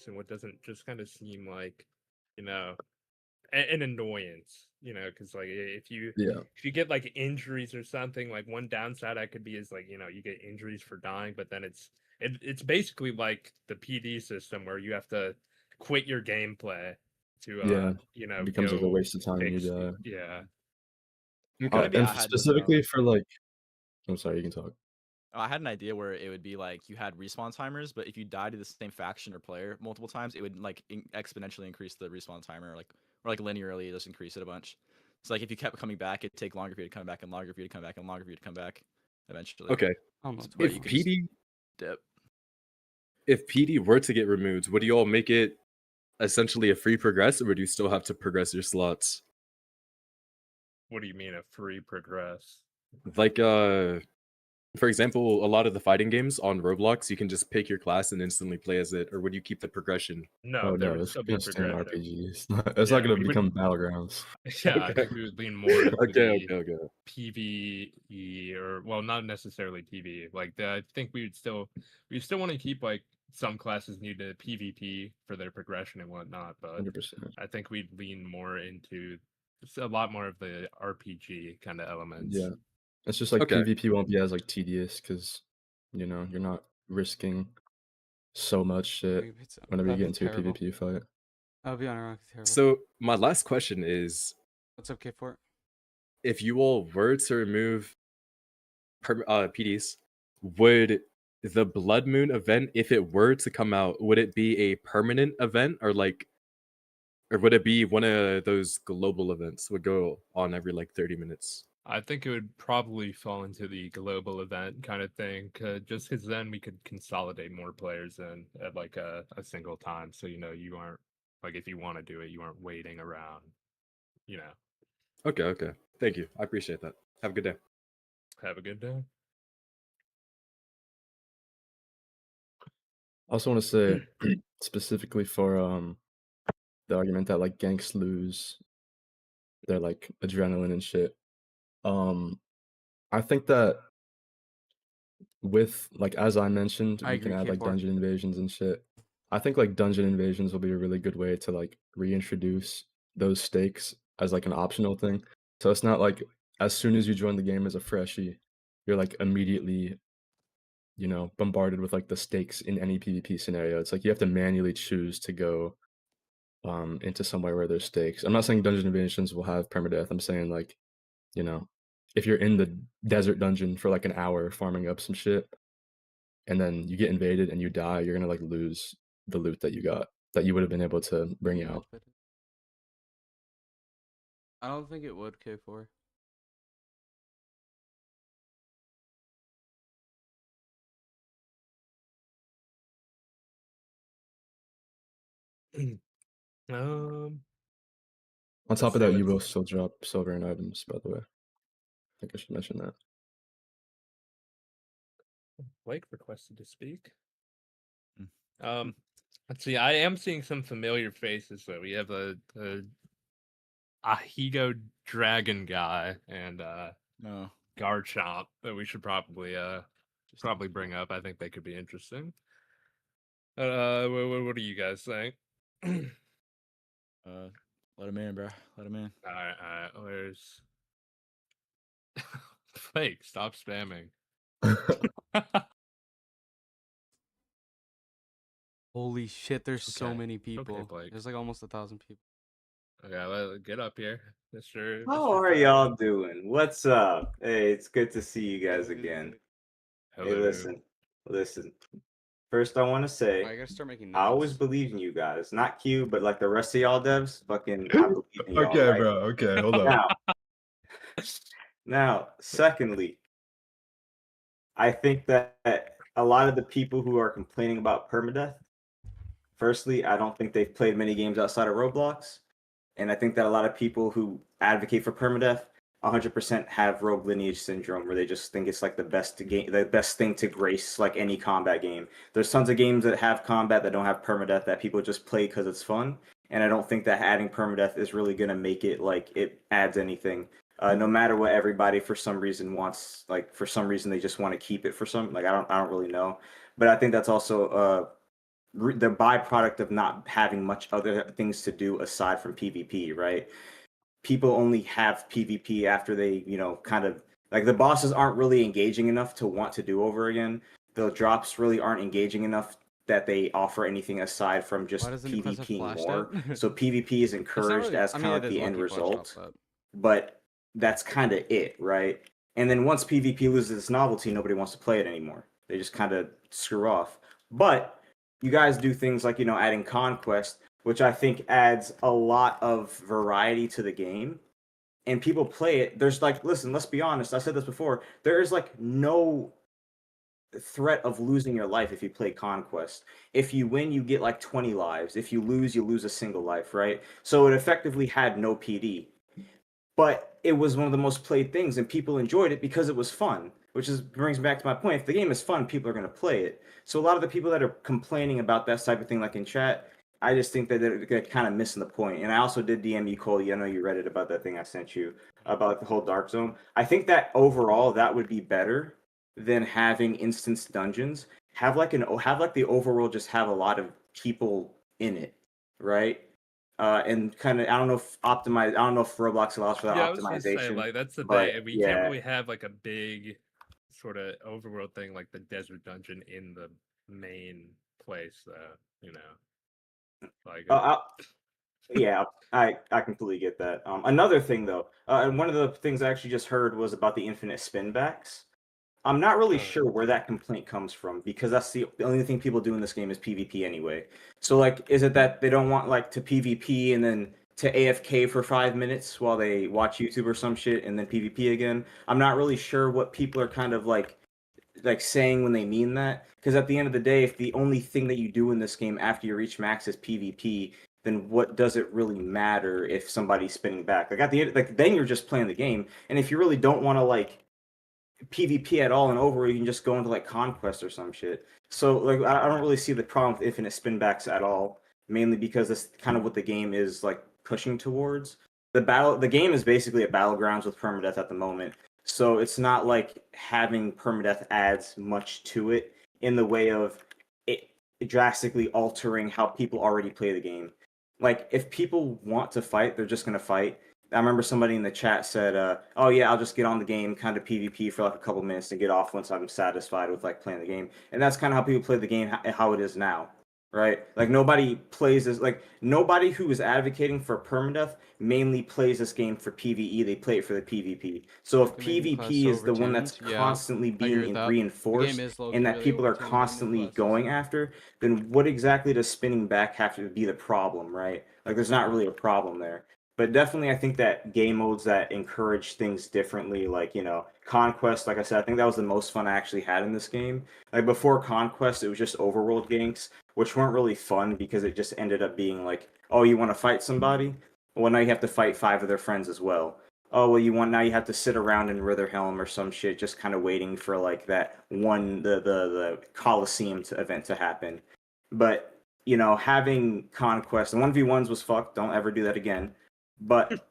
works and what doesn't just kind of seem like, you know, an annoyance, you know, because like Yeah. if you get like injuries or something, like one downside I could be is like, you know, you get injuries for dying, but then it's basically like the PD system where you have to quit your gameplay to Yeah. you It know, becomes like a go waste of time when you fix die. yeah. Or Okay. maybe And I had specifically for like, I'm sorry, you can talk. I had an idea where it would be like you had respawn timers, but if you died to the same faction or player multiple times, it would like exponentially increase the respawn timer, like or like linearly just increase it a bunch. So like if you kept coming back, it'd take longer for you to come back and longer for you to come back and longer for you to come back. Eventually, Okay. Almost. But If you could just PD dip. if PD were to get removed, would you all make it essentially a free progress, or would you still have to progress your slots? What do you mean a free progress? Like for example, a lot of the fighting games on Roblox, you can just pick your class and instantly play as it, or would you keep the progression? No, Oh there no, would it's still be gonna stay in progression. RPG. It's Yeah, not gonna we would become battlegrounds. yeah, I think we would lean more into Okay. the PvE or well, not necessarily PvE. Like I think we still want to keep like some classes need to PvP for their progression and whatnot, but 100%. I think we'd lean more into a lot more of the RPG kind of elements. Yeah. It's just like Okay. PvP won't be as like tedious because you know you're not risking so much shit whenever you That'd get be into a terrible. PvP fight. That would be unironically terrible. So my last question is, What's up, K4? if you all were to remove PDs, would the Blood Moon event, if it were to come out, would it be a permanent event, or would it be one of those global events would go on every like 30 minutes? I think it would probably fall into the global event kind of thing, just because then we could consolidate more players in at like a single time. So, you know, you aren't like if you want to do it, you aren't waiting around, you know. Okay. Thank you. I appreciate that. Have a good day. Have a good day. I also want to say specifically for the argument that like ganks lose their like adrenaline and shit. I think that with like as I mentioned, I we can agree, add like K4. dungeon invasions and shit. I think like dungeon invasions will be a really good way to like reintroduce those stakes as like an optional thing. So it's not like as soon as you join the game as a freshie, you're like immediately, you know, bombarded with like the stakes in any PvP scenario. It's like you have to manually choose to go into somewhere where there's stakes. I'm not saying dungeon invasions will have permadeath. I'm saying like, you know, if you're in the desert dungeon for like an hour farming up some shit, and then you get invaded and you die, you're gonna like lose the loot that you got that you would have been able to bring out. I don't think it would, K4. Um, On top let's of see that, you what's both still drop silver and items, by the way. I think I should mention that. Blake requested to speak. Mm. Let's see. I am seeing some familiar faces though. We have a Ahigo Dragon guy and No. Garchomp that we should probably bring up. I think they could be interesting. What are you guys saying? Let him in, bro. Let him in. All right. Where's Flake? Stop spamming. Holy shit, there's so Okay. many Okay, people. Blake. There's like almost 1,000 people. Okay, get up here, Mr. How are y'all doing? What's up? Hey, it's good to see you guys again. Hey, Hello. listen. First, I want to say I gotta start making I always notes. believe in you guys. Not Q, but like the rest of y'all devs. Fucking, I believe in y'all. Okay, right? bro. Okay, hold on. Now, secondly, I think that a lot of the people who are complaining about permadeath, firstly, I don't think they've played many games outside of Roblox. And I think that a lot of people who advocate for permadeath 100% have rogue lineage syndrome, where they just think it's like the best thing to grace like any combat game. There's tons of games that have combat that don't have permadeath that people just play because it's fun, and I don't think that adding permadeath is really gonna make it like it adds anything. No matter what everybody for some reason wants, like for some reason they just want to keep it for some, like I don't really know, but I think that's also the byproduct of not having much other things to do aside from PvP, right? People only have PvP after they, kind of like the bosses aren't really engaging enough to want to do over again. The drops really aren't engaging enough that they offer anything aside from just Why doesn't he press a PvPing flash more. tab? So PvP is It's not encouraged really. as I kind mean, of it like is the end low-key flash top, result, but but that's kind of it, right? And then once PvP loses its novelty, nobody wants to play it anymore. They just kind of screw off. But you guys do things like, adding conquest, which I think adds a lot of variety to the game. And people play it. There's like, listen, let's be honest. I said this before. There is like no threat of losing your life if you play conquest. If you win, you get like 20 lives. If you lose a single life, right? So it effectively had no PD. But it was one of the most played things, and people enjoyed it because it was fun. Which brings me back to my point. If the game is fun, people are going to play it. So a lot of the people that are complaining about that type of thing, like in chat, I just think that they're kind of missing the point. And I also did DM you, Cole. I know you read it about that thing I sent you about the whole Dark Zone. I think that overall that would be better than having instance dungeons. Have like the overworld just have a lot of people in it, right? And kind of I don't know if Roblox allows for that Yeah, I was gonna say optimization, like that's the but thing. We can't yeah. really have like a big sort of overworld thing like the desert dungeon in the main place, though. Like Yeah, I completely get that. Another thing though, and one of the things I actually just heard was about the infinite spinbacks. I'm not really sure where that complaint comes from because that's the only thing people do in this game is PvP anyway. So like, is it that they don't want like to PvP and then to AFK for 5 minutes while they watch YouTube or some shit and then PvP again? I'm not really sure what people are kind of like saying when they mean that, because at the end of the day, if the only thing that you do in this game after you reach max is PvP, then what does it really matter if somebody's spinning back? Like at the end, like then you're just playing the game, and if you really don't want to like PvP at all and over, you can just go into like conquest or some shit. So like I don't really see the problem with infinite spinbacks at all, mainly because that's kind of what the game is like pushing towards. The game is basically a battlegrounds with permadeath at the moment. So it's not like having permadeath adds much to it in the way of it drastically altering how people already play the game. Like if people want to fight, they're just gonna fight. I remember somebody in the chat said, "Oh yeah, I'll just get on the game, kind of PvP for like a couple minutes and get off once I'm satisfied with like playing the game." And that's kind of how people play the game, how it is now, right? Like nobody plays this, like nobody who is advocating for permadeath mainly plays this game for PvE. They play it for the PvP. So if they're making class PvP so is the one that's overtuned. Yeah, constantly I agree with being that. The game reinforced is low-key and that really people are overtuned in new constantly classes. going after, then what exactly does spinning back have to be the problem, right? Like there's not really a problem there. But definitely, I think that game modes that encourage things differently, like, Conquest, like I said, I think that was the most fun I actually had in this game. Like, before Conquest, it was just overworld ganks, which weren't really fun because it just ended up being like, oh, you want to fight somebody? Well, now you have to fight 5 of their friends as well. Oh, well, now you have to sit around in Witherhelm or some shit, just kind of waiting for, like, that one, the Coliseum event to happen. But, having Conquest, and 1v1s was fucked, don't ever do that again. But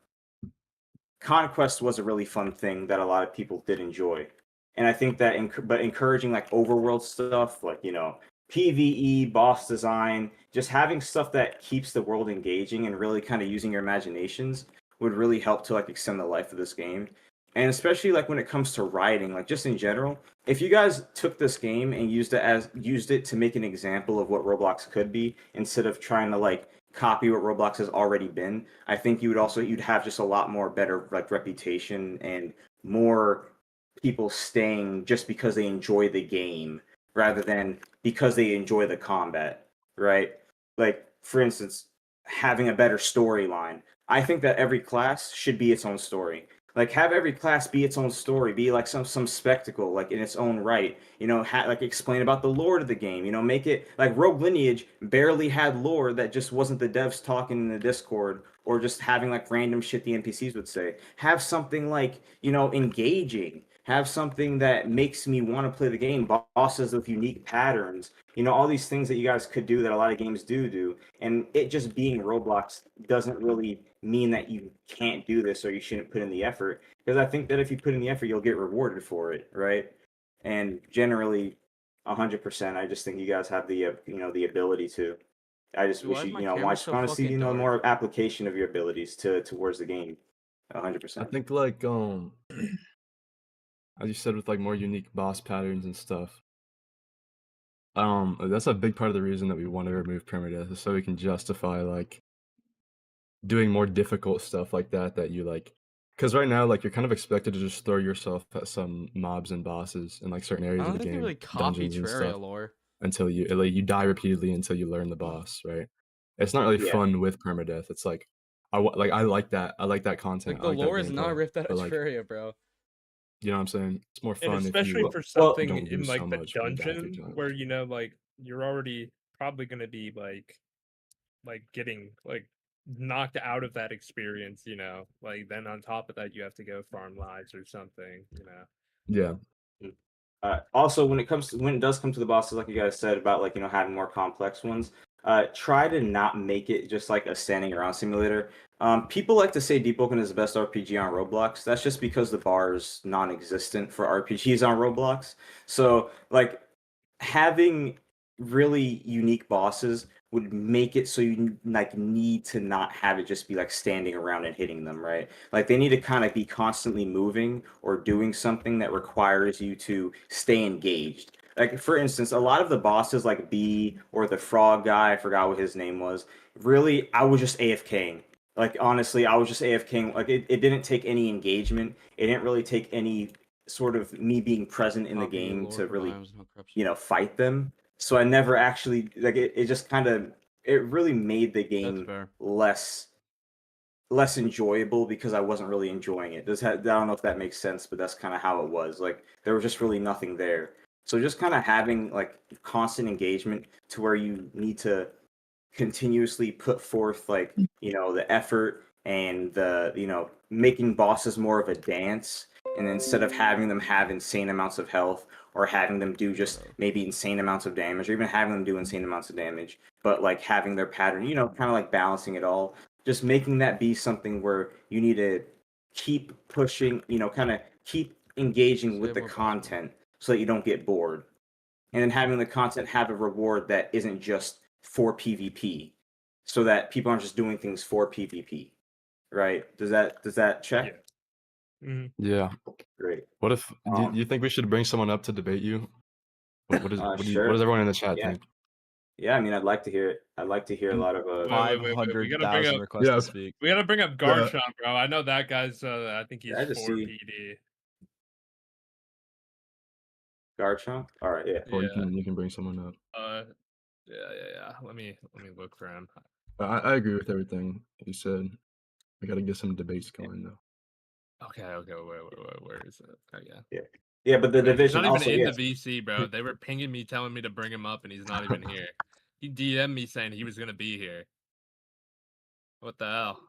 Conquest was a really fun thing that a lot of people did enjoy. And I think that but encouraging like overworld stuff, like, PvE, boss design, just having stuff that keeps the world engaging and really kind of using your imaginations would really help to like extend the life of this game. And especially like when it comes to writing, like just in general, if you guys took this game and used it to make an example of what Roblox could be instead of trying to like copy what Roblox has already been, I think you'd have just a lot more better like reputation and more people staying just because they enjoy the game rather than because they enjoy the combat, right? Like for instance, having a better storyline. I think that every class should be its own story. Like have every class be its own story, be like some spectacle, like in its own right. Like explain about the lore of the game. Make it like Rogue Lineage barely had lore that just wasn't the devs talking in the Discord or just having like random shit the NPCs would say. Have something like engaging. Have something that makes me want to play the game. Bosses with unique patterns. All these things that you guys could do that a lot of games do. And it just being Roblox doesn't really mean that you can't do this or you shouldn't put in the effort. Because I think that if you put in the effort, you'll get rewarded for it, right? And generally, 100%. I just think you guys have the the ability to. I just Dude, wish why is you my I camera just so want to see fucking dark? more application of your abilities towards the game. I 100%. think like as you said, with like more unique boss patterns and stuff. That's a big part of the reason that we want to remove permadeath, is so we can justify like doing more difficult stuff like that you like. Because right now, like, you're kind of expected to just throw yourself at some mobs and bosses in like certain I areas of don't the think they game, really copy dungeons and Terraria stuff, lore. until you die repeatedly until you learn the boss, right? It's not really Yeah. fun with permadeath. It's like I like that. I like that content. Like I the like that lore is not gameplay. ripped out But of like, Terraria, bro. you know what I'm saying? It's more And fun if especially you for Well, something don't in lose so like the much when you die 3 dungeon times. where like you're already probably gonna be like getting like knocked out of that experience, like then on top of that you have to go farm lives or something. Yeah. also, when it does come to the bosses, like you guys said about like having more complex ones, try to not make it just like a standing around simulator. People like to say Deep Open is the best RPG on Roblox. That's just because the bar is non-existent for RPGs on Roblox. So like having really unique bosses would make it so you like need to not have it just be like standing around and hitting them, right? Like they need to kind of be constantly moving or doing something that requires you to stay engaged. Like for instance, a lot of the bosses like B or the frog guy, I forgot what his name was, really I was just AFKing. Like honestly, I was just AFKing. Like it didn't take any engagement. It didn't really take any sort of me being present in the Copy game lore to for really biomes, no corruption. fight them. So I never actually like it just kind of it really made the That's game fair. less enjoyable because I wasn't really enjoying it. I don't know if that makes sense, but that's kind of how it was. Like there was just really nothing there. So just kind of having like constant engagement to where you need to continuously put forth like the effort and the making bosses more of a dance, and instead of having them have insane amounts of health or having them do just maybe insane amounts of damage or even having them do insane amounts of damage, but like having their pattern, kind of like balancing it all, just making that be something where you need to keep pushing, kind of keep engaging Say with the more possible. content so that you don't get bored, and then having the content have a reward that isn't just for PvP, so that people aren't just doing things for PvP, right? Does that check? Yeah. Great. What if do you think we should bring someone up to debate you? What Sure. does everyone in the chat Yeah. think? Yeah, I mean, I'd like to hear it. I'd like to hear a lot of Wait, we gotta bring 500,000 up requests Yeah. to speak. we gotta bring up Garchomp, bro. I know that guy's I think he's I just 4 see PD. Garchomp. All right, yeah. Or Yeah. you can bring someone up. Yeah. Let me look for him. I agree with everything you said. I gotta get some debates going though. Okay, wait, where is it? Oh yeah. Yeah. Yeah, but the He's division not even also, in yes. the VC, bro. They were pinging me, telling me to bring him up, and he's not even here. He DM'd me saying he was gonna be here. What the hell?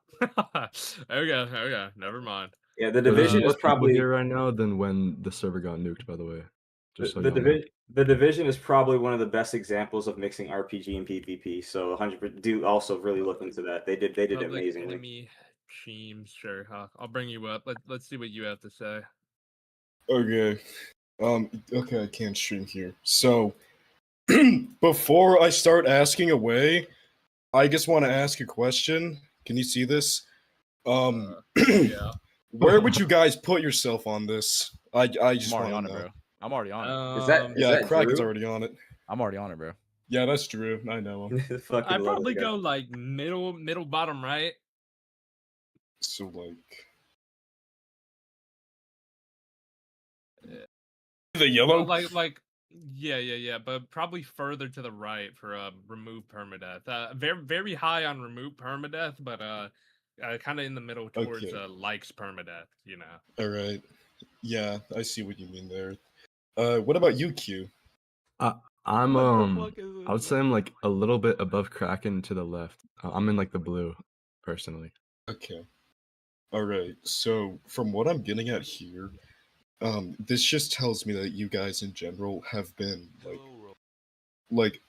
Okay. Never mind. Yeah, the There's division is more people probably here right now than when the server got nuked, by the way. Just so the y'all know. division. The division is probably one of the best examples of mixing RPG and PvP. So 100% do also really look into that. They did Public amazingly. enemy teams, sure. Huh? I'll bring you up. Let's see what you have to say. Okay. Okay, I can't stream here. So, before I start asking away, I just want to ask a question. Can you see this? Yeah. Where would you guys put yourself on this? I just I'm already want on to it, know. bro. I'm already on it. Is that Yeah, Kraken's Drew? already on it. I'm already on it, bro. Yeah, that's Drew. I know him. Fucking I'd love probably that guy. go like middle, bottom right. So like the yellow. Well, like yeah, but probably further to the right for remove permadeath. Very high on remove permadeath, but kind of in the middle towards Okay. likes permadeath. All right. Yeah, I see what you mean there. What about you, Q? I'm What the fuck is this, I would say I'm like a little bit above Kraken to the left. I'm in like the blue, personally. Okay. All right. So from what I'm getting at here, this just tells me that you guys in general have been like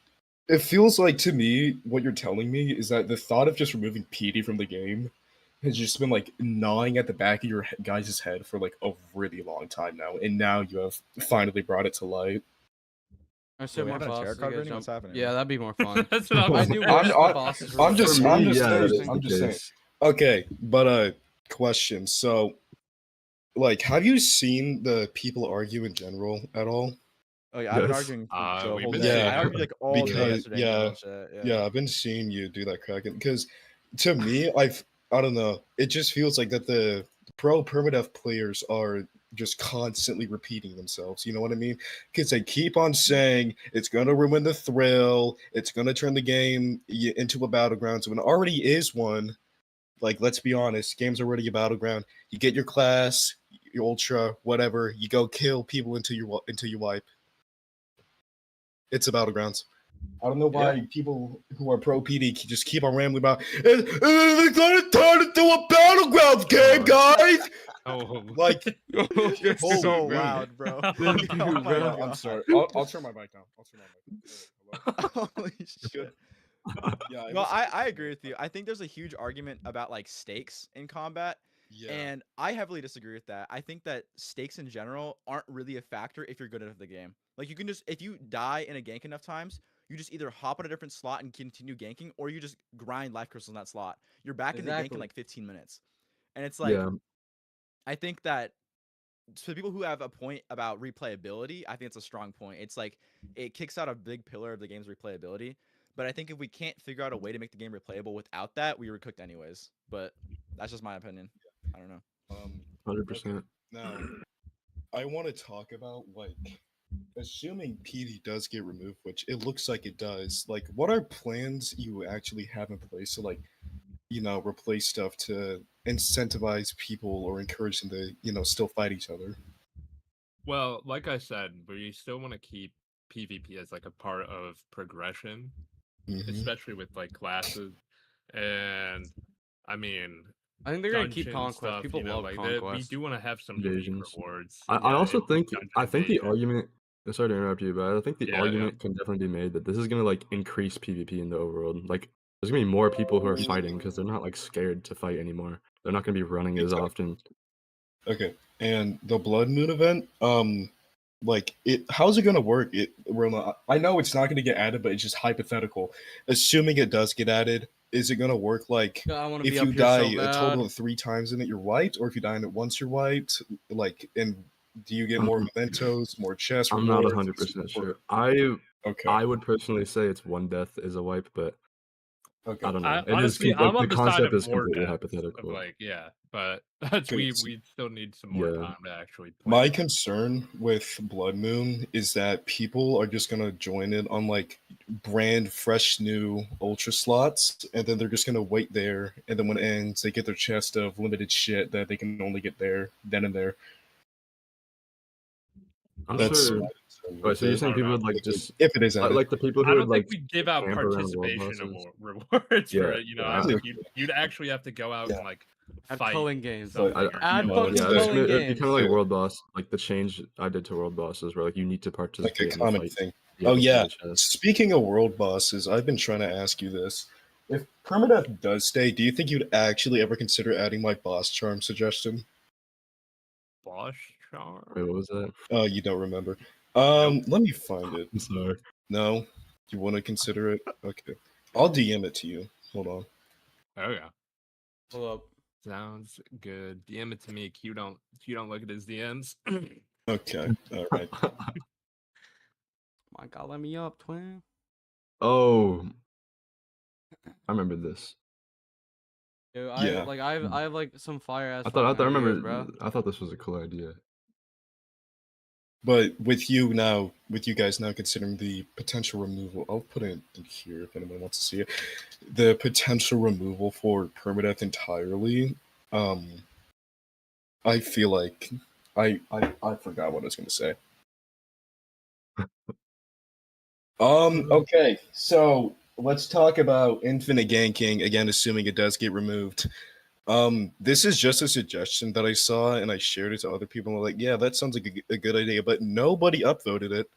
it feels like to me what you're telling me is that the thought of just removing PD from the game has just been like gnawing at the back of your guys' head for like a really long time now, and now you have finally brought it to light. Or Yeah, some we more having a tarot bosses. You card gotta reading? What's jump. happening, Yeah, bro? that'd be more fun. That's what I'm I saying. do wish the I'm- bosses were I'm just For me, yeah, that is saying. the I'm just saying. case. Okay, but question. So, like, have you seen the people argue in general at all? Oh yeah, I've been Yes. arguing for the We've whole been day. seeing I argued like all day because yesterday. in general chat, yeah, I've been seeing you do that cracking because to me, I don't know, it just feels like that the pro permadeath players are just constantly repeating themselves. You know what I mean? Because they keep on saying it's gonna ruin the thrill, it's gonna turn the game into a battleground. So when it already is one, like let's be honest, game's already a battleground. You get your class, your ultra, whatever, you go kill people until you wipe. It's a battlegrounds. I don't know why people who are pro PD just keep on rambling about it's gonna turn into a battlegrounds game, guys. Oh, Like, You're holy so wait. loud, bro. This Oh dude, my bro. I'm God. sorry. I'll turn my mic down. I'll turn my mic down. Hello? Holy shit. Yeah. No, I agree with you. I think there's a huge argument about like stakes in combat. Yeah. And I heavily disagree with that. I think that stakes in general aren't really a factor if you're good at the game. Like you can just, if you die in a gank enough times, you just either hop on a different slot and continue ganking, or you just grind life crystals in that slot. You're back in the gank in Exactly. like 15 minutes. And it's like, Yeah. I think that for people who have a point about replayability, I think it's a strong point. It's like it kicks out a big pillar of the game's replayability. But I think if we can't figure out a way to make the game replayable without that, we were cooked anyways. But that's just my opinion. I don't know. 100%. Now, I want to talk about like, assuming PD does get removed, which it looks like it does. Like, what are plans you actually have in place to like, replace stuff to incentivize people or encourage them to, still fight each other? well, like I said, we still want to keep PvP as like a part of progression, Mhm. especially with like classes. And I mean, I think they're gonna keep dungeon conquest. stuff, People love we conquest. do want to have some unique Invasions. rewards. I also in think dungeon the invasion. argument. Sorry to interrupt you, but I think the Yeah, yeah. argument can definitely be made that this is gonna like increase PvP in the overworld. Like, there's gonna be more people who are fighting because they're not like scared to fight anymore. They're not gonna be running as often. Okay, and the Blood Moon event, like how's it gonna work? I know it's not gonna get added, but it's just hypothetical. Assuming it does get added, is it gonna work like God, I want to if be up you here die so a bad. total of 3 times in it, you're wiped, or if you die in it once, you're wiped? Like, and do you get more mementos, more chest I'm not rewards? 100% sure. Okay. I would personally say it's one death is a wipe, but Okay. I don't know. I, It is honestly, like I'm the on the side concept of is more completely deaths, of hypothetical. like, yeah, but that's Good. we still need some more Yeah. time to actually play. My it. concern with Blood Moon is that people are just gonna join it on like brand fresh new ultra slots, and then they're just gonna wait there, and then when it ends, they get their chest of limited shit that they can only get there then and there. I'm That's sure. my concern Wait, with so you're it, saying I don't people know. would like just if it is added. like the people I who don't would think like we give out camp around world participation bosses? rewards for Yeah, it. yeah, I I think you'd actually have to go out Yeah. and like Add fight culling games. something. But or, Add you know, fucking yeah, it's- culling it'd be games. kind of like Yeah. world boss, like the change I did to world bosses, where like you need to like a participate in the common fight. thing. to be Oh able to yeah. get a chest. Speaking of world bosses, I've been trying to ask you this. If permadeath does stay, do you think you'd actually ever consider adding my boss charm suggestion? boss charm. Wait, what was that? Oh, you don't remember. Nope. Let me find it. I'm sorry. No? You want to consider it? Okay. I'll DM it to you. Hold on. Oh yeah, Pull up. sounds good. DM it to me. Q don't look at his DMs. Okay. All right. My God, let me up, twin. Oh, I remember this. Dude, Yeah. I have like some fire ass. I remember. bro. I thought this was a cool idea. But with you guys now considering the potential removal, I'll put it in here if anyone wants to see it. The potential removal for permadeath entirely. I feel like I forgot what I was gonna say. Okay, so let's talk about infinite ganking again, assuming it does get removed. This is just a suggestion that I saw, and I shared it to other people. And they're like, "Yeah, that sounds like a good idea," but nobody upvoted it.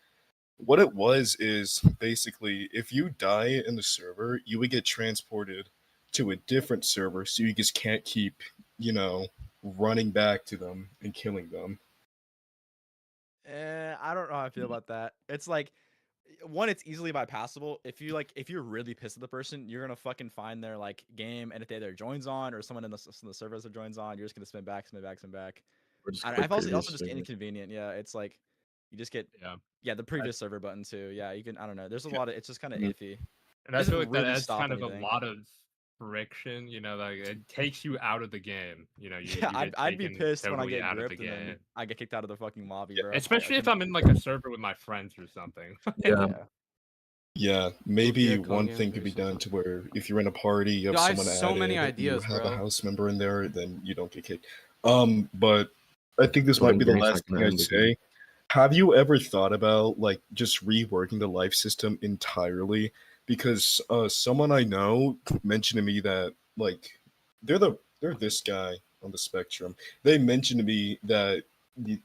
What it was is basically, if you die in the server, you would get transported to a different server, so you just can't keep, running back to them and killing them. I don't know how I feel about that. It's like one, it's easily bypassable. If you're really pissed at the person, you're gonna fucking find their like game, and if they have their joins on or someone in the server has their joins on, you're just gonna spin back, spin back, spin back. Or just And click I've also previous just server. inconvenient. Yeah, it's like you just get Yeah. the previous server button too. Yeah, you can. I don't know. There's a lot of. It's just kind of Mm. iffy. And I Doesn't feel like that really adds stop kind of a anything. lot of friction, you know, like it takes you out of the game. You know, you Yeah, get I'd be taken pissed when I totally get out of the gripped and then game. I get kicked out of the fucking lobby, Yeah, bro. Especially if I'm in like a server with my friends or something. Yeah. Yeah, maybe Code one games thing or could be done something. to where if you're in a party, you have Yo, I have someone so many added, you ideas, have a bro. house member in there, then you don't get kicked. But I think this So might then be the game's not last gonna thing I'd end again. say. Have you ever thought about like just reworking the life system entirely? Because someone I know mentioned to me that like they're this guy on the spectrum. They mentioned to me that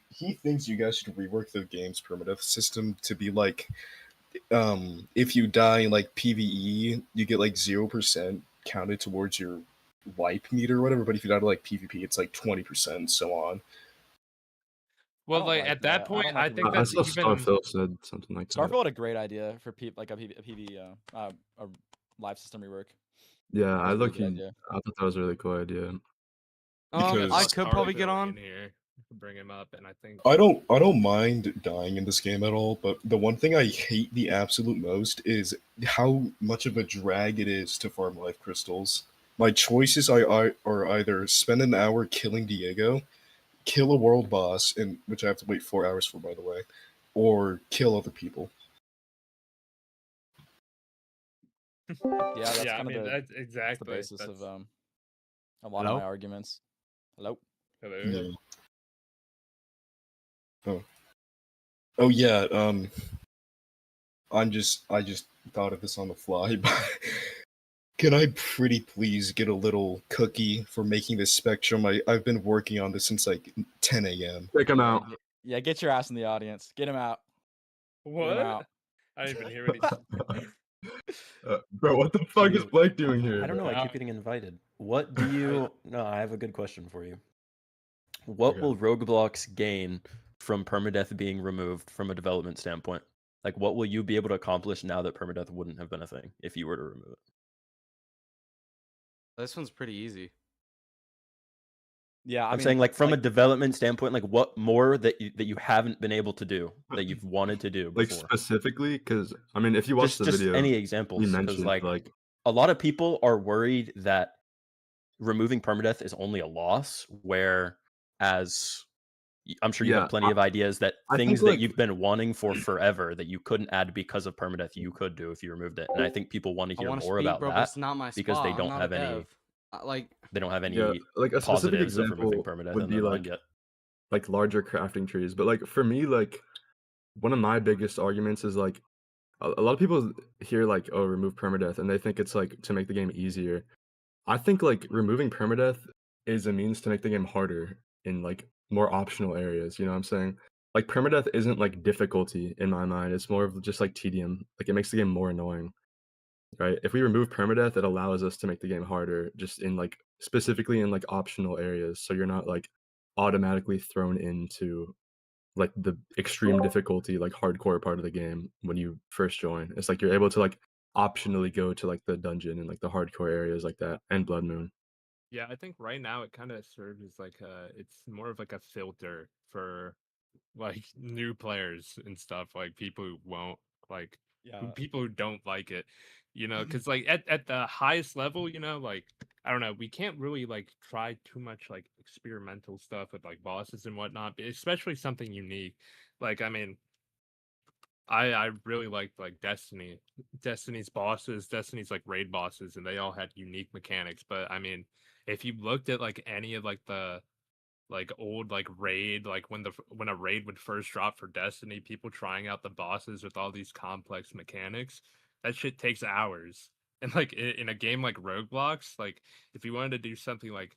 he thinks you guys should rework the game's permadeath system to be like if you die in like PvE, you get like 0% counted towards your wipe meter or whatever, but if you die to like PvP, it's like 20%, so on. Well, don't like like at that. I that point, don't I like think I that's saw even StarPhil said something like that. StarPhil had a great idea for like a PV a live system rework. Yeah, That I was a really look. good idea. I thought that was a really cool idea. Because- I could probably get Starphil on. in here. Bring him up, and I think I don't mind dying in this game at all, but the one thing I hate the absolute most is how much of a drag it is to farm life crystals. My choices are either spend an hour killing Diego, kill a world boss, and which I have to wait 4 hours for, by the way, or kill other people. Yeah, that's yeah, I kind of mean the that's that's the exactly basis of that's a lot of Hello? my arguments. Hello. hello. Yeah. Oh yeah. I just thought of this on the fly. But can I pretty please get a little cookie for making this spectrum? I've been working on this since like 10 a.m. Check him out. Yeah, get your ass in the audience. Get him out. Get him What? out. I didn't even hear what he said. Bro, what the fuck is You- Blake doing here? I don't know. bro? I keep getting invited. What do you? No, I have a good question for you. What Okay. will Rogueblox gain from permadeath being removed from a development standpoint? Like, what will you be able to accomplish now that permadeath wouldn't have been a thing if you were to remove it? This one's pretty easy. Yeah, I I'm mean, saying, like, from a development standpoint, like, what more that you haven't been able to do that you've wanted to do Like before? specifically, because I mean, if you watch the Just video, any we examples, because mentioned like a lot of people are worried that removing permadeath is only a loss, whereas I'm sure you Yeah, have plenty of ideas that I think, things that like- you've been wanting for forever that you couldn't add because of permadeath you could do if you removed it. And I think people want to I hear want to more speak, about bro, but that it's not my because spot. they I'm don't not have a any dev. Like, they don't have any yeah, like a specific positives of removing example permadeath would in be their like mind yet. larger crafting trees. But like for me, like one of my biggest arguments is like a lot of people hear like, oh, remove permadeath, and they think it's like to make the game easier. I think like removing permadeath is a means to make the game harder in like more optional areas. You know what I'm saying? Like permadeath isn't like difficulty in my mind. It's more of just like tedium. Like it makes the game more annoying, right? If we remove permadeath, it allows us to make the game harder, just in like specifically in like optional areas. So you're not like automatically thrown into like the extreme difficulty, like hardcore part of the game when you first join. It's like you're able to like optionally go to like the dungeon and like the hardcore areas like that and Blood Moon. Yeah, I think right now it kind of serves as like it's more of like a filter for like new players and stuff, like people who won't like people who don't like it, you know, because like at the highest level, you know, like I don't know, we can't really like try too much like experimental stuff with like bosses and whatnot, but especially something unique. Like I mean, I really liked like Destiny's bosses, Destiny's like raid bosses, and they all had unique mechanics. But I mean, if you looked at like any of like the like old like raid, like when a raid would first drop for Destiny, people trying out the bosses with all these complex mechanics, that shit takes hours. And like in a game like Rogueblox, like if you wanted to do something like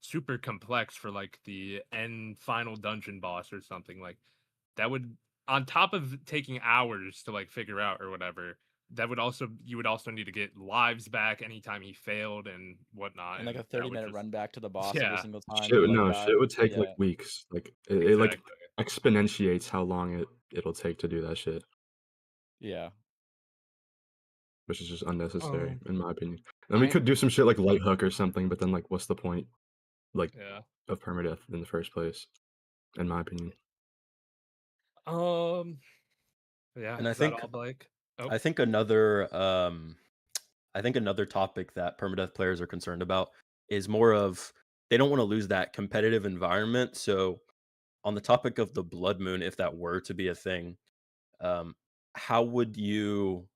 super complex for like the end final dungeon boss or something, like that would, on top of taking hours to like figure out or whatever, that would also, you would also need to get lives back anytime he failed and whatnot, and like a that would 30-minute just run back to the boss every single time. Shit, you, like, no, died. shit would take like Yeah. weeks. Like it like Exactly. exponentiates how long it'll take to do that shit. Yeah. which is just unnecessary Um, in my opinion. And we I could do some shit like light hook or something, but then like, what's the point like yeah. of permadeath in the first place? In my opinion. Yeah. And I Is that think all, Blake? Oh, I think another I think another topic that permadeath players are concerned about is more of they don't want to lose that competitive environment. So on the topic of the blood moon, if that were to be a thing, um, how would you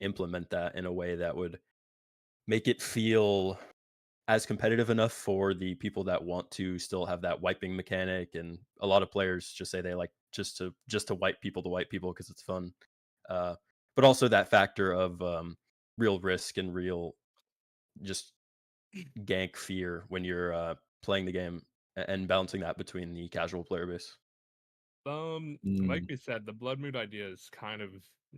implement that in a way that would make it feel as competitive enough for the people that want to still have that wiping mechanic? And a lot of players just say they like just to wipe people because it's fun, but also that factor of real risk and real just gank fear when you're playing the game and balancing that between the casual player base. like Mm, we said, the blood moon idea is kind of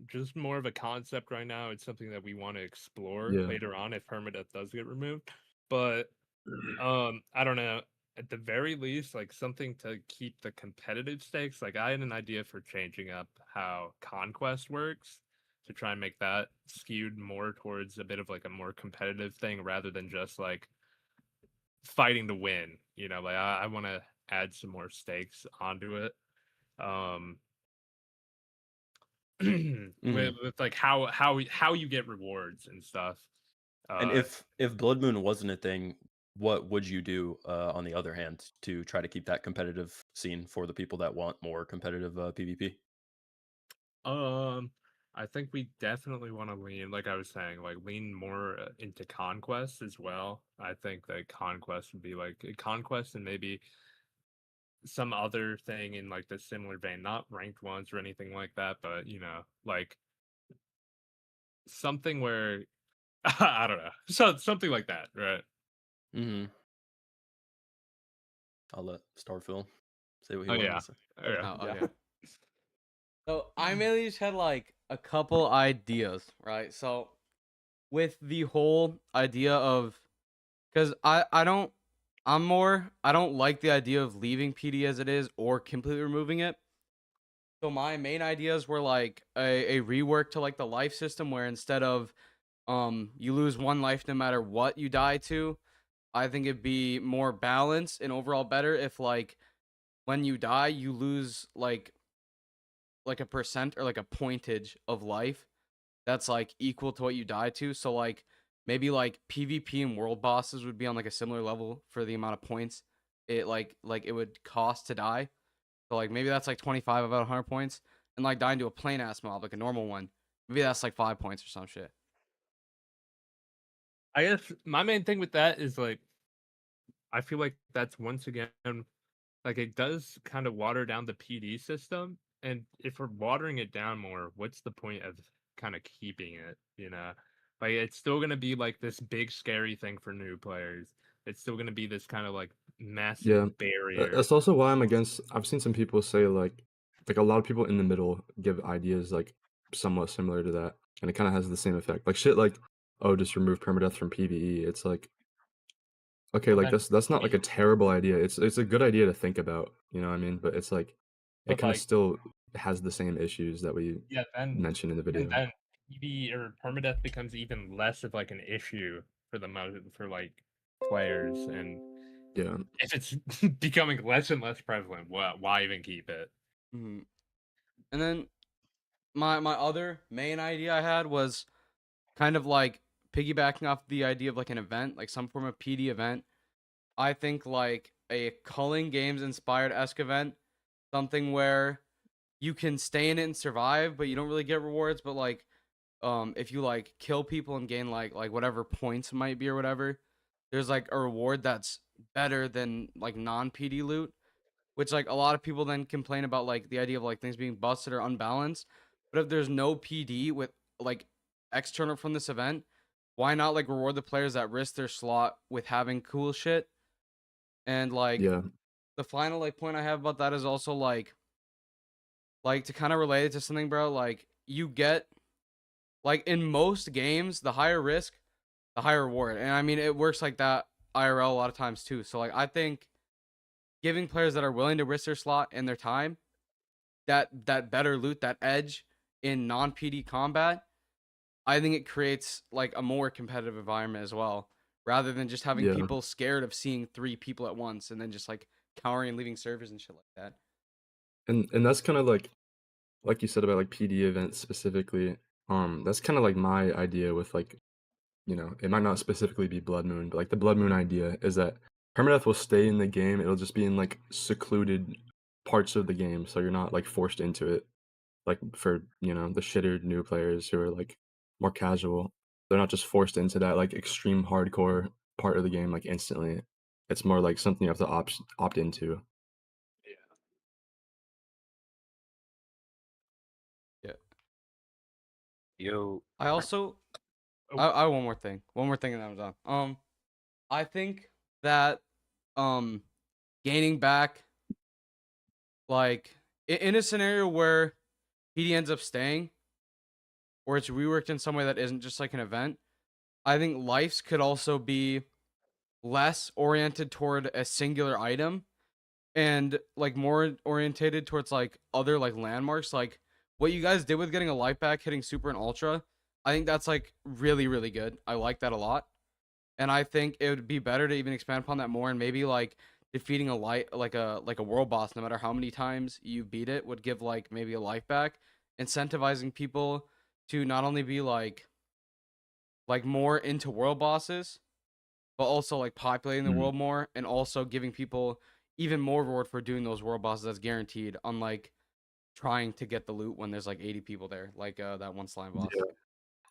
just more of a concept right now. It's something that we want to explore yeah. later on if permadeath does get removed. But I don't know. At the very least, like something to keep the competitive stakes. Like I had an idea for changing up how conquest works to try and make that skewed more towards a bit of like a more competitive thing rather than just like fighting to win. You know, like I want to add some more stakes onto it. Um, Mhm. with like how you get rewards and stuff. And Uh, if blood moon wasn't a thing, what would you do on the other hand to try to keep that competitive scene for the people that want more competitive PvP? um, I think we definitely want to lean, like I was saying, like lean more into conquest as well. I think that conquest would be like a conquest and maybe some other thing in like the similar vein, not ranked ones or anything like that, but you know, like something where I don't know, so something like that, right? Mm-hmm. I'll let StarPhil say what he Oh wanted yeah, to say. oh yeah. Oh, Yeah. okay. So I mainly just had like a couple ideas, right? So with the whole idea of, because I don't like the idea of leaving PD as it is or completely removing it. So my main ideas were like a rework to like the life system where instead of you lose one life no matter what you die to, I think it'd be more balanced and overall better if like when you die you lose like a percent or like a pointage of life that's like equal to what you die to. So like maybe like PvP and world bosses would be on like a similar level for the amount of points it like it would cost to die. So like maybe that's like 25 out of 100 points, and like dying to a plain ass mob like a normal one, maybe that's like 5 points or some shit. I guess my main thing with that is like I feel like that's once again like it does kind of water down the PD system. And if we're watering it down more, what's the point of kind of keeping it? You know, like it's still gonna be like this big scary thing for new players. It's still gonna be this kind of like Yeah. massive barrier. That's also why I'm against. I've seen some people say like a lot of people in the middle give ideas like somewhat similar to that, and it kind of has the same effect. Like shit, like oh, just remove permadeath from PVE. It's like okay, Well like then, that's not like a maybe- terrible idea. It's a good idea to think about. You know what I mean? But it's like it but kind of like still has the same issues that we yeah, mentioned in the and video. then PB or permadeath becomes even less of like an issue for the most for like players and Yeah. if it's becoming less and less prevalent, why even keep it? Mm-hmm. And then my other main idea I had was kind of like piggybacking off the idea of like an event, like some form of PD event. I think like a Culling Games inspired esque event, something where you can stay in it and survive, but you don't really get rewards. But like, if you like kill people and gain like whatever points it might be or whatever, there's like a reward that's better than like non PD loot, which like a lot of people then complain about like the idea of like things being busted or unbalanced. But if there's no PD with like external from this event, why not like reward the players that risk their slot with having cool shit? And like Yeah. the final like point I have about that is also like to kind of relate it to something, bro. Like you get like in most games, the higher risk, the higher reward, and I mean it works like that IRL a lot of times too. So like I think giving players that are willing to risk their slot and their time that better loot, that edge, in non-PD combat, I think it creates like a more competitive environment as well, rather than just having Yeah. people scared of seeing 3 people at once and then just like cowering and leaving servers and shit like that. And that's kind of like you said about like PD events specifically. That's kind of like my idea with like, it might not specifically be Blood Moon, but like the Blood Moon idea is that permadeath will stay in the game. It'll just be in like secluded parts of the game, so you're not like forced into it. Like for the shitter new players who are like more casual, they're not just forced into that like extreme hardcore part of the game like instantly. It's more like something you have to opt into. Yeah. Yo, I also Oh. I have one more thing. One more thing and then I'm done. I think that gaining back like in a scenario where PD ends up staying or it's reworked in some way that isn't just like an event, I think lives could also be less oriented toward a singular item and like more orientated towards like other like landmarks. Like what you guys did with getting a life back, hitting super and ultra, I think that's like really, really good. I like that a lot. And I think it would be better to even expand upon that more and maybe like defeating a like a world boss, no matter how many times you beat it, would give like maybe a life back, incentivizing people to not only be like more into world bosses, but also like populating the Mm. world more and also giving people even more reward for doing those world bosses that's guaranteed, unlike trying to get the loot when there's like 80 people there, like that one slime boss. Yeah.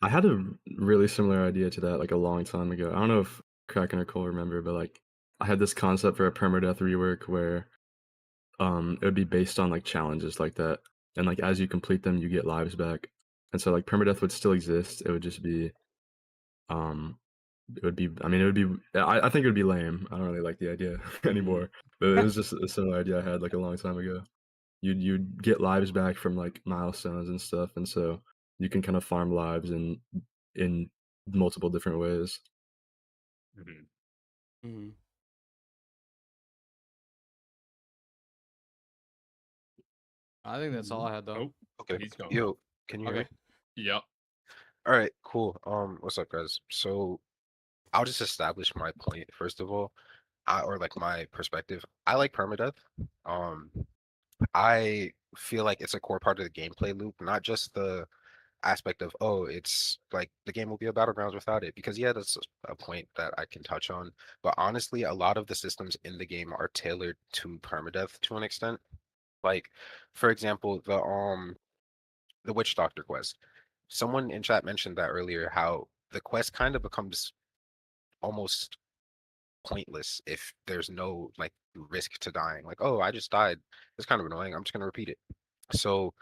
I had a really similar idea to that like a long time ago. I don't know if Kraken or Cole remember, but like I had this concept for a permadeath rework where it would be based on like challenges like that. And like as you complete them, you get lives back. And so like permadeath would still exist. It would just be it would be it would be I think it would be lame. I don't really like the idea anymore. But it was just a similar idea I had like a long time ago. You'd get lives back from like milestones and stuff, and so you can kind of farm lives in multiple different ways. Mhm. Mm-hmm. I think that's all I had though. Oh, okay. he's gone. Yo, can you hear Okay. me? Yep. All right, cool. What's up, guys? So I'll just establish my point first of all, or like my perspective. I like permadeath. Um, I feel like it's a core part of the gameplay loop, not just the aspect of, oh, it's like the game will be a battlegrounds without it. Because yeah, that's a point that I can touch on. But honestly, a lot of the systems in the game are tailored to permadeath to an extent. Like, for example, the Witch Doctor quest. Someone in chat mentioned that earlier, how the quest kind of becomes almost pointless if there's no like risk to dying. Like, oh, I just died. It's kind of annoying. I'm just gonna repeat it. So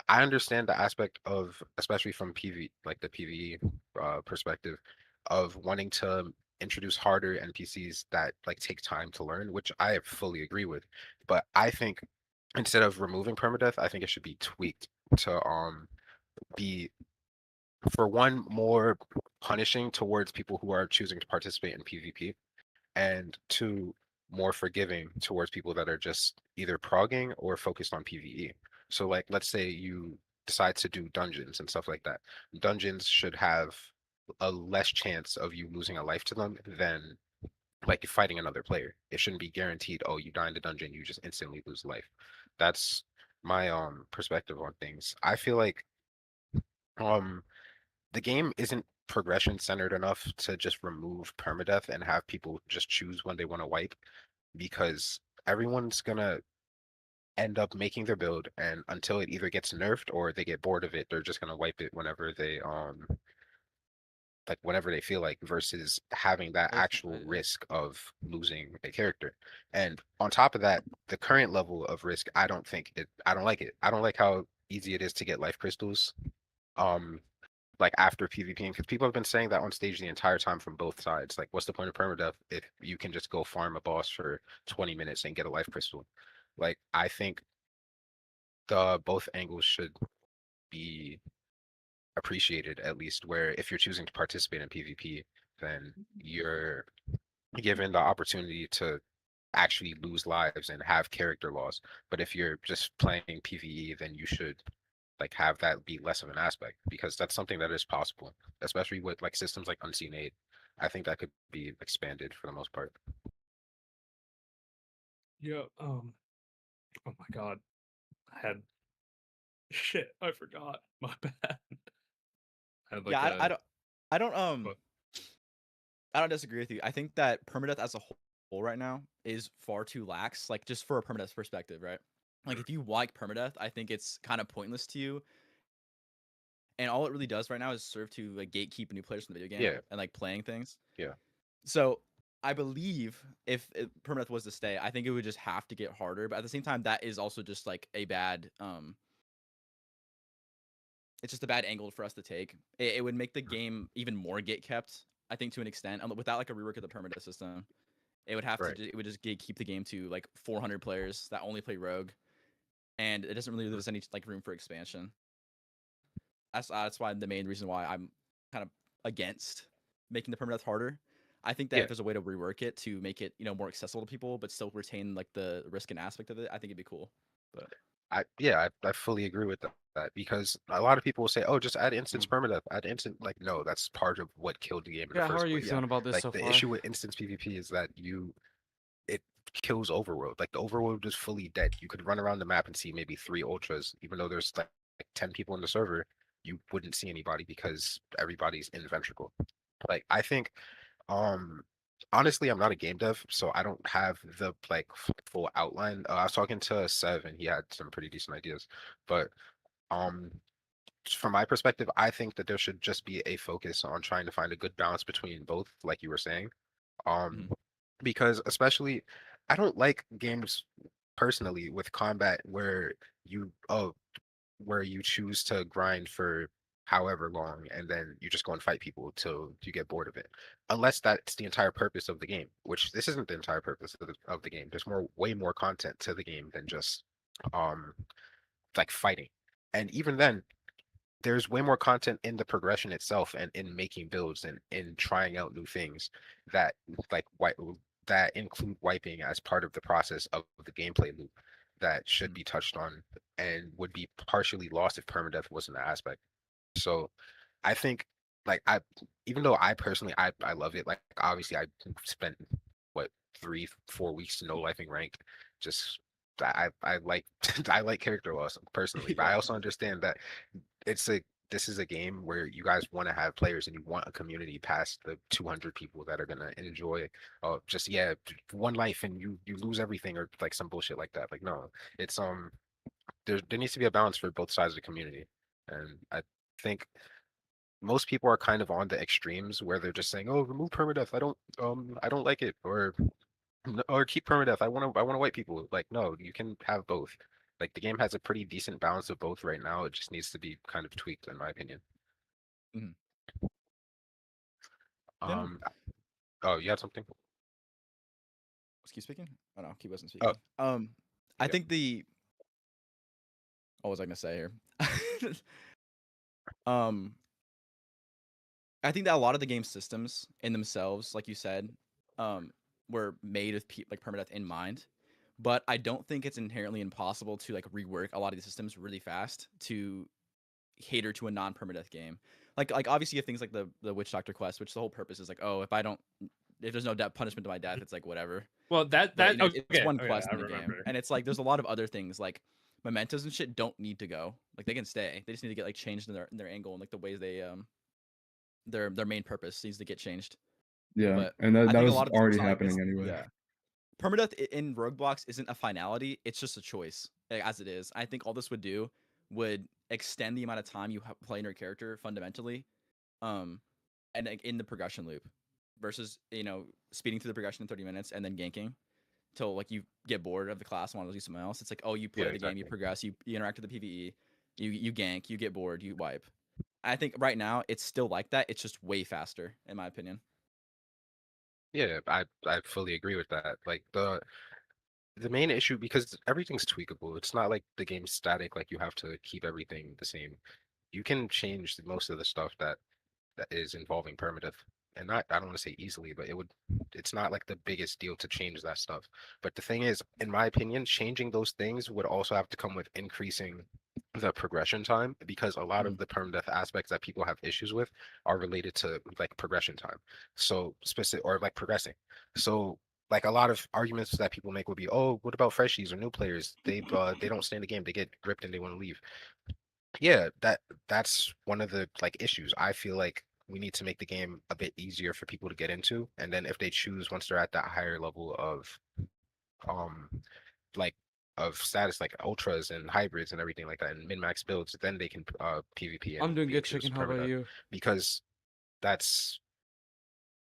I understand the aspect of, especially from PV, like the PvE perspective, of wanting to introduce harder NPCs that like take time to learn, which I fully agree with. But I think instead of removing permadeath, I think it should be tweaked to be, for one, more punishing towards people who are choosing to participate in PvP, and two, more forgiving towards people that are just either progging or focused on PvE. So like let's say you decide to do dungeons and stuff like that. Dungeons should have a less chance of you losing a life to them than like fighting another player. It shouldn't be guaranteed, oh, you die in the dungeon, you just instantly lose life. That's my perspective on things. I feel like um the game isn't progression centered enough to just remove permadeath and have people just choose when they want to wipe, because everyone's gonna end up making their build, and until it either gets nerfed or they get bored of it, they're just gonna wipe it whenever they like whenever they feel like, versus having that That's actual right. risk of losing a character. And on top of that, the current level of risk, I don't like it. I don't like how easy it is to get life crystals. Like after PvPing, because people have been saying that on stage the entire time from both sides. Like, what's the point of permadeath if you can just go farm a boss for 20 minutes and get a life crystal? Like, I think the both angles should be appreciated, at least, where if you're choosing to participate in PvP, then you're given the opportunity to actually lose lives and have character loss. But if you're just playing PvE, then you should like have that be less of an aspect, because that's something that is possible, especially with like systems like Unseen 8. I think that could be expanded for the most part. Yeah. Oh my god. I had shit. I forgot. My bad. I had like Yeah, a I don't what- I don't disagree with you. I think that permadeath as a whole right now is far too lax, like just for a permadeath perspective, right? Like if you like permadeath, I think it's kind of pointless to you. And all it really does right now is serve to like gatekeep new players from the video game Yeah, and like playing things. yeah, So I believe if permadeath was to stay, I think it would just have to get harder. But at the same time, that is also just like a bad it's just a bad angle for us to take. It would make the game even more gate kept, I think, to an extent, without like a rework of the permadeath system. It would have right. to. It would just keep the game to like 400 players that only play Rogue, and it doesn't really leave us any like room for expansion. That's why the main reason why I'm kind of against making the permadeath harder. I think that Yeah. if there's a way to rework it to make it more accessible to people, but still retain like the risk and aspect of it, I think it'd be cool. But I fully agree with that, because a lot of people will say, "Oh, just add instance permadeath, add instant." Like, no, that's part of what killed the game in Yeah, the how first are you place. feeling about this Like so the far? issue with instance PvP is that it kills overworld. Like the overworld is fully dead. You could run around the map and see maybe 3 ultras, even though there's like 10 people in the server. You wouldn't see anybody because everybody's in ventricle. Like I think, um, honestly, I'm not a game dev, so I don't have the like full outline. I was talking to Sev, and he had some pretty decent ideas, but um, from my perspective, I think that there should just be a focus on trying to find a good balance between both, like you were saying. Um, because especially, I don't like games personally with combat where you choose to grind for however long and then you just go and fight people till you get bored of it. Unless that's the entire purpose of the game, which this isn't the entire purpose of the game. There's way more content to the game than just um like fighting. And even then, there's way more content in the progression itself and in making builds and in trying out new things that like that include wiping as part of the process of the gameplay loop that should be touched on and would be partially lost if permadeath wasn't an aspect. So I think like I even though I personally I love it, like obviously I spent what 3 4 weeks no lifing ranked, just I like I like character loss personally, but I also understand that it's a this is a game where you guys want to have players and you want a community past the 200 people that are gonna enjoy just one life and you lose everything or like some bullshit like that. Like no, it's there needs to be a balance for both sides of the community, and I think most people are kind of on the extremes where they're just saying, "Oh, remove permadeath. I don't like it," or keep permadeath. I want to white people. Like, no, you can have both. Like the game has a pretty decent balance of both right now. It just needs to be kind of tweaked, in my opinion. Mhm. Yeah, no. Um, oh, you had something? Keep speaking. Oh no, keep wasn't Oh, speaking. I yeah, think what was I gonna say here? um, I think that a lot of the game systems in themselves, like you said, were made with like permadeath in mind. But I don't think it's inherently impossible to like rework a lot of these systems really fast to cater to a non-permadeath game. Like obviously you have things like the witch doctor quest, which the whole purpose is like, oh, if there's no death punishment to my death, it's like whatever. Well, But that it's one okay, quest I in the game, remember. and it's like there's a lot of other things like mementos and shit don't need to go. Like they can stay. They just need to get like changed in their angle and like the ways they their main purpose needs to get changed. Yeah, But and that I that think a was lot of the already stuff like this, happening anyway. yeah. Permadeath in Rogueblox isn't a finality; it's just a choice, as it is. I think all this would do would extend the amount of time you play in your character fundamentally, and like, in the progression loop, versus speeding through the progression in 30 minutes and then ganking till like you get bored of the class and want to do something else. It's like, oh, you play yeah, the game, you exactly. progress, you interact with the PVE, you gank, you get bored, you wipe. I think right now it's still like that. It's just way faster, in my opinion. Yeah, I fully agree with that. Like the main issue, because everything's tweakable. It's not like the game's static. Like you have to keep everything the same. You can change most of the stuff that is involving permadeath, and not I don't want to say easily, but it's not like the biggest deal to change that stuff. But the thing is, in my opinion, changing those things would also have to come with increasing the progression time, because a lot of the permadeath aspects that people have issues with are related to like progression time. So specific, or like progressing. So like a lot of arguments that people make would be, oh, what about freshies or new players? They don't stay in the game, they get gripped and they want to leave. Yeah, that's one of the like issues. I feel like we need to make the game a bit easier for people to get into, and then if they choose once they're at that higher level of um like of status, like ultras and hybrids and everything like that, and min-max builds, then they can PvP I'm and doing be good, introduced Chicken. to How about permadeath, you? because that's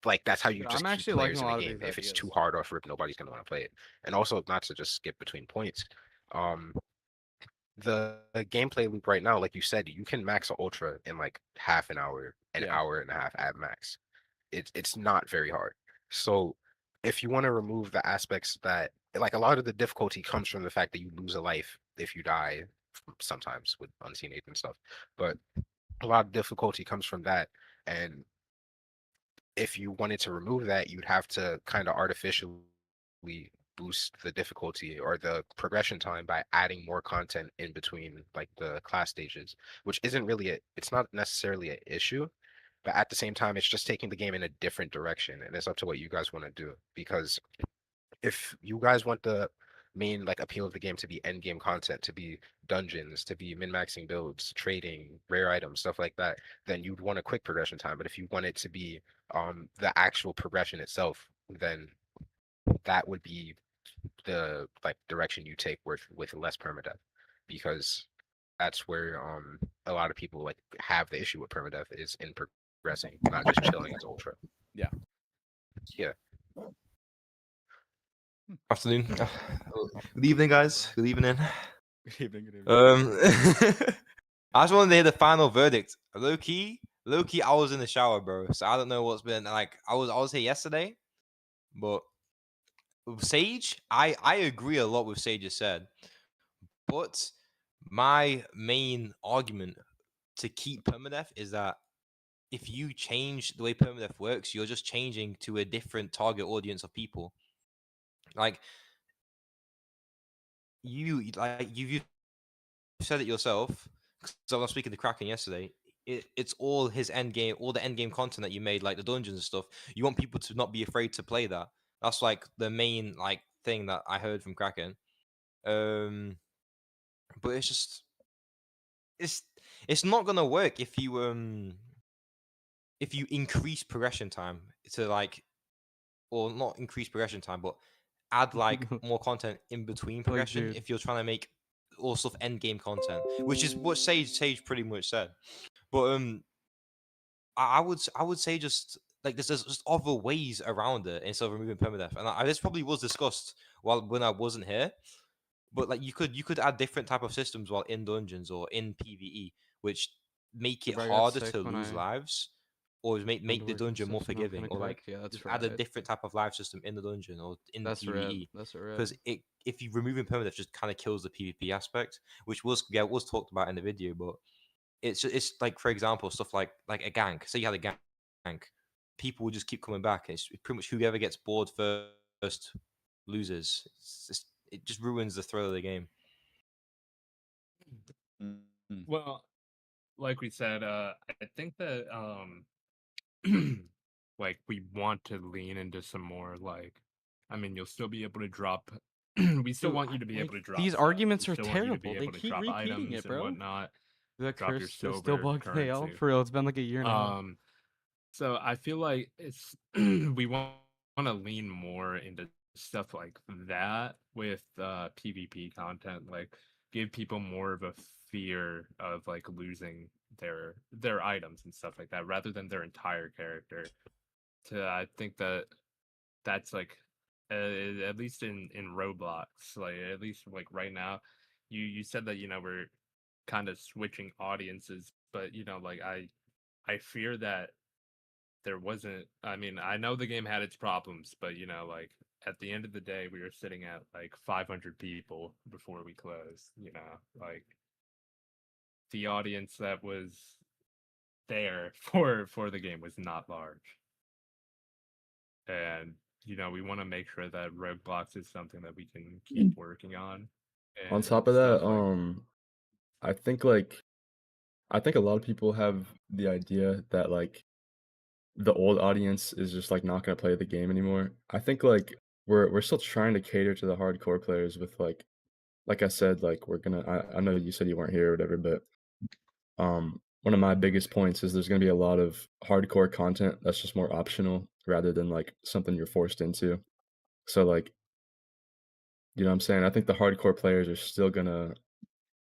like that's how you Dude, just I'm keep actually players liking a in the lot of game. these If it's too ideas. hard off rip, nobody's gonna want to play it. And also, not to just skip between points, um the gameplay loop right now, like you said, you can max a ultra in like half an hour, an Yeah. hour and a half at max. It's not very hard. So if you want to remove the aspects that like a lot of the difficulty comes from the fact that you lose a life if you die sometimes with unseen aid and stuff. But a lot of difficulty comes from that. And if you wanted to remove that, you'd have to kind of artificially boost the difficulty or the progression time by adding more content in between like the class stages, which isn't really it's not necessarily an issue, but at the same time it's just taking the game in a different direction, and it's up to what you guys want to do. Because if you guys want the main like appeal of the game to be end game content, to be dungeons, to be min-maxing builds, trading, rare items, stuff like that, then you'd want a quick progression time. But if you want it to be the actual progression itself, then that would be the like direction you take with less permadeath, because that's where a lot of people like have the issue with permadeath is in progressing, not just chilling as ultra. Yeah. Yeah. Afternoon. Good evening, guys. Good evening. Good evening. Good evening. I just wanted to hear the final verdict. Low key, I was in the shower, bro. So I don't know what's been like. I was here yesterday, but with Sage, I agree a lot with Sage has said, but my main argument to keep permadeath is that if you change the way permadeath works, you're just changing to a different target audience of people. Like you said it yourself. So I was speaking to Kraken yesterday. It's all his end game, all the end game content that you made, like the dungeons and stuff. You want people to not be afraid to play that. That's like the main like thing that I heard from Kraken. But it's just it's not gonna work if you increase progression time to like, or not increase progression time, but add like more content in between progression. dude. If you're trying to make all stuff end game content, which is what Sage pretty much said. But I would say just like there's just other ways around it instead of removing permadeath, and this probably was discussed when I wasn't here. But like you could add different type of systems while in dungeons or in PVE, which make it Bro, I got harder sick to when lose I lives, or went make to the work and dungeon more stuff, so now I'm forgiving, kinda or like cooked. Yeah, that's just add a right. different type of life system in the dungeon or in That's right. PVE. That's right. Because if you removing permadeath just kind of kills the PvP aspect, which was talked about in the video, but it's like, for example, stuff like a gank. Say you had a gank, people would just keep coming back. It's pretty much whoever gets bored first loses. It just ruins the thrill of the game. Mm. Well, like we said, I think that like we want to lean into some more like, I mean, you'll still be able to drop. We still Dude, want you to be able to drop these stuff. arguments We are still want you to be terrible. They able to keep drop repeating items it, and bro. whatnot. The Drop your curse is still silver bugged AL currency. for real. It's been like a year and a half. So I feel like it's we want to lean more into stuff like that with PvP content, like give people more of a fear of like losing their items and stuff like that rather than their entire character. I think that's like at least in Roblox, like at least like right now, you said that we're kind of switching audiences, but like I fear that there wasn't. I mean, I know the game had its problems, but like at the end of the day, we were sitting at like 500 people before we closed. Like the audience that was there for the game was not large, and we want to make sure that Rogueblox is something that we can keep working on. On And top of that, stuff like I think like I think a lot of people have the idea that like the old audience is just like not gonna play the game anymore. I think like we're still trying to cater to the hardcore players with like I said, like we're gonna I know you said you weren't here or whatever, but one of my biggest points is there's gonna be a lot of hardcore content that's just more optional rather than like something you're forced into. So like, you know what I'm saying? I think the hardcore players are still gonna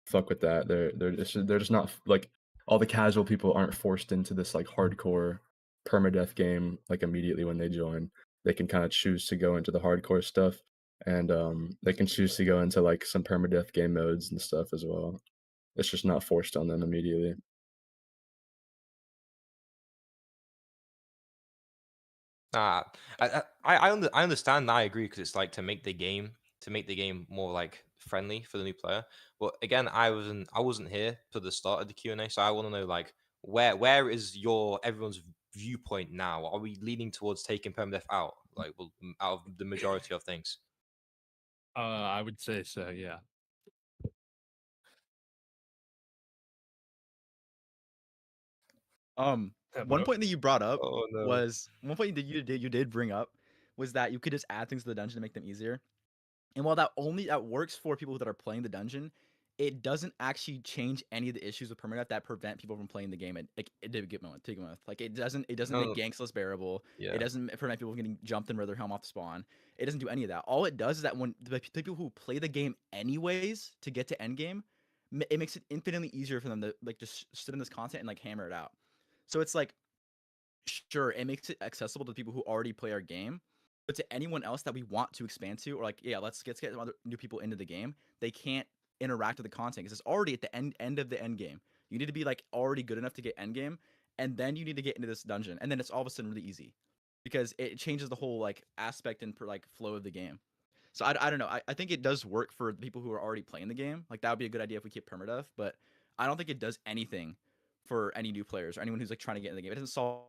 fuck with that. They're just not like all the casual people aren't forced into this like hardcore permadeath game like immediately when they join. They can kind of choose to go into the hardcore stuff and they can choose to go into like some permadeath game modes and stuff as well. It's just not forced on them immediately. Nah, I understand and I agree because it's like to make the game more like friendly for the new player. But again, I wasn't here for the start of the Q&A, so I want to know like where is everyone's viewpoint now? Are we leaning towards taking permadeath out, like out of the majority of things? I would say so, yeah. One point that you brought up Oh no. was one point that you did bring up was that you could just add things to the dungeon to make them easier. And while that works for people that are playing the dungeon, it doesn't actually change any of the issues with permadeath that prevent people from playing the game at like to begin with. Like it doesn't No, make ganks less bearable. yeah. It doesn't prevent people from getting jumped and their helm off the spawn. It doesn't do any of that. All it does is that when the people who play the game anyways to get to end game, it makes it infinitely easier for them to like just sit in this content and like hammer it out. So it's like, sure, it makes it accessible to people who already play our game, but to anyone else that we want to expand to, or like, yeah, let's get some other new people into the game, they can't interact with the content because it's already at the end of the end game. You need to be like already good enough to get end game, and then you need to get into this dungeon, and then it's all of a sudden really easy because it changes the whole like aspect and like flow of the game. So I don't know. I think it does work for the people who are already playing the game. Like that would be a good idea if we keep permadeath, but I don't think it does anything for any new players or anyone who's like trying to get in the game. It doesn't solve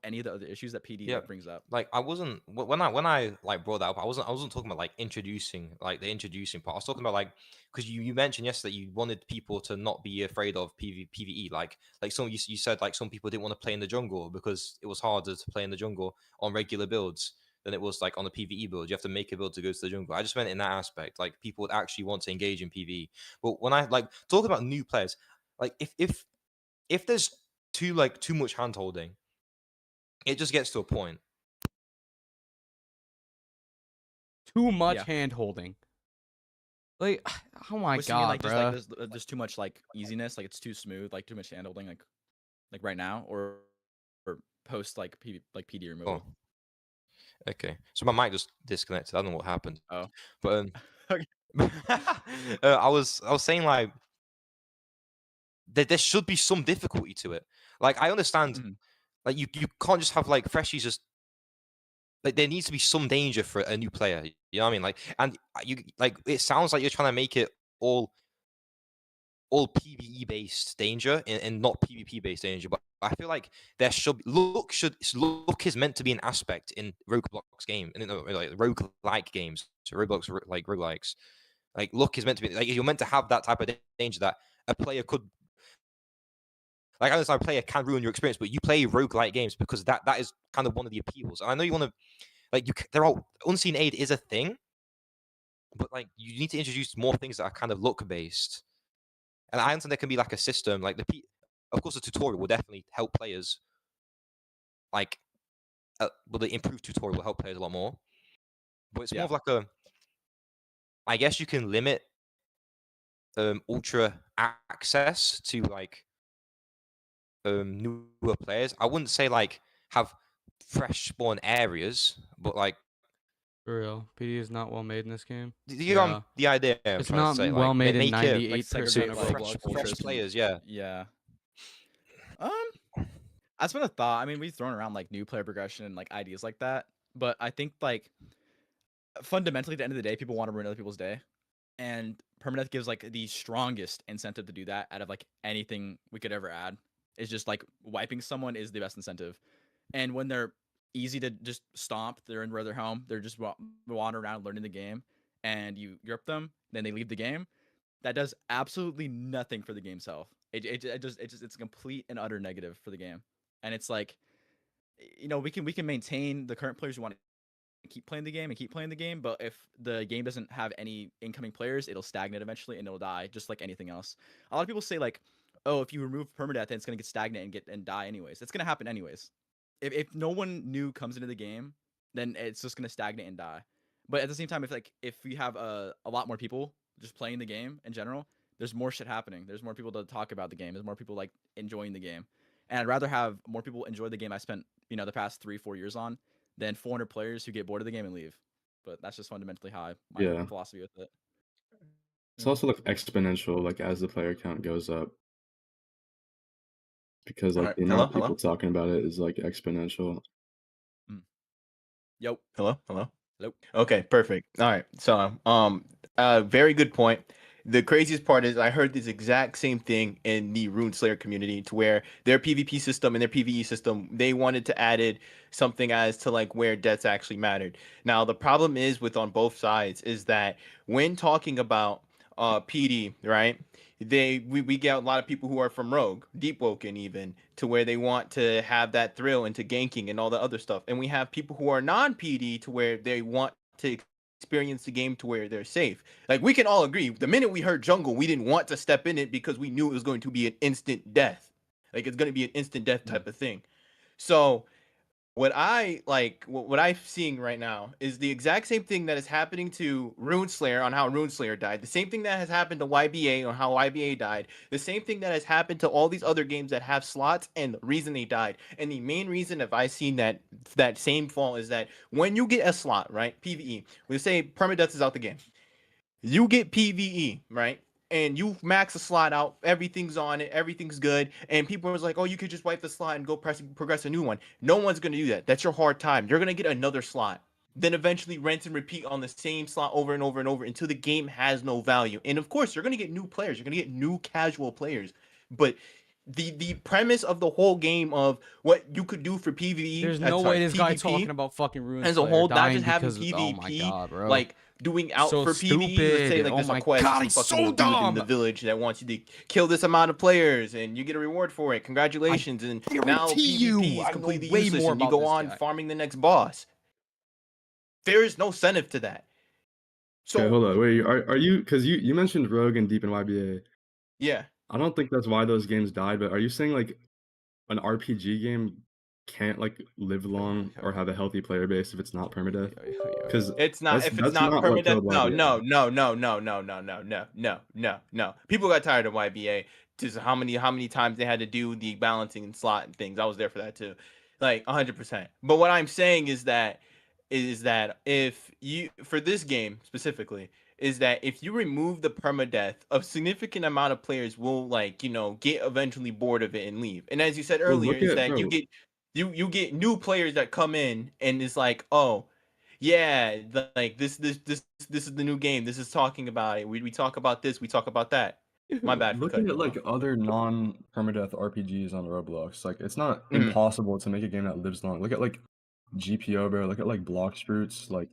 any of the other issues that PD Yeah, like, brings up. like I wasn't when I like brought that up. I wasn't talking about like introducing like the introducing part. I was talking about like because you mentioned yesterday you wanted people to not be afraid of PvE. Like some you said like some people didn't want to play in the jungle because it was harder to play in the jungle on regular builds than it was like on a PvE build. You have to make a build to go to the jungle. I just meant in that aspect, like people would actually want to engage in PvE. But when I like talk about new players, like if there's too much hand holding, it just gets to a point. Too much Yeah. hand holding. Like, oh my Which you mean, god, like bro. just like there's too much like easiness, like it's too smooth, like too much handholding, like right now, or post like PD removal. Oh, okay. So my mic just disconnected. I don't know what happened. Oh, But okay. I was saying like there should be some difficulty to it. Like I understand, Mhm. like you can't just have like freshies just like there needs to be some danger for a new player. You know what I mean? Like and you like it sounds like you're trying to make it all PvE based danger and not PvP based danger. But I feel like there should look is meant to be an aspect in Rogueblox game and like roguelike games. So Roblox like roguelikes. Like luck is meant to be like you're meant to have that type of danger that a player could like I understand a player can ruin your experience, but you play roguelike games because that is kind of one of the appeals. And I know you want to like there are unseen aid is a thing, but like you need to introduce more things that are kind of luck based. And I understand there can be like a system, like of course, the tutorial will definitely help players. Like, well, the improved tutorial will help players a lot more. But it's more Yeah. of like I guess you can limit ultra access to like newer players. I wouldn't say like have fresh spawn areas, but like For real, PD is not well made in this game. you know the idea I'm It's trying to not say. well Like made in make it 98% segregate of fresh, Roblox Roblox. fresh from- players. Yeah. Yeah. That's been a thought. I mean, we've thrown around like new player progression and like ideas like that, but I think like fundamentally, at the end of the day, people want to ruin other people's day, and permadeath gives like the strongest incentive to do that out of like anything we could ever add. It's just like wiping someone is the best incentive, and when they're easy to just stomp, they're in their home, they're just wander around learning the game, and you grip them, then they leave the game. that does absolutely nothing for the game's health. It's a complete and utter negative for the game. And it's like, we can maintain the current players who want to keep playing the game and keep playing the game, but if the game doesn't have any incoming players, it'll stagnate eventually and it'll die, just like anything else. A lot of people say like, oh, if you remove permadeath, then it's gonna get stagnant and die anyways. It's gonna happen anyways. If no one new comes into the game, then it's just gonna stagnate and die. But at the same time, if we have a lot more people just playing the game in general, there's more shit happening. There's more people to talk about the game. There's more people like enjoying the game. And I'd rather have more people enjoy the game I spent, the past 3-4 years on than 400 players who get bored of the game and leave. But that's just fundamentally how my Yeah. philosophy with it. It's also like exponential, like as the player count goes up. Because like Alright, the hello, amount of people hello? talking about it is like exponential. Yo. Hello? Hello? Hello. Okay, perfect. All right. So, very good point. The craziest part is I heard this exact same thing in the Runeslayer community, to where their PvP system and their PvE system, they wanted to added something as to like where deaths actually mattered. Now, the problem is with on both sides is that when talking about PD, right? We get a lot of people who are from Rogue, Deep Woken even, to where they want to have that thrill into ganking and all the other stuff. And we have people who are non-PD to where they want to experience the game to where they're safe. Like, we can all agree, the minute we heard jungle, we didn't want to step in it because we knew it was going to be an instant death. Like, it's going to be an instant death type of thing. So what I'm seeing right now is the exact same thing that is happening to Runeslayer on how Runeslayer died. The same thing that has happened to YBA on how YBA died. The same thing that has happened to all these other games that have slots and the reason they died. And the main reason if I seen that same fall is that when you get a slot, right? PvE, we say permadeath is out the game. You get PvE, right? And you max the slot out, everything's on it, everything's good, and people was like, oh, you could just wipe the slot and go progress a new one. No one's gonna do that. That's your hard time. You're gonna get another slot. Then eventually rinse and repeat on the same slot over and over and over until the game has no value. And of course, you're gonna get new players, you're gonna get new casual players. But the premise of the whole game of what you could do for PvE, There's no way this guy PvP talking about fucking Runeslayer as a whole, not dying just having because PvP, oh my god, bro. like doing out So for PvE. Let's say stupid. like Oh there's my a quest, God, some he's fucking so old dude in the dumb. village that wants you to kill this amount of players, and you get a reward for it. Congratulations! And now guarantee PvP you, is I know completely way useless, more and you about go this on guy. farming the next boss. There is no incentive to that. Okay, So hold on. Wait, are you, because you mentioned Rogue and Deep and YBA. yeah, I don't think that's why those games died, but are you saying like an RPG game can't like live long or have a healthy player base if it's not permadeath? Because it's not. If it's that's not what permadeath, killed no, YBA. no. People got tired of YBA. Just how many times they had to do the balancing and slot and things. I was there for that too, like 100%. But what I'm saying is that if you, for this game specifically, is that if you remove the permadeath, a significant amount of players will get eventually bored of it and leave. And as you said Bro, earlier, look is at that you bro. get you get new players that come in and it's like, oh yeah, like this is the new game. This is talking about it. We talk about this, we talk about that. My bad for Looking cutting at you off. like other non-permadeath RPGs on Roblox, like it's not Mhm. impossible to make a game that lives long. Look at like GPO, bro. Look at like Blox Fruits. Like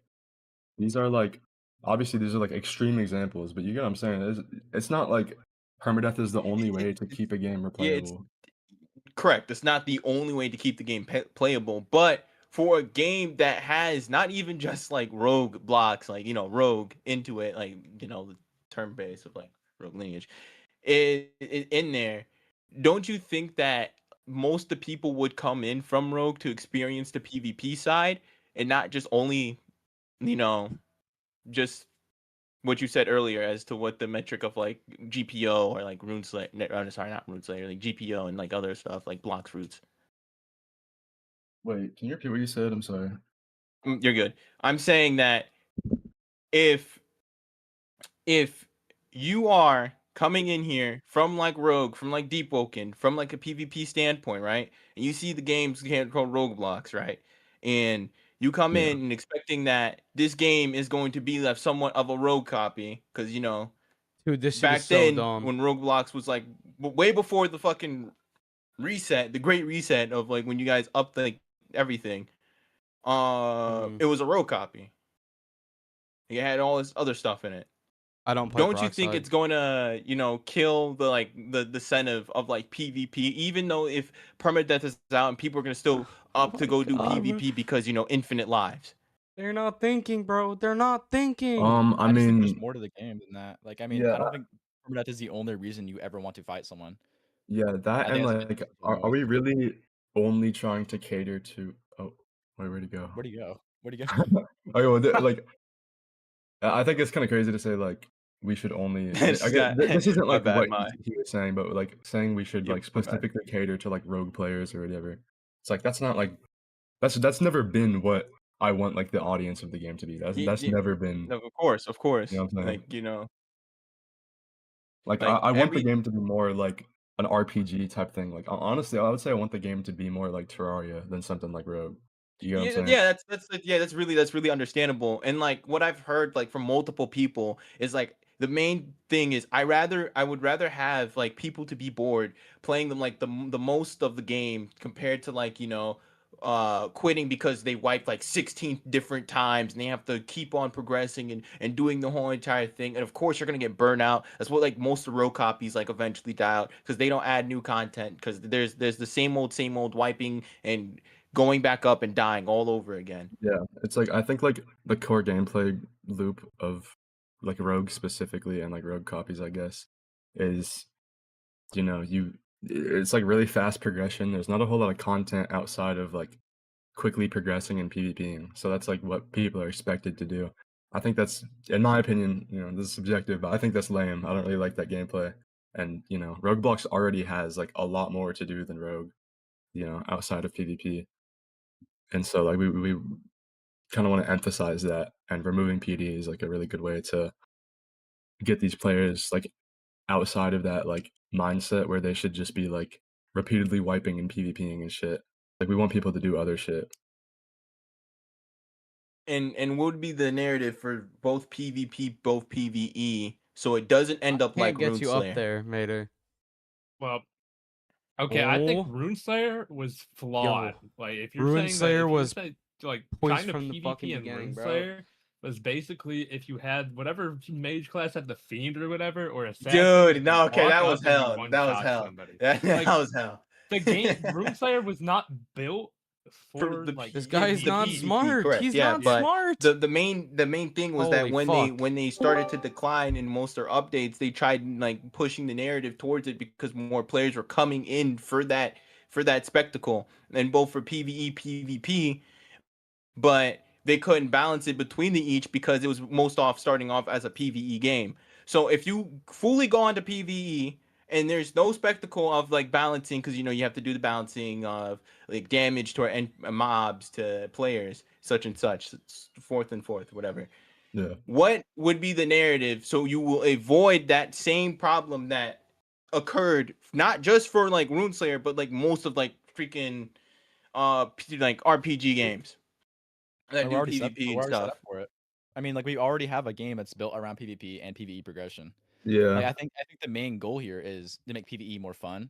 these are like obviously these are like extreme examples, but you get what I'm saying. It's not like permadeath is the only way to keep a game Yeah, it's replayable. correct. It's not the only way to keep the game playable, but for a game that has not even just like Rogueblox, like Rogue into it, like the term base of like Rogue lineage, in there, don't you think that most of the people would come in from Rogue to experience the PvP side and not just only just what you said earlier as to what the metric of like GPO or like Runeslayer, sorry, not Runeslayer, like GPO and like other stuff like Blox Fruits. Wait, can you repeat what you said? I'm sorry. You're good. I'm saying that if you are coming in here from like Rogue, from like Deep Woken, from like a PvP standpoint, right? And you see the game's called Rogueblox, right? And you come Yeah. in and expecting that this game is going to be left somewhat of a Rogue copy, because Dude, this shit is back so then dumb. when Rogueblox was like way before the fucking reset, the great reset of like when you guys upped like everything, it was a Rogue copy. It had all this other stuff in it. I don't play Don't you think Peroxide. it's going to, kill the the incentive of like PvP, even though if permadeath is out and people are going to still up to my go do God, bro. PvP because infinite lives? They're not thinking, bro. They're not thinking. I just think there's mean, more to the game than that. Like, I mean, yeah, I don't think permadeath is the only reason you ever want to fight someone. yeah, that I and think that's like, something are more. we really only trying to cater to? Oh, where'd he go? Where'd he go? Where'd he go? Okay, well, like, I think it's kind of crazy to say like we should only. It's I get this isn't my like bad, what my he was saying, but like saying we should yeah, like my bad. specifically cater to like rogue players or whatever. It's like that's not like that's never been what I want like the audience of the game to be. That's never been. No, of course, You know what I'm saying? Like like I want the every game to be more like an RPG type thing. Like honestly, I would say I want the game to be more like Terraria than something like Rogue. You know what I'm saying? yeah, that's really understandable. And like what I've heard like from multiple people is like the main thing is I would rather have like people to be bored playing them like the most of the game compared to like quitting because they wiped like 16 different times and they have to keep on progressing and doing the whole entire thing. And of course you're gonna get burnt out. That's what like most of the rogue copies like eventually die out because they don't add new content because there's the same old wiping and going back up and dying all over again. Yeah, it's like I think like the core gameplay loop of like Rogue specifically and like Rogue copies, I guess, is it's like really fast progression. There's not a whole lot of content outside of like quickly progressing and PvPing. So that's like what people are expected to do. I think that's, in my opinion, this is subjective, but I think that's lame. I don't really like that gameplay. And Rogueblox already has like a lot more to do than Rogue, outside of PvP. And so like we kind of want to emphasize that, and removing PD is like a really good way to get these players like outside of that like mindset where they should just be like repeatedly wiping and PvPing and shit. Like we want people to do other shit. And what would be the narrative for both PvP, both PvE, so it doesn't end up like Can't get you up RuneSlayer? there, Mater. Well, okay, I think Oh. Runeslayer was flawed. Like if you're saying that, Runeslayer if you was say like poised kind of from the fucking PvP and beginning, bro. Runeslayer was basically if you had whatever mage class had the fiend or whatever or assassin. Dude, no, you okay, walk that up was and you hell. That was one-shot hell. somebody. That Like, was hell. The game Runeslayer was not built for the like This guy is not PvP, smart. correct, He's yeah, not but smart. the main thing was that Holy when they started to decline in most of their updates, they tried like pushing the narrative towards it because more players were coming in for that spectacle, and both for PvE, PvP, but they couldn't balance it between the each because it was starting off as a PvE game. So if you fully go onto PvE and there's no spectacle of like balancing, because you have to do the balancing of like damage to mobs to players, such and such, forth and forth, whatever. Yeah. What would be the narrative so you will avoid that same problem that occurred not just for like Runeslayer, but like most of like freaking like RPG games that We're do already set PvP and up stuff. for it. I mean, like we already have a game that's built around PvP and PvE progression. Yeah. Like I think the main goal here is to make PvE more fun,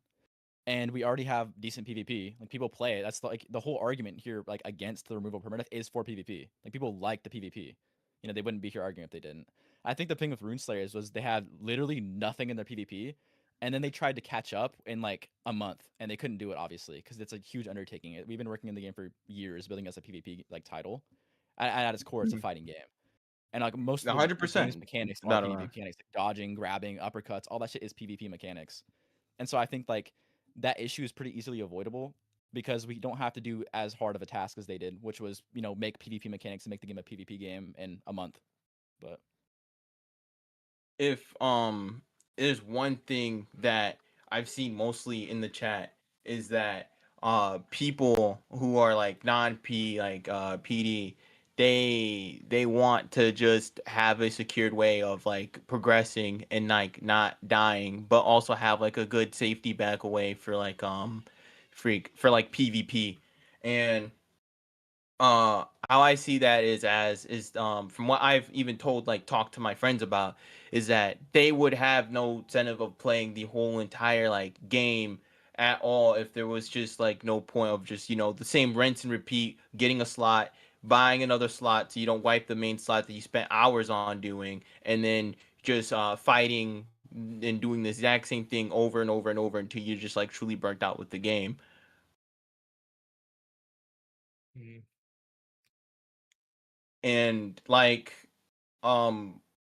and we already have decent PvP. Like people play it. That's like the whole argument here, like against the removal of permadeath, is for PvP. Like people like the PvP. They wouldn't be here arguing if they didn't. I think the thing with Runeslayers was they had literally nothing in their PvP, and then they tried to catch up in like a month, and they couldn't do it obviously because it's a huge undertaking. We've been working in the game for years, building as a PvP like title. At its core, it's a fighting game. And like most of the 100%. game's mechanics are Not PvP around. mechanics, like dodging, grabbing, uppercuts, all that shit is PvP mechanics. And so I think like that issue is pretty easily avoidable because we don't have to do as hard of a task as they did, which was, make PvP mechanics and make the game a PvP game in a month. But If there's one thing that I've seen mostly in the chat is that people who are like non-P like PD, they want to just have a secured way of like progressing and like not dying, but also have like a good safety back away for like for like PvP. And how I see that is from what I've even talked to my friends about is that they would have no incentive of playing the whole entire like game at all if there was just like no point of just the same rinse and repeat, getting a slot, buying another slot so you don't wipe the main slot that you spent hours on doing, and then just fighting and doing the exact same thing over and over and over until you're just like truly burnt out with the game. Mhm. And like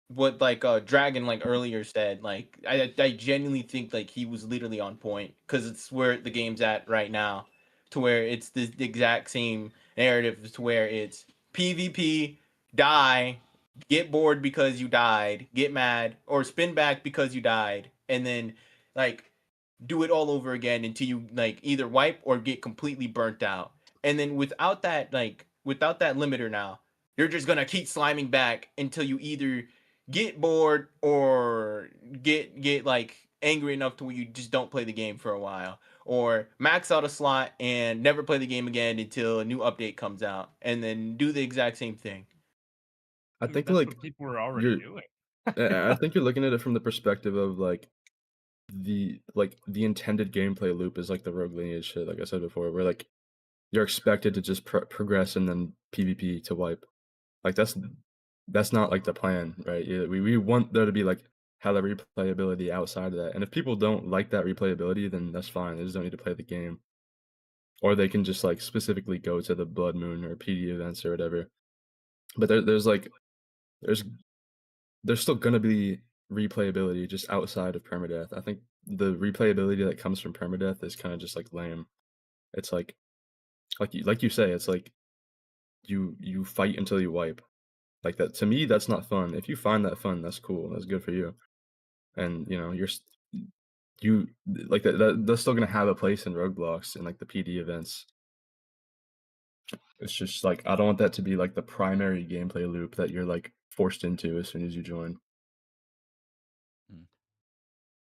what like Dragon like earlier said, like I genuinely think like he was literally on point because it's where the game's at right now, to where it's the exact same narrative, to where it's PvP, die, get bored because you died, get mad, or spin back because you died, and then like do it all over again until you like either wipe or get completely burnt out. And then without that limiter now, you're just gonna keep sliming back until you either get bored or get like angry enough to where you just don't play the game for a while, or max out a slot and never play the game again until a new update comes out, and then do the exact same thing. I Dude, think that's like what people were already you're doing. I think you're looking at it from the perspective of like the intended gameplay loop is like the Rogue Lineage shit, like I said before, where like you're expected to just progress and then PvP to wipe. Like that's not like the plan, right? We want there to be like hella replayability outside of that. And if people don't like that replayability, then that's fine. They just don't need to play the game. Or they can just like specifically go to the Blood Moon or PD events or whatever. But there's like there's still gonna be replayability just outside of permadeath. I think the replayability that comes from permadeath is kind of just like lame. It's like you say, it's like you fight until you wipe. Like that to me, that's not fun. If you find that fun, that's cool. That's good for you. And you know, you like that's still gonna have a place in Rogueblox and like the PD events. It's just like I don't want that to be like the primary gameplay loop that you're like forced into as soon as you join.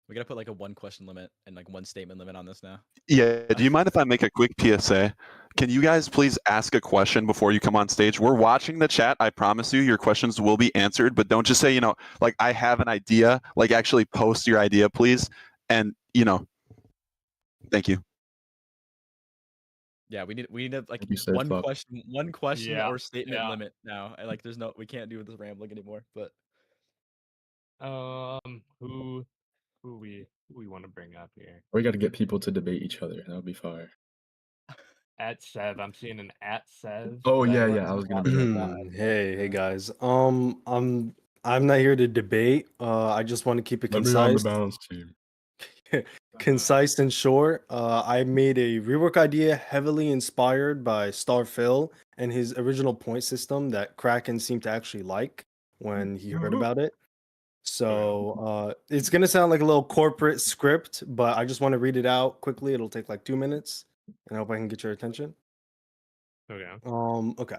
We gotta put like a 1 question limit and like 1 statement limit on this now. Yeah, do you mind if I make a quick PSA? Can you guys please ask a question before you come on stage? We're watching the chat. I promise you, your questions will be answered, but don't just say, you know, like, I have an idea. Like, actually post your idea, please. And, you know, thank you. Yeah, we need like You said one fuck. question Yeah, or statement yeah. limit now. Like we can't do this rambling anymore. But Who we want to bring up here? We got to get people to debate each other. That would be fire. At Sev, I'm seeing an at Sev. Oh that yeah, is I was gonna not bring bad. that. Hey guys. I'm not here to debate. I just want to keep it Let me on the concise. balance team. Concise and short. I made a rework idea heavily inspired by StarPhil and his original point system that Kraken seemed to actually like when he heard about it. So it's gonna sound like a little corporate script, but I just want to read it out quickly. It'll take like 2 minutes, and I hope I can get your attention. Okay. Okay.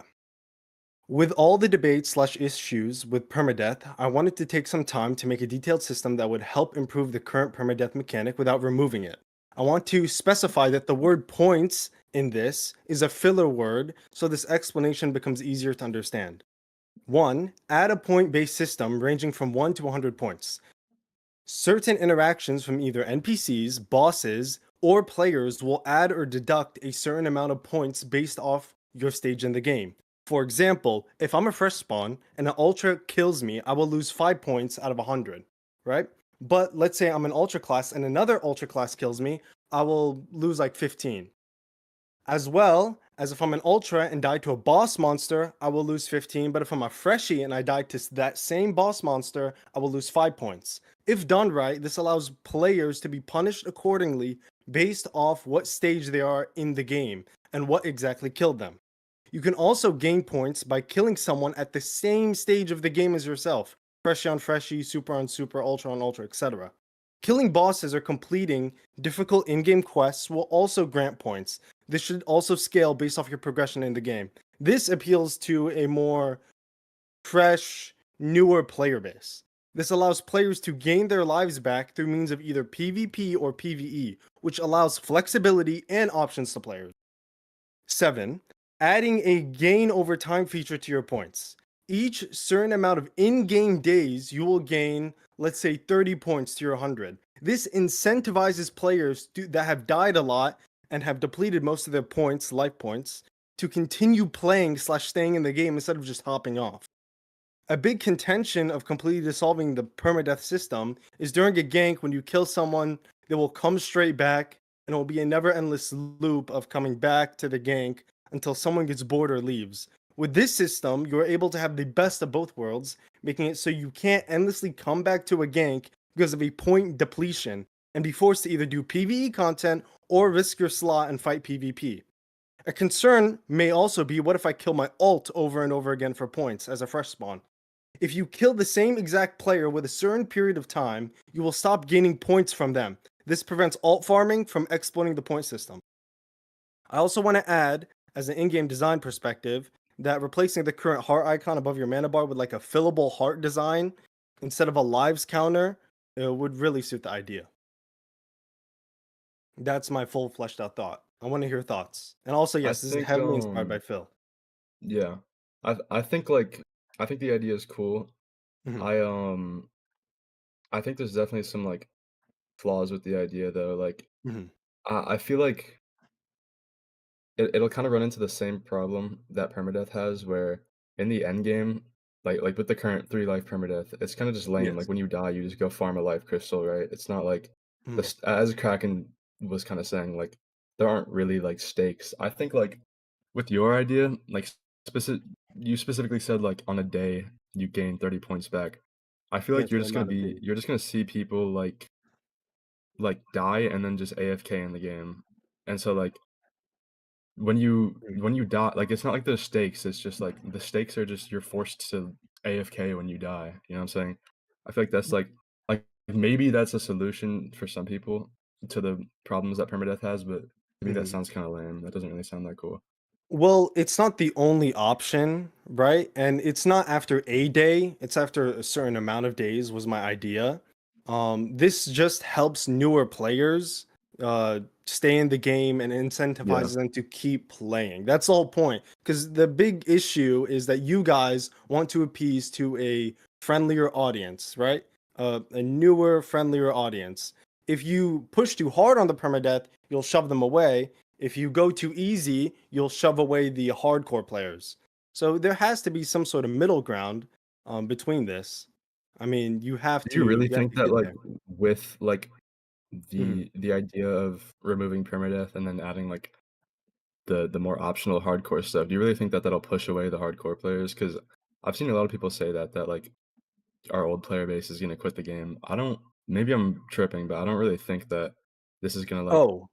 With all the debates/issues with permadeath, I wanted to take some time to make a detailed system that would help improve the current permadeath mechanic without removing it. I want to specify that the word points in this is a filler word, so this explanation becomes easier to understand. 1. Add a point-based system ranging from 1 to 100 points. Certain interactions from either NPCs, bosses, or players will add or deduct a certain amount of points based off your stage in the game. For example, if I'm a fresh spawn and an ultra kills me, I will lose 5 points out of 100, right? But let's say I'm an ultra class and another ultra class kills me, I will lose like 15. As well as if I'm an ultra and die to a boss monster, I will lose 15, but if I'm a freshie and I die to that same boss monster, I will lose 5 points. If done right, this allows players to be punished accordingly based off what stage they are in the game and what exactly killed them. You can also gain points by killing someone at the same stage of the game as yourself. Freshie on freshie, super on super, ultra on ultra, etc. Killing bosses or completing difficult in-game quests will also grant points. This should also scale based off your progression in the game. This appeals to a more fresh, newer player base. This allows players to gain their lives back through means of either PvP or PvE, which allows flexibility and options to players. 7. Adding a gain over time feature to your points. Each certain amount of in-game days, you will gain, let's say, 30 points to your 100. This incentivizes players that have died a lot and have depleted most of their points, life points, to continue playing/staying in the game instead of just hopping off. a big contention of completely dissolving the permadeath system is during a gank when you kill someone, they will come straight back and it will be a never endless loop of coming back to the gank until someone gets bored or leaves. With this system, you're able to have the best of both worlds, making it so you can't endlessly come back to a gank because of a point depletion and be forced to either do PvE content or risk your slot and fight PvP. A concern may also be, what if I kill my ult over and over again for points as a fresh spawn? If you kill the same exact player with a certain period of time, you will stop gaining points from them. This prevents alt farming from exploiting the point system. I also want to add, as an in-game design perspective, that replacing the current heart icon above your mana bar with like a fillable heart design instead of a lives counter would really suit the idea. That's my full fleshed out thought. I want to hear thoughts. And also, I yes, this is think heavily inspired by Phil. yeah. I think like I think the idea is cool. Mhm. I think there's definitely some like flaws with the idea though. Like Mhm. I feel like it'll kind of run into the same problem that permadeath has, where in the end game, like with the current 3 life permadeath, it's kind of just lame. Yes. Like when you die, you just go farm a life crystal, right? It's not like Mhm. as Kraken was kind of saying, like there aren't really like stakes. I think like with your idea, like you specifically said like on a day you gain 30 points back. I feel like Yes, the amount of days. you're just gonna see people like die and then just AFK in the game. And so like when you die, like it's not like there's stakes, it's just like the stakes are just you're forced to AFK when you die. You know what I'm saying? I feel like that's like maybe that's a solution for some people to the problems that permadeath has, but to me that Mhm. sounds kind of lame. That doesn't really sound that cool. Well, it's not the only option, right? And it's not after a day, it's after a certain amount of days was my idea. This just helps newer players stay in the game and Yeah. incentivizes them to keep playing. That's the whole point. Because the big issue is that you guys want to appease to a friendlier audience, right? A newer, friendlier audience. If you push too hard on the permadeath, you'll shove them away. If you go too easy, you'll shove away the hardcore players. So there has to be some sort of middle ground between this. I mean, you have Do you to really think that get like there. with like Mhm. the idea of removing permadeath and then adding like the more optional hardcore stuff, do you really think that that'll push away the hardcore players? Because I've seen a lot of people say that like our old player base is gonna quit the game. I don't. Maybe I'm tripping, but I don't really think that this is gonna like Oh, oh,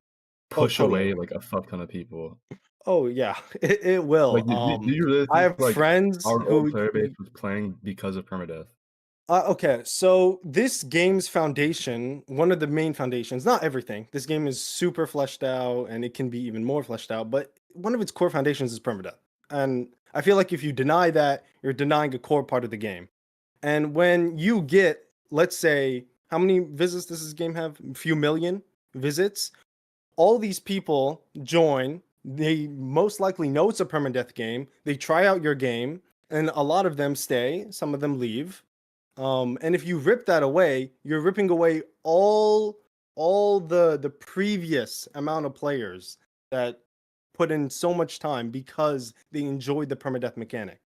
push totally. away like a fuck ton of people. Oh yeah, it Like, will. do you really I think have like friends our old who player base was playing because of permadeath? Okay, so this game's foundation, one of the main foundations, not everything. This game is super fleshed out and it can be even more fleshed out, but one of its core foundations is permadeath. And I feel like if you deny that, you're denying a core part of the game. And when you get, let's say, how many visits does this game have? A few million visits. All these people join. They most likely know it's a permadeath game. They try out your game, and a lot of them stay. Some of them leave. And if you rip that away, you're ripping away all the previous amount of players that put in so much time because they enjoyed the permadeath mechanic.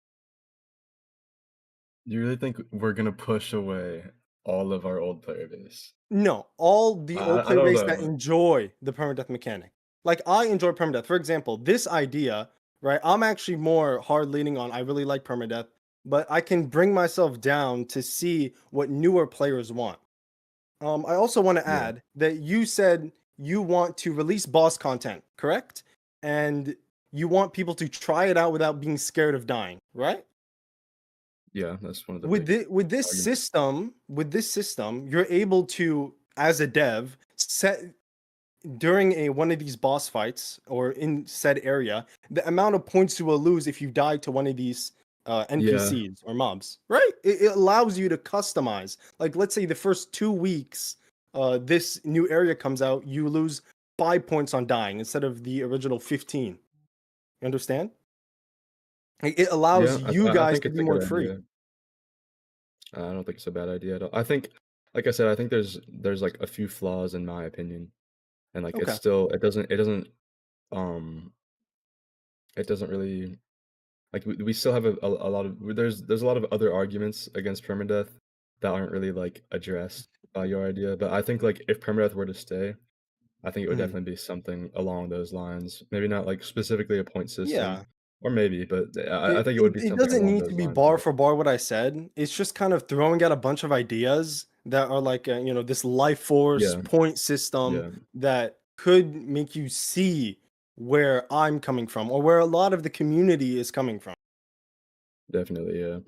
Do you really think we're gonna push away all of our old player base? No, all the old I player don't base that know. enjoy the permadeath mechanic. Like I enjoy permadeath. For example, this idea, right? I'm actually more hard leaning on I really like permadeath, but I can bring myself down to see what newer players want. I also want to Yeah. add that you said you want to release boss content, correct? And you want people to try it out without being scared of dying, right? Yeah, that's one of the With big arguments. with this system, you're able to, as a dev, set during a one of these boss fights or in said area, the amount of points you will lose if you die to one of these Yeah. NPCs or mobs, right? It allows you to customize. Like, let's say the first 2 weeks, this new area comes out, you lose 5 points on dying instead of the original 15. You understand? It allows Yeah, you I guys think to it's be a more good free. idea. I don't think it's a bad idea at all. I think, like I said, I think there's like a few flaws in my opinion, and like it's Okay. still it doesn't um it doesn't really like we still have a lot of there's a lot of other arguments against permadeath that aren't really like addressed by your idea. But I think like if permadeath were to stay, I think it would Mhm. definitely be something along those lines. Maybe not like specifically a point system, Yeah. or maybe, but I It, think it it, would be it something doesn't along need to those be lines. bar Right? for bar what I said. It's just kind of throwing out a bunch of ideas that are like, this life force Yeah. point system Yeah. that could make you see where I'm coming from or where a lot of the community is coming from. Definitely. Yeah.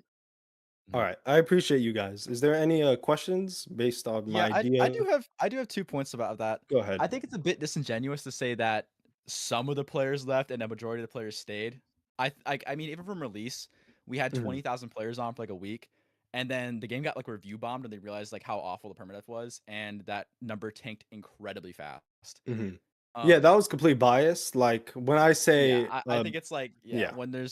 All right. I appreciate you guys. Is there any questions based on my Yeah, idea? I do have 2 points about that. Go ahead. I think it's a bit disingenuous to say that some of the players left and a majority of the players stayed. I mean, even from release, we had Mhm. 20,000 players on for like a week, and then the game got like review bombed, and they realized like how awful the permadeath was, and that number tanked incredibly fast. Mhm. Yeah, that Um, was complete bias. Like when I yeah, say, I think it's like yeah. when the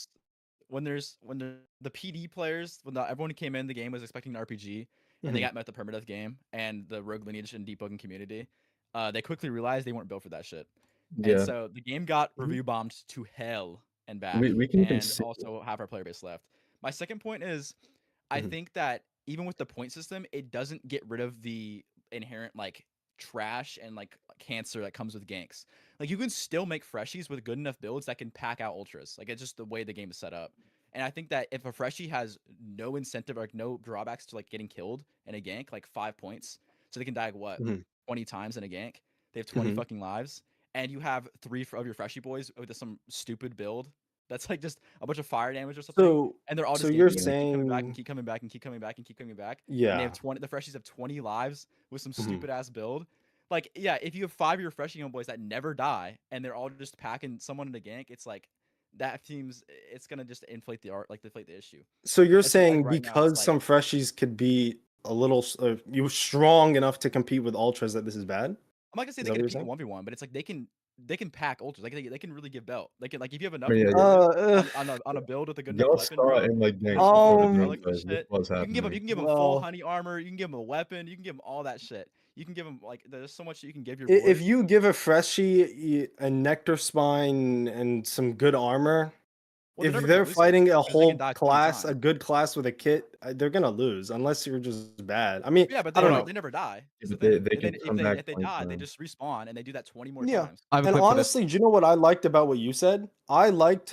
PD players everyone who came in the game was expecting an RPG and they Mhm. got met with the permadeath game and the rogue lineage and debugging community, they quickly realized they weren't built for that shit, and Yeah. so the game got Mhm. review bombed to hell and back, We can even and see. also half our player base left. My second point is, I Mhm. think that even with the point system, it doesn't get rid of the inherent like trash and like cancer that comes with ganks. Like you can still make freshies with good enough builds that can pack out ultras. Like it's just the way the game is set up. And I think that if a freshie has no incentive or like no drawbacks to like getting killed in a gank, like 5 points, so they can die like what Mhm. 20 times in a gank. They have 20 Mhm. fucking lives, and you have three of your freshie boys with some stupid build that's like just a bunch of fire damage or something, So, and they're all so just you're ganking and keep coming back and saying, keep coming back and keep coming back and keep coming back. And they have yeah. 20. The freshies have 20 lives with some Mhm. stupid ass build. Like, yeah, if you have 5 of your freshie homeboys that never die and they're all just packing someone in a gank, it's like that seems it's gonna just inflate the art, like deflate the issue. So you're It's just like saying right now, it's because like some freshies could be a little, you strong enough to compete with ultras that this is bad? I'm not gonna say Is they that can what you're compete in saying? 1v1, but it's like they can pack ultras. Like they can really give belt. They can, like if you have I enough mean, of yeah, them Uh, on a build with a good enough y'all weapon, saw bro, it in like with games some before the full drone relic and plays. This shit. was You can happening. give them full well, honey armor. You can give them a weapon. You can give them all that shit. You can give them like there's so much you can give your if boys. you give a freshie a nectar spine and some good armor, Well, they're if never gonna they're lose against fighting you a because they can whole die 20 class, a times. good class with a kit, they're gonna lose unless you're just bad. I mean, Yeah, but I don't know. they never die. Is the But they thing. can come back If they 20 die, they times. just respawn and they do that 20 more Yeah. times. I have a And clip for this. honestly, do you know what I liked about what you said? I liked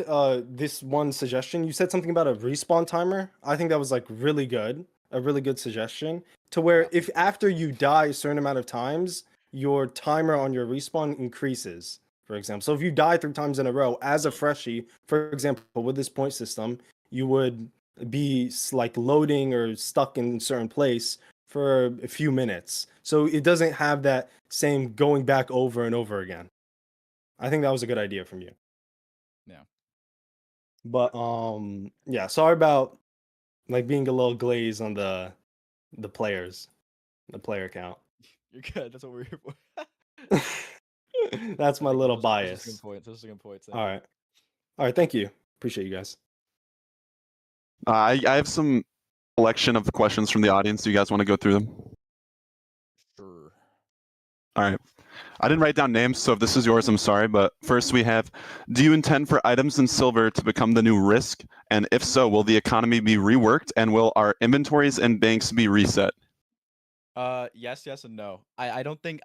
this one suggestion. You said something about a respawn timer. I think that was like really good. A really good suggestion. To where Yeah. if after you die a certain amount of times, your timer on your respawn increases, for example. So if you die 3 times in a row as a freshie, for example, with this point system, you would be like loading or stuck in a certain place for a few minutes. So it doesn't have that same going back over and over again. I think that was a good idea from you. Yeah. But yeah, sorry about like being a little glazed on the players, the player count. You're good. That's what we're here for. That's my little Those are bias. good points. Those are good points. All right. All right, thank you. Appreciate you guys. I have some collection of questions from the audience. Do you guys want to go through them? Sure. All right. I didn't write down names, so if this is yours, I'm sorry. But first we have, do you intend for items in silver to become the new risk? And if so, will the economy be reworked? And will our inventories and banks be reset? Yes, yes, and no. I don't think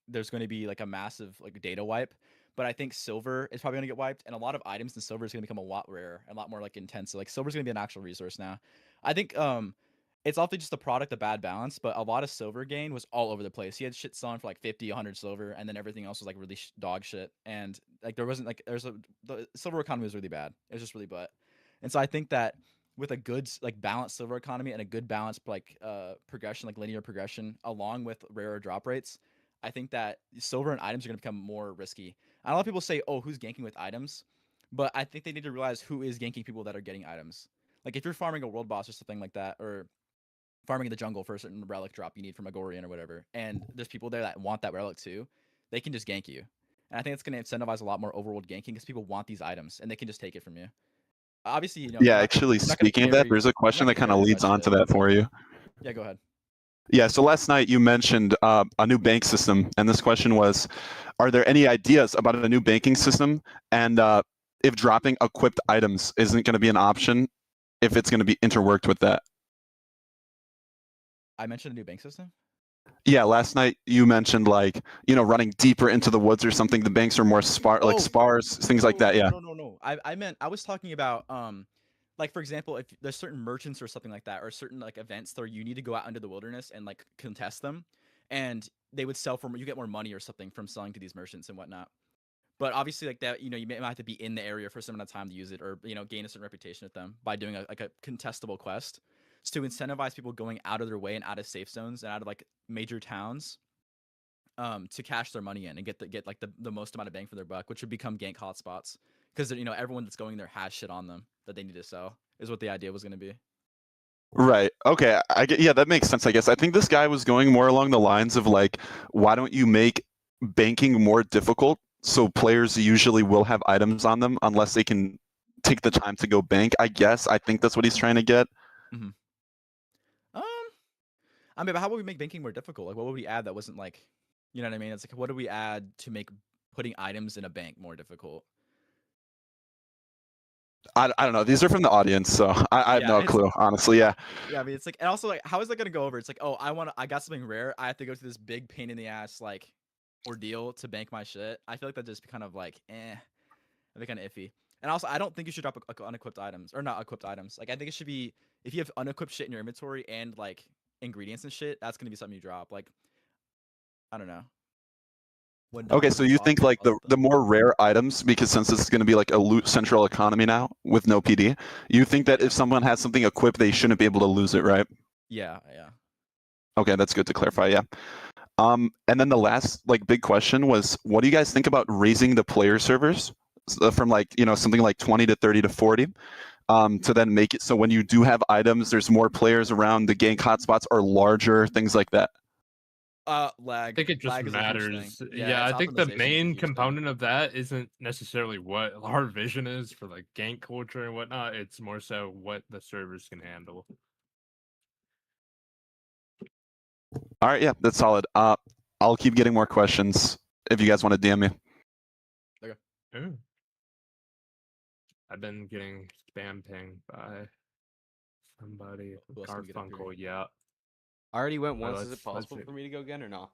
there's going to be like a massive like data wipe, but I think silver is probably going to get wiped, and a lot of items in silver is going to become a lot rarer, and a lot more like intense. So, like silver is going to be an actual resource now. I think it's often just a product of bad balance, but a lot of silver gain was all over the place. He had shit selling for like 50, 100 silver, and then everything else was like really dog shit. And like there wasn't like the silver economy was really bad. It was just really butt. And so I think that with a good like balanced silver economy and a good balanced like progression, like linear progression, along with rarer drop rates, I think that silver and items are going to become more risky. A lot of people say, "Oh, who's ganking with items?" But I think they need to realize who is ganking people that are getting items. Like if you're farming a world boss or something like that, or farming in the jungle for a certain relic drop you need from a Gorian or whatever, and there's people there that want that relic too, they can just gank you. And I think it's going to incentivize a lot more overworld ganking because people want these items and they can just take it from you. Obviously, you know. Yeah, actually, speaking of that, there's a question that kind of leads on to that for you. Yeah, go ahead. Yeah, so last night you mentioned a new bank system, and this question was, are there any ideas about a new banking system? And if dropping equipped items isn't going to be an option if it's going to be interworked with that. I mentioned a new bank system. Yeah, last night you mentioned like, running deeper into the woods or something. The banks are more sparse, things like that. Yeah. No. I was talking about like, for example, if there's certain merchants or something like that, or certain like events where you need to go out into the wilderness and like contest them, and they would sell you get more money or something from selling to these merchants and whatnot. But obviously, like that, you might have to be in the area for a certain amount of time to use it, or gain a certain reputation with them by doing a contestable quest. So to incentivize people going out of their way and out of safe zones and out of like major towns, to cash their money in and get like the most amount of bang for their buck, which would become gank hotspots, because everyone that's going there has shit on them that they need to sell, is what the idea was going to be. Right. Okay. Yeah, that makes sense, I guess. I think this guy was going more along the lines of like, why don't you make banking more difficult so players usually will have items on them unless they can take the time to go bank, I guess. I think that's what he's trying to get. Mm-hmm. I mean, but how would we make banking more difficult? Like, what would we add that wasn't like, you know what I mean? It's like, what do we add to make putting items in a bank more difficult? I don't know. These are from the audience, so I have no clue, honestly. Yeah. Yeah, I mean, it's like, and also like, how is that gonna go over? It's like, oh, I got something rare. I have to go through this big pain in the ass like ordeal to bank my shit. I feel like that just kind of like, that'd be kind of iffy. And also, I don't think you should drop unequipped items, or not equipped items. Like, I think it should be, if you have unequipped shit in your inventory and like ingredients and shit, that's gonna be something you drop. Like, I don't know. Okay, so you think like the more rare items, because since this is going to be like a loot central economy now with no PD, you think that if someone has something equipped, they shouldn't be able to lose it, right? Yeah. Okay, that's good to clarify. Yeah. And then the last like big question was, what do you guys think about raising the player servers from like something like 20 to 30 to 40, to then make it so when you do have items, there's more players around, the gank hotspots are larger, things like that. Lag. I think it just matters. Yeah, I think the main component of that isn't necessarily what our vision is for like gank culture and whatnot. It's more so what the servers can handle. All right, yeah, that's solid. I'll keep getting more questions if you guys want to DM me. Okay. Ooh. I've been getting spam pinged by somebody. Garfunkel, yeah. I already went once. Is it possible for me to go again or not?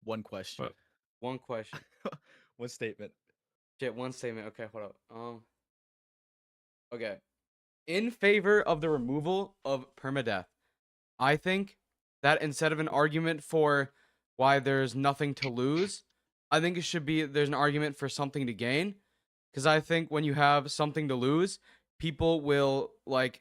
One question. What? One question. One statement. Shit, one statement. Okay, hold up. Okay. In favor of the removal of permadeath, I think that instead of an argument for why there's nothing to lose, I think it should be there's an argument for something to gain. Because I think when you have something to lose, people will like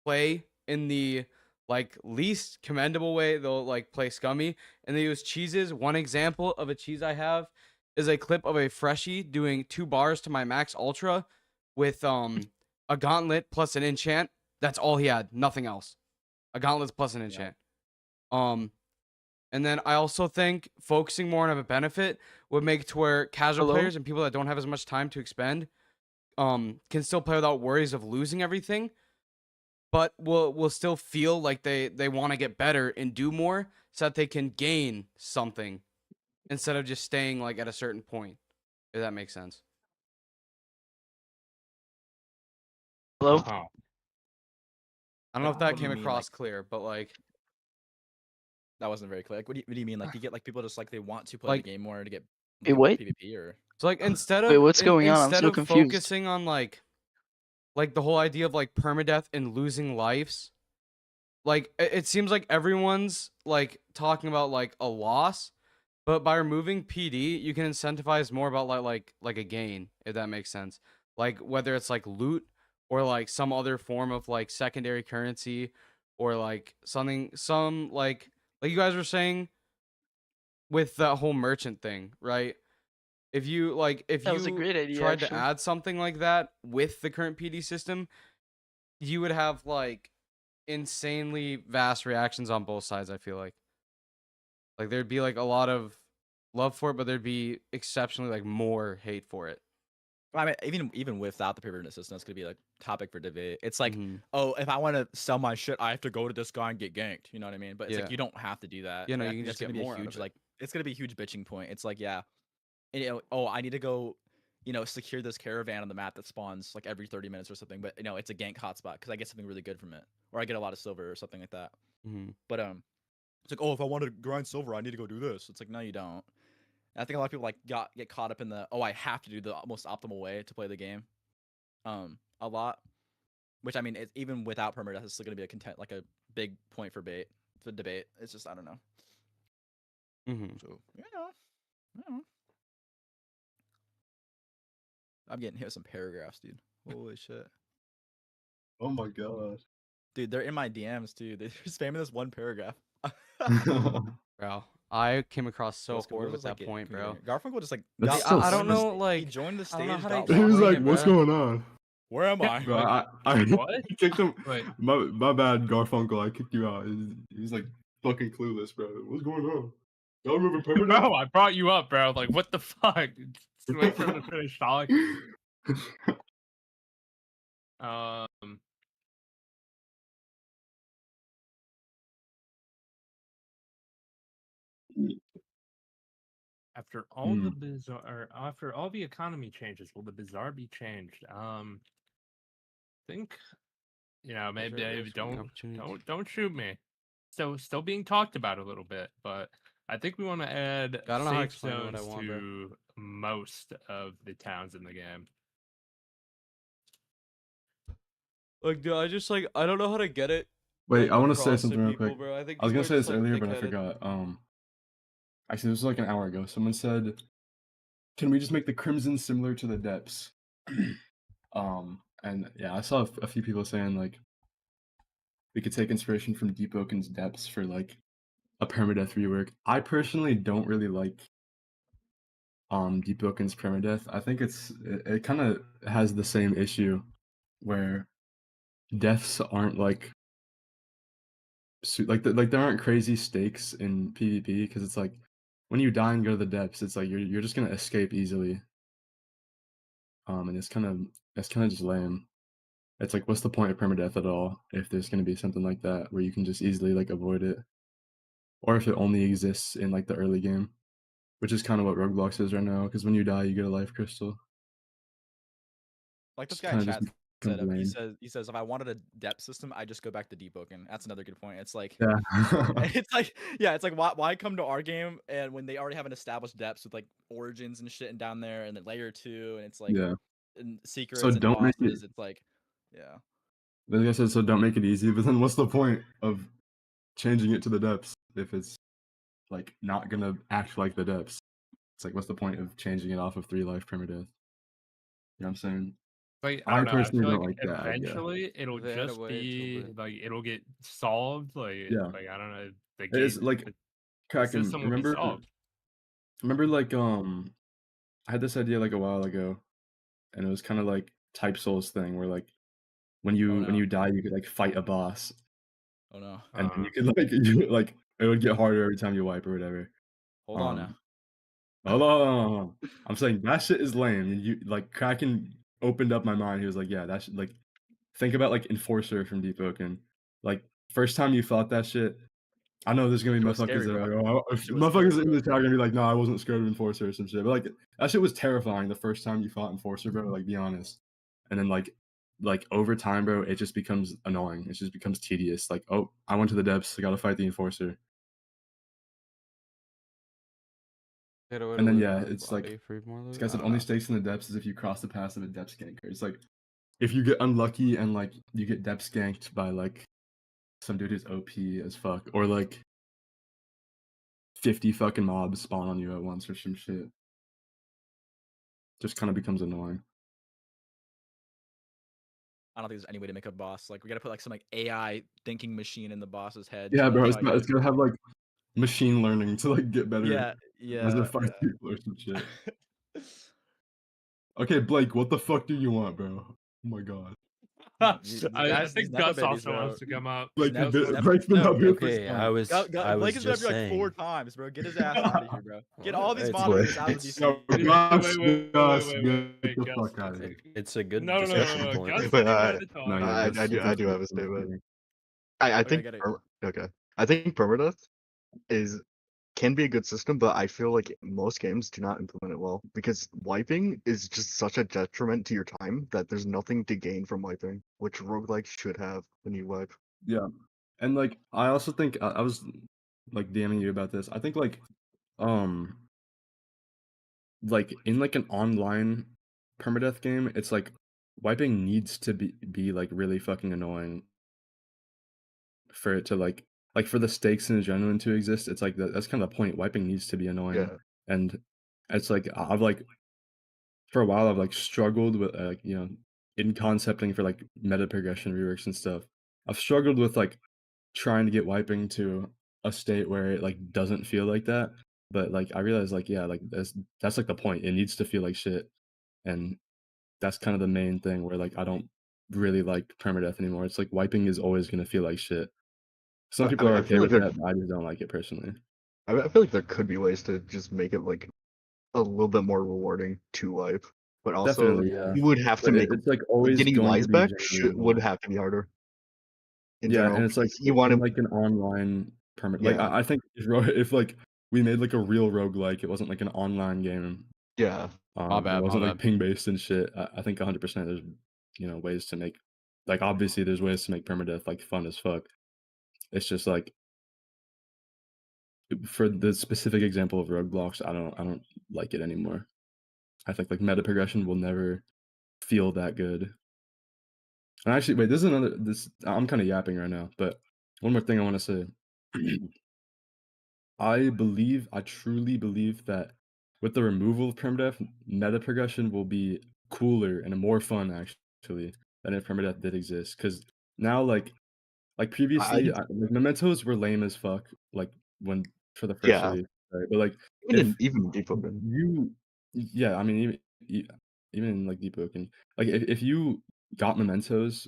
play in the like least commendable way. They'll like play scummy and they use cheeses. One example of a cheese I have is a clip of a freshie doing 2 bars to my max ultra with a gauntlet plus an enchant. That's all he had, nothing else. A gauntlet plus an enchant. And then I also think focusing more on a benefit would make it to where casual players and people that don't have as much time to expend can still play without worries of losing everything, but will still feel like they want to get better and do more so that they can gain something instead of just staying like at a certain point, if that makes sense. Hello? Oh. I don't know if that came across clear, but like that wasn't very clear. Like, what do you mean? Like, you get like people just like they want to play like the game more to get what? PvP, or so like instead of Wait, what's going on? I'm instead so of confused. focusing on like the whole idea of like permadeath and losing lives, like it seems like everyone's like talking about like a loss, but by removing PD, you can incentivize more about like a gain, if that makes sense. Like whether it's like loot or like some other form of like secondary currency or like some like you guys were saying with that whole merchant thing, right? If you That was a great idea, tried to actually. add something like that with the current PD system, you would have like insanely vast reactions on both sides. I feel like there'd be like a lot of love for it, but there'd be exceptionally like more hate for it. I mean, even without the permanent system, that's gonna be like topic for debate. It's like, Mhm. oh, if I want to sell my shit, I have to go to this guy and get ganked. You know what I mean? But it's Yeah. like you don't have to do that. Yeah, no, And I you can think just that's get gonna be more a out huge of it. like it's gonna be a huge bitching point. It's like, yeah, and, oh, I need to go secure this caravan on the map that spawns like every 30 minutes or something. But it's a gank hotspot because I get something really good from it, or I get a lot of silver or something like that. But it's like, oh, if I want to grind silver, I need to go do this. It's like, no, you don't. And I think a lot of people get caught up in the, oh, I have to do the most optimal way to play the game. A lot, which I mean, it's, even without permadeath, it's still gonna be a big point for debate. It's just, I don't know. So I'm getting hit with some paragraphs, dude. Holy shit. Oh my god. Dude, they're in my DMs too. They're spamming this one paragraph. Bro, I came across so What horrible was at that point, bro. Garfunkel just like That's got, so I don't know, he like, joined the I don't know stage. how to got He was explain like, it, "What's bro. going on?" Where am I? Bro, I What? kicked him. Wait. My bad, Garfunkel. I kicked you out. He's like fucking clueless, bro. What's going on? Y'all remember permadeath? Bro, I brought you up, bro. Like, what the fuck? Just wait for him to finish talking. After all the bizarre, after all the economy changes, will the bizarre be changed? Think, maybe don't shoot me. So still being talked about a little bit, but I think we want to add I don't know how to safe explain what I zones want, bro. to most of the towns in the game. Like, dude, I don't know how to get it. Wait, like, I want to say across to something real people, quick. bro. I think I was gonna people are say just, this like, earlier, but I thick-headed. forgot. Actually, this was like an hour ago. Someone said, "Can we just make the Crimson similar to the Depths?" And yeah, I saw a few people saying like we could take inspiration from Deep Oaken's Depths for like a permadeath rework. I personally don't really like Deep Oaken's permadeath. I think it kind of has the same issue where deaths aren't like there aren't crazy stakes in PvP because it's like when you die and go to the depths, it's like you're just gonna escape easily. And it's kind of just lame. It's like, what's the point of permadeath at all if there's gonna be something like that where you can just easily like avoid it, or if it only exists in like the early game, which is kind of what Rogueblox is right now. Because when you die, you get a life crystal. Like this Just guy in kinda chat just said, becomes lame. he says, if I wanted a depth system, I just go back to Deep Oaken. That's another good point. It's like, Yeah. it's like why come to our game and when they already have an established depths with like origins and shit and down there and then layer 2 and it's like Yeah. and secrets So and don't make it. bosses. It's like, yeah. Like I said, so don't make it easy. But then, what's the point of changing it to the depths if it's like not gonna act like the depths? It's like, what's the point of changing it off of 3 life permadeath? You know what I'm saying? Like, I I don't know. I personally feel don't like like that idea. eventually it'll They had a just way to be it. like it'll get solved. Like, Yeah. like I don't know. The It's game, like the Kraken. system will be solved. Remember, like I had this idea like a while ago, and it was kind of like Type Souls thing, where like when you die, you could like fight a boss. Oh no. And then you could like it would get harder every time you wipe or whatever. Hold on now. Hold on. I'm saying that shit is lame. And you like Kraken opened up my mind. He was like, yeah, that should like think about like Enforcer from Deep Oaken. Like first time you fought that shit, I know there's gonna be It was motherfuckers scary, that are bro. like, oh, It was motherfuckers scary, in bro. the chat are gonna be like, no, I wasn't scared of Enforcer or some shit. But like that shit was terrifying the first time you fought Enforcer, bro. Like be honest. And then like over time, bro, it just becomes annoying. It just becomes tedious. Like, oh, I went to the depths. I gotta fight the Enforcer. And then yeah, it's like this guy said only stakes in the depths is if you cross the path of a depth ganker. It's like if you get unlucky and like you get depth ganked by like some dude who's OP as fuck, or like 50 fucking mobs spawn on you at once or some shit. Just kind of becomes annoying. I don't think there's any way to make a boss. Like we gotta put like some like AI thinking machine in the boss's head. Yeah, to, bro, tell it's gonna have like machine learning to like get better Yeah, as yeah, it fights people or some shit. Okay, Blake, what the fuck do you want, bro? Oh my god. I think Gus also wants to come up. Blake's been up here for Okay, I was Blake has been up just here like saying. 4 times, bro. Get his ass out of here, bro. Get all these It's moderators out of it's- these No, seats. Gus, Wait, get the Gus. fuck out of here. It's a good No, discussion Gus point. is Wait, trying to talk. No, yeah, I do have a statement. I Okay, think get it. okay. I think permadeath is can be a good system, but I feel like most games do not implement it well because wiping is just such a detriment to your time that there's nothing to gain from wiping, which roguelikes should have when you wipe. Yeah. And like I also think I was like DMing you about this. I think um like in like an online permadeath game, it's like wiping needs to be like really fucking annoying for it to like for the stakes and adrenaline to exist. It's like that's kind of the point. Wiping needs to be annoying. Yeah. And it's like I've like for a while I've like struggled with in concepting for like meta progression reworks and stuff. I've struggled with like trying to get wiping to a state where it like doesn't feel like that. But like I realized like yeah, like that's like the point. It needs to feel like shit. And that's kind of the main thing where like I don't really like permadeath anymore. It's like wiping is always gonna feel like shit. Some I people mean, are I okay feel like with there, that, but I just don't like it personally. I feel like there could be ways to just make it like a little bit more rewarding to wipe, but also Definitely, yeah. you would have to But make it's like always getting going to lives be back genuinely would annoying. have to be harder in Yeah, general and it's like because you want in to. like an online like Yeah. I think if like we made like a real roguelike, it wasn't like an online game. Yeah. My It bad, my wasn't like bad. ping based and shit. I think 100% there's ways to make like obviously there's ways to make permadeath like fun as fuck. It's just like for the specific example of Rogueblox, I don't like it anymore. I think like meta progression will never feel that good. And actually, wait, this I'm kind of yapping right now, but one more thing I want to say. I truly believe that with the removal of permadeath, meta progression will be cooler and more fun actually than if permadeath did exist. Because now, like previously, like mementos were lame as fuck. Like when for the first Yeah. release, right? But like Even Deep Open. yeah, I mean even in like Deep Open, like if you got mementos,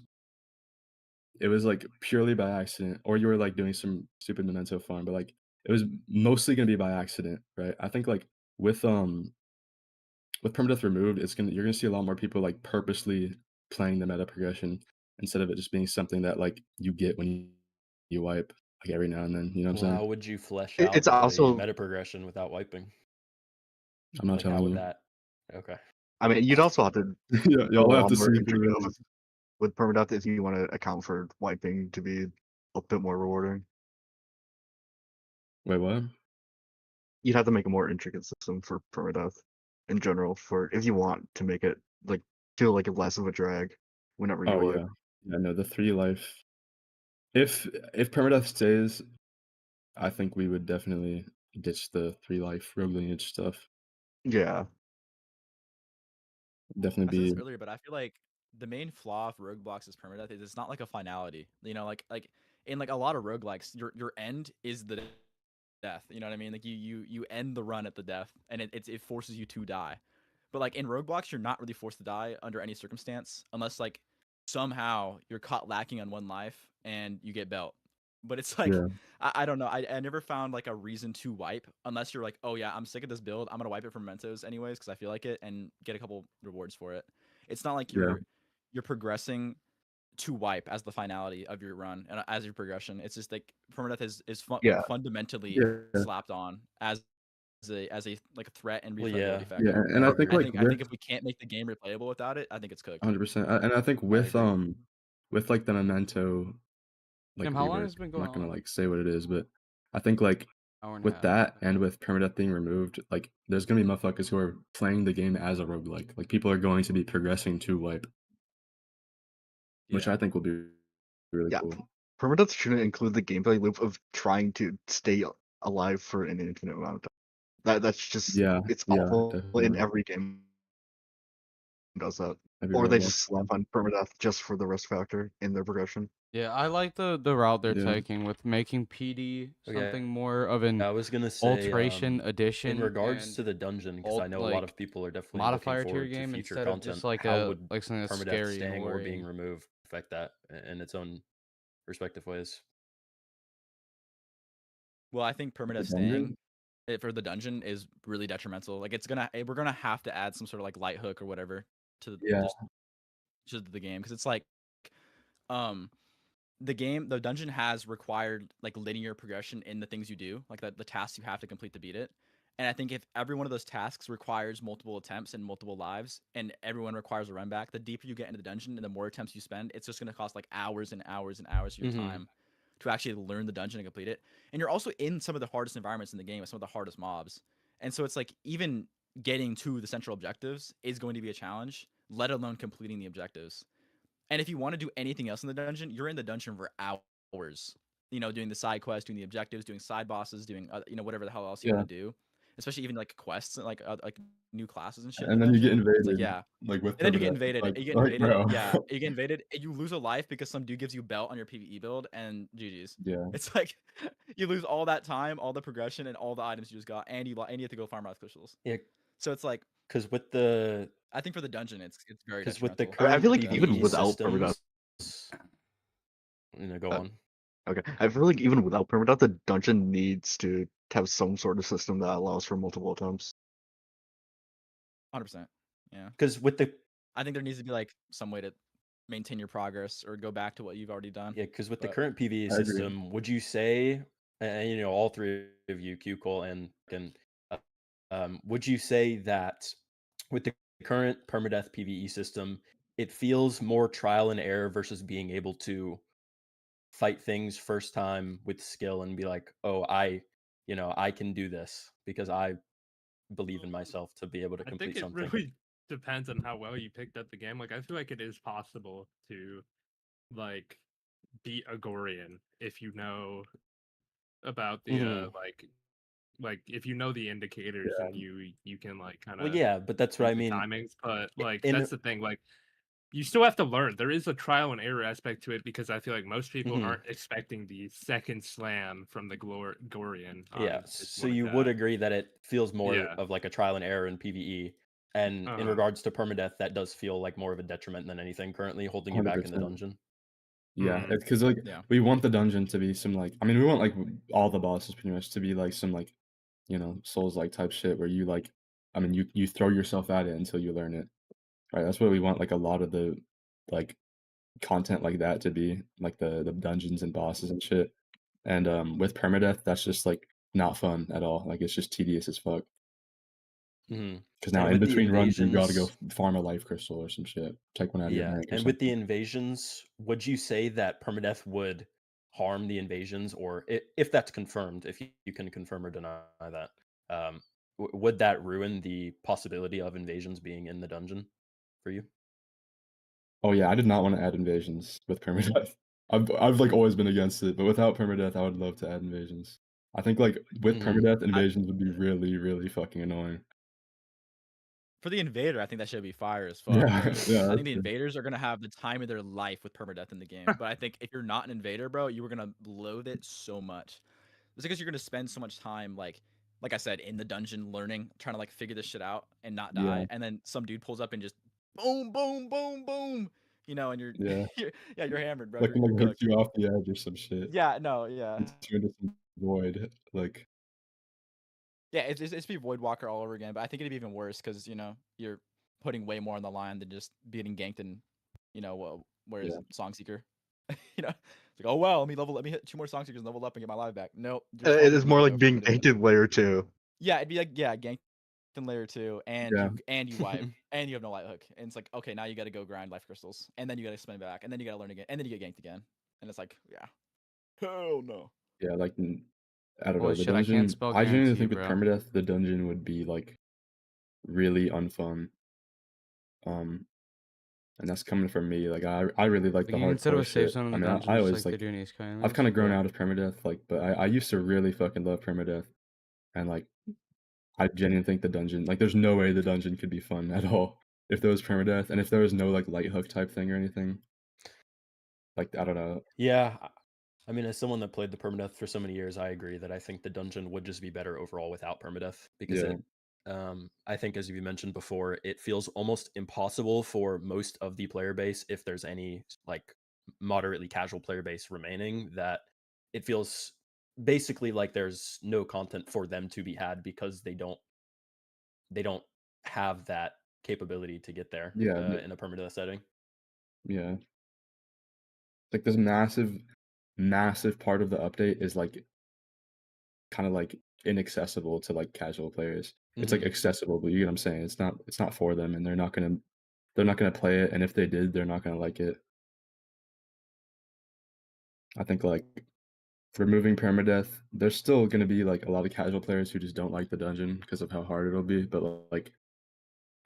it was like purely by accident, or you were like doing some stupid memento farm, but like it was mostly gonna be by accident, right? I think like with with permadeath removed, you're gonna see a lot more people like purposely playing the meta progression instead of it just being something that like you get when you wipe like every now and then. You know what I'm Well, saying? how would you flesh It's out the also. meta progression without wiping? I'm not Like, how telling would you. that? Okay. I mean, you'd also have to Yeah, go y'all a have lot to more see intricate for with permadeath if you want to account for wiping to be a bit more rewarding. Wait, what? You'd have to make a more intricate system for permadeath in general for if you want to make it like feel like less of a drag whenever you Oh wipe. yeah. Yeah, no, the 3 life. If permadeath stays, I think we would definitely ditch the 3 life rogue lineage stuff. Yeah. Definitely I said this be earlier, but I feel like the main flaw of Rogueblox's permadeath is it's not like a finality. You know, like in like a lot of roguelikes, your end is the death. You know what I mean? Like you end the run at the death, and it forces you to die. But like in Rogueblox, you're not really forced to die under any circumstance, unless like somehow you're caught lacking on 1 life and you get belt. But it's like yeah. I don't know. I never found like a reason to wipe unless you're like, oh yeah, I'm sick of this build. I'm gonna wipe it for mementos anyways because I feel like it and get a couple rewards for it. It's not like Yeah. you're progressing to wipe as the finality of your run and as your progression. It's just like permadeath is Yeah. fundamentally Yeah. slapped on as a like a threat and Well, replayability yeah. factor. Yeah, and I think like I think if we can't make the game replayable without it, I think it's cooked. 100%. And I think agree. with like the memento like Tim, how long rework, has it been I'm going not gonna on? like say what it is, but I think like Hour and a with half. that and with permadeath being removed, like there's gonna be motherfuckers who are playing the game as a roguelike. Like people are going to be progressing to wipe, which Yeah. I think will be really Yeah. cool. Permadeath shouldn't include the gameplay loop of trying to stay alive for an infinite amount of time. That's just Yeah, it's yeah, awful in definitely. every game does that. Every Or they Roblox just slap on permadeath just for the risk factor in their progression. Yeah, I like the route they're Yeah. taking with making PD Okay. something more of an I was gonna say alteration addition in regards and to the dungeon, because I know a lot like of people are definitely modifier looking to your forward to game future instead of content. just like How would something that's permadeath scary and staying or gory. being removed affect that in its own respective ways? Well, I think The permadeath dungeon? staying for the dungeon is really detrimental. Like we're gonna have to add some sort of like light hook or whatever to Yeah. just to the game because it's like um the dungeon has required like linear progression in the things you do, like the tasks you have to complete to beat it. And I think if every one of those tasks requires multiple attempts and multiple lives, and everyone requires a run back, the deeper you get into the dungeon and the more attempts you spend, it's just going to cost like hours and hours and hours of your time to actually learn the dungeon and complete it. And you're also in some of the hardest environments in the game with some of the hardest mobs. And so it's like even getting to the central objectives is going to be a challenge, let alone completing the objectives. And if you want to do anything else in the dungeon, you're in the dungeon for hours. You know, doing the side quests, doing the objectives, doing side bosses, doing whatever the hell else you Yeah. want to do. Especially even like quests, like new classes and shit. And then you get invaded. It's like, yeah. Like with And then you get permadeath. invaded. Like, You get like, invaded. bro. Yeah, you get invaded. And you lose a life because some dude gives you belt on your PvE build, and GG's. Yeah. It's like you lose all that time, all the progression, and all the items you just got, and you have to go farm out crystals. Yeah. So it's like, because with the I think for the dungeon, it's very because with the detrimental. current I feel like even PvE without permadeath, systems, go on. okay, I feel like even without permadeath, the dungeon needs to have some sort of system that allows for multiple attempts. 100%. Yeah. Because with the, I think there needs to be like some way to maintain your progress or go back to what you've already done. yeah, because with the But current PvE I agree. system, would you say, and all three of you, Q, Cole, and would you say that with the current permadeath PvE system, it feels more trial and error versus being able to fight things first time with skill and be like, oh, I can do this because I believe in myself to be able to I complete think it something. really depends on how well you picked up the game. Like, I feel like it is possible to, like, beat a Gorian if you know about the like if you know the indicators and you can like kind of Well, yeah, but that's what I mean. timings. But like in- that's the thing. Like you still have to learn. There is a trial and error aspect to it because I feel like most people aren't expecting the second slam from the Gorian. Yeah, so you would agree that it feels more Yeah. of like a trial and error in PvE, and in regards to permadeath, that does feel like more of a detriment than anything currently holding you back in the 100%. dungeon. Yeah, it's because like we want the dungeon to be some like we want like all the bosses pretty much to be like some like Souls like type shit where you like you throw yourself at it until you learn it. Right, that's what we want like a lot of the like content like that to be like the dungeons and bosses and shit. And with permadeath, that's just like not fun at all. Like it's just tedious as fuck. Because now in between runs, you gotta go farm a life crystal or some shit. Take one out of your rank or and with the something. invasions, would you say that permadeath would harm the invasions, or if that's confirmed, if you can confirm or deny that, would that ruin the possibility of invasions being in the dungeon for you? Oh yeah, I did not want to add invasions with permadeath. I've like always been against it, but without permadeath, I would love to add invasions. I think like with permadeath, invasions would be really, really fucking annoying. For the invader, I think that should be fire as fuck. Yeah, Because yeah, I that's think the true. invaders are gonna have the time of their life with permadeath in the game. But I think if you're not an invader, bro, you were gonna loathe it so much. It's because you're gonna spend so much time like I said, in the dungeon learning, trying to like figure this shit out and not die. Yeah. And then some dude pulls up and just boom, boom, boom, boom. And you're Yeah. you're hammered, bro. Like You're hooks cooked. you off the edge or some shit. Yeah, no, yeah. It's into some void. Like Yeah, it's be Void Walker all over again, but I think it'd be even worse because you're putting way more on the line than just being ganked in, where is it, Song Seeker? It's like, oh well, let me hit 2 more Song Seekers and level up and get my life back. Nope. It is more like being ganked in layer 2. Yeah, it'd be like ganked in layer 2, and you wipe, and you have no light hook, and it's like, okay, now you got to go grind life crystals, and then you got to spin back, and then you got to learn again, and then you get ganked again, and it's like, hell no. Yeah, like I don't know. Holy The shit, I can't dungeon. spell I genuinely guarantee, think with bro. permadeath, the dungeon would be like really unfun. And that's coming from me. Like I really like the you can set up hardcore a safe shit. zone in I the mean, dungeon, I just always like like they do in Ace Sky I've anyways. kind of grown out of permadeath, like, but I used to really fucking love permadeath, and like I genuinely think the dungeon, like, there's no way the dungeon could be fun at all if there was permadeath, and if there was no like light hook type thing or anything. Like I don't know. Yeah, I mean, as someone that played the permadeath for so many years, I agree that I think the dungeon would just be better overall without permadeath because Yeah. I think as you mentioned before, it feels almost impossible for most of the player base, if there's any like moderately casual player base remaining, that it feels basically like there's no content for them to be had because they don't have that capability to get there Yeah. in a permadeath setting. Yeah. like this massive part of the update is like kind of like inaccessible to like casual players. It's like accessible, but you get what I'm saying. It's not for them, and they're not gonna play it. And if they did, they're not gonna like it. I think like removing permadeath, there's still gonna be like a lot of casual players who just don't like the dungeon because of how hard it'll be. But like,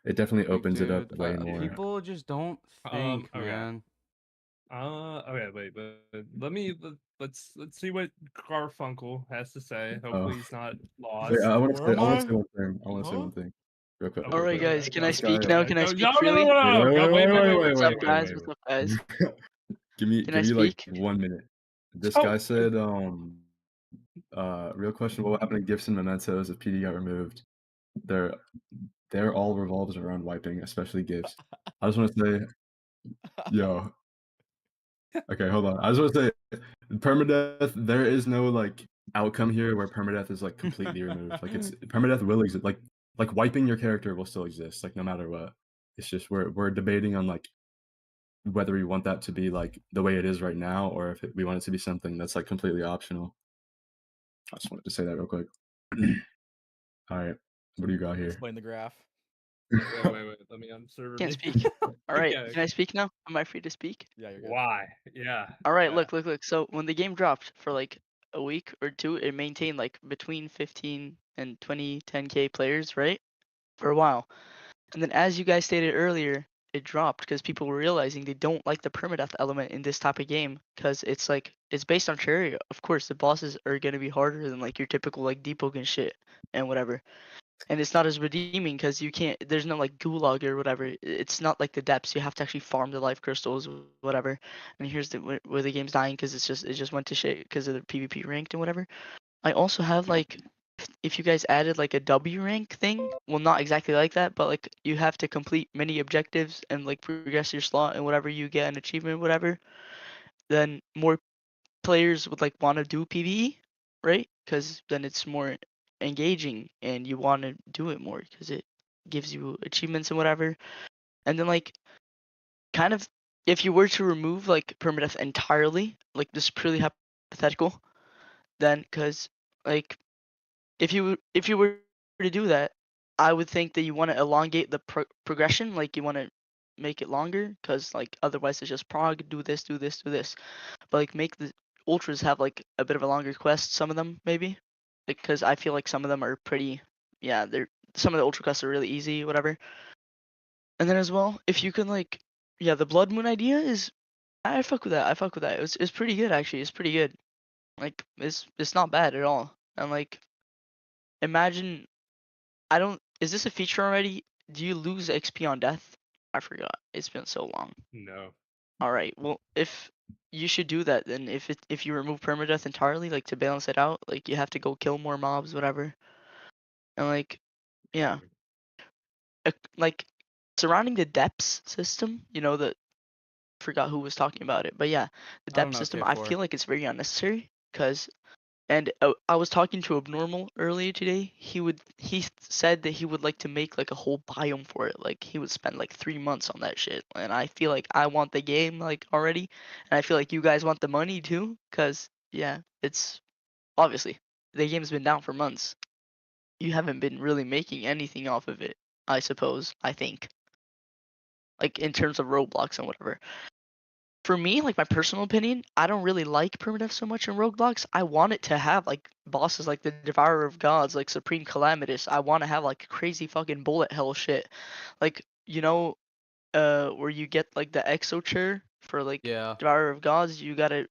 it definitely Like, opens it up dude, way more. people just don't think, Okay. man. Okay, wait, but let's see what Garfunkel has to say. Oh. Hopefully he's not lost. Wait, I want to Where am say I? one thing. I want to say one thing. Real quick. All right, guys. Can I This guy, speak now? Can I No, speak no, freely? What's up, guys? wait. What's up, guys? Give me Can I like speak? 1 minute. This Oh. guy said, real question, what happened to gifts and mementos if PD got removed? They're all revolves around wiping, especially gifts. I just want to say, yo. Okay, hold on. I just want to say, permadeath, there is no like outcome here where permadeath is like completely removed. Like it's permadeath will exist. Like wiping your character will still exist, like no matter what. It's just we're debating on like whether we want that to be like the way it is right now, or if we want it to be something that's like completely optional. I just wanted to say that real quick. All right, what do you got here? Explain the graph. Wait. Let me unserver. Can't speak. All right. Okay. Can I speak now? Am I free to speak? Yeah, you're good. Why? Yeah. All right. yeah. Look. So when the game dropped for like a week or two, it maintained like between 15 and 20, 10K players, right? For a while. And then as you guys stated earlier, it dropped because people were realizing they don't like the permadeath element in this type of game because it's like it's based on cherry. Of course, the bosses are gonna be harder than like your typical like depot and shit and whatever. And it's not as redeeming because you can't. There's no like gulag or whatever. It's not like the depths. You have to actually farm the life crystals, whatever. And here's the where the game's dying because it just went to shit because of the PvP ranked and whatever. I also have like if you guys added like a W rank thing, well not exactly like that, but like you have to complete many objectives and like progress your slot and whatever you get an achievement, whatever, then more players would like want to do PvE, right? Because then it's more engaging and you want to do it more because it gives you achievements and whatever. And then like kind of if you were to remove like permadeath entirely, like this is purely hypothetical, then because like if you were to do that, I would think that you want to elongate the progression, like you want to make it longer, because like otherwise it's just prog, do this, do this, do this. But like make the ultras have like a bit of a longer quest, some of them maybe, because I feel like some of them are pretty, yeah, they're some of the ultra quests are really easy, whatever. And then as well, if you can like, yeah, the Blood Moon idea is, I fuck with that. I fuck with that. It's pretty good actually. It's pretty good. Like it's not bad at all. And like imagine I don't. Is this a feature already? Do you lose XP on death? I forgot. It's been so long. No. All right. Well, if you should do that, then if you remove permadeath entirely, like to balance it out, like you have to go kill more mobs, whatever, and like, yeah, like surrounding the depths system. You know the forgot who was talking about it, but yeah, the I don't depth know, system. I K4. feel like it's very unnecessary because and I was talking to Abnormal earlier today. He said that he would like to make like a whole biome for it. Like he would spend like 3 months on that shit. And I feel like I want the game like already, and I feel like you guys want the money too. Cause yeah, it's obviously the game's been down for months. You haven't been really making anything off of it. I suppose. I think. Like in terms of Roblox and whatever. For me, like my personal opinion, I don't really like permadeath so much in Rogueblox. I want it to have like bosses like the Devourer of Gods, like Supreme Calamitous. I want to have like crazy fucking bullet hell shit, like where you get like the exo chair for like Yeah. Devourer of Gods. You gotta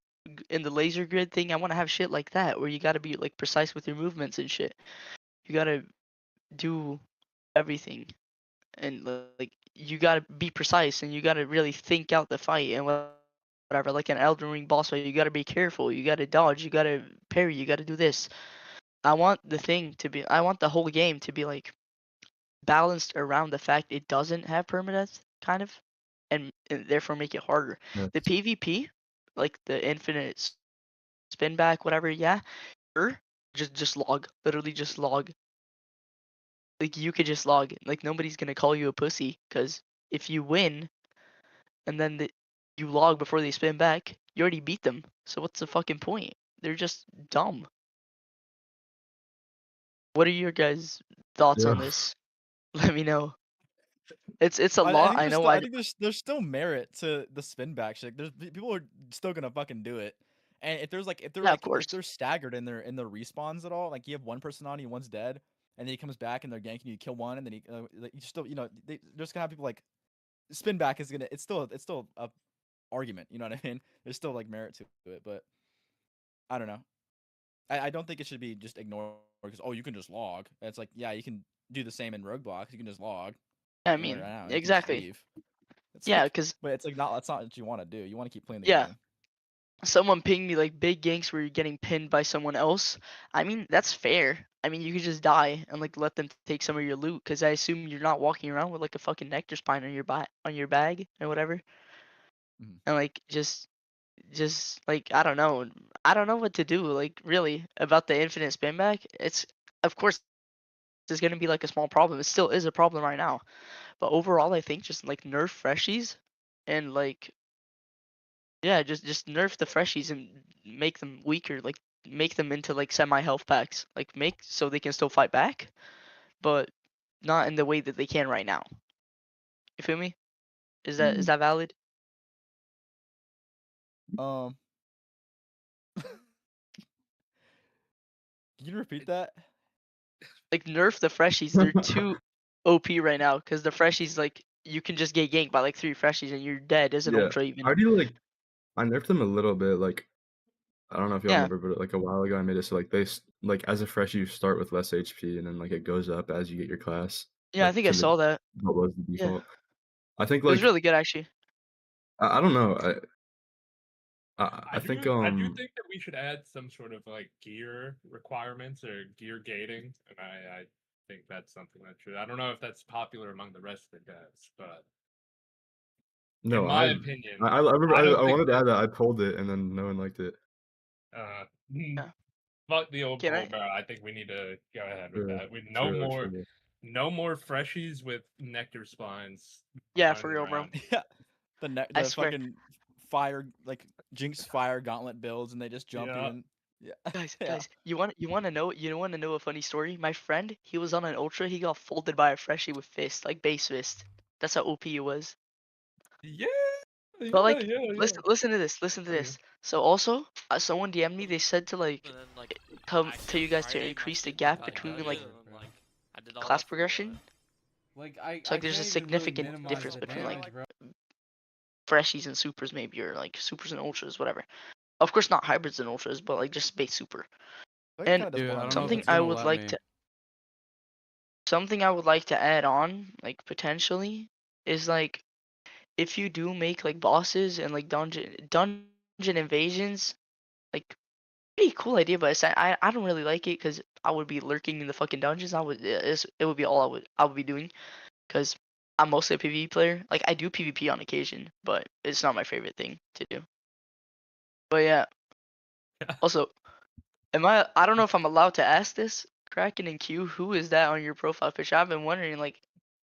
in the laser grid thing. I want to have shit like that where you gotta be like precise with your movements and shit. You gotta do everything and like you gotta be precise and you gotta really think out the fight and whatever. Like an Elden Ring boss fight, you gotta be careful. You gotta dodge. You gotta parry. You gotta do this. I want the thing to be. I want the whole game to be like balanced around the fact it doesn't have permadeath, kind of, and therefore make it harder. Yes. The PvP, like the infinite spin back, whatever. Yeah, sure. Just log. Literally just log. Like you could just log. Like nobody's gonna call you a pussy because if you win and then you log before they spin back, you already beat them. So what's the fucking point? They're just dumb. What are your guys' thoughts on Yeah. this? Let me know. It's a I lot. think I there's know. still, I think there's still merit to the spin back shit. People are still gonna fucking do it. And if Yeah, of course. if they're staggered in their respawns at all, like you have one person on you, one's dead, and then he comes back and they're ganking you, kill one, and then you still they're just gonna have people like spin back is gonna it's still a argument. You know what I mean? There's still like merit to it, but I don't know. I don't think it should be just ignored because you can just log. It's like you can do the same in Rogueblox. You can just log. I Right mean, now, you can just exactly. leave. It's Yeah, like, because but it's like that's not what you want to do. You want to keep playing the yeah, game. someone pinged me like big ganks where you're getting pinned by someone else. I mean, that's fair. I mean, you could just die and like let them take some of your loot because I assume you're not walking around with like a fucking nectar spine on your bag or whatever. Mhm. And like just like I don't know what to do like really about the infinite spin back. It's of course there's gonna be like a small problem. It still is a problem right now. But overall I think just like nerf freshies and like yeah, just nerf the freshies and make them weaker, like make them into like semi health packs. Like make so they can still fight back, but not in the way that they can right now. You feel me? Is that valid? Can you repeat that? Like nerf the freshies. They're too OP right now because the freshies like you can just get ganked by like 3 freshies and you're dead as an Yeah. ultra even. How do you like? I nerfed them a little bit. Like I don't know if y'all Yeah. remember, but like a while ago, I made it so like like as a fresh you start with less HP, and then like it goes up as you get your class. Yeah, I Like think I to saw that. what was the Yeah. default. I think It was like really good actually. I don't know. I think I do think that we should add some sort of like gear requirements or gear gating, and I think that's something that should. I don't know if that's popular among the rest of the devs, but no, in my opinion, I remember I don't I think wanted to add that. I pulled it, and then no one liked it. Yeah. Fuck the old Can poll, I? bro. I think we need to go ahead with True, that. We true. no more freshies with nectar spines Yeah, running for real, bro. around. Yeah, I the swear. fucking fire like Jinx fire gauntlet builds, and they just jump you Yeah. and yeah. Guys, Yeah. guys, you want to know a funny story? My friend, he was on an ultra, he got folded by a freshie with fist, like base fist. That's how OP it was. Yeah, But like, yeah. listen to this, listen to Okay. this. So also, someone DM'd me. They said to like tell you guys to increase the gap between like class progression. Like So like, there's a significant difference between like freshies and supers maybe, or like supers and ultras, whatever. Of course, not hybrids and ultras, but like just base super. It And kinda does Dude, belong I in don't know if something it's the I gonna game. would let like me. to something I would like to add on, like potentially, is like if you do make like bosses and like dungeon invasions, like pretty cool idea, but I don't really like it because I would be lurking in the fucking dungeons. It would be all I would be doing because I'm mostly a PvE player. Like I do PvP on occasion, but it's not my favorite thing to do. But yeah. Also, I don't know if I'm allowed to ask this, Kraken and Q, who is that on your profile picture? I've been wondering like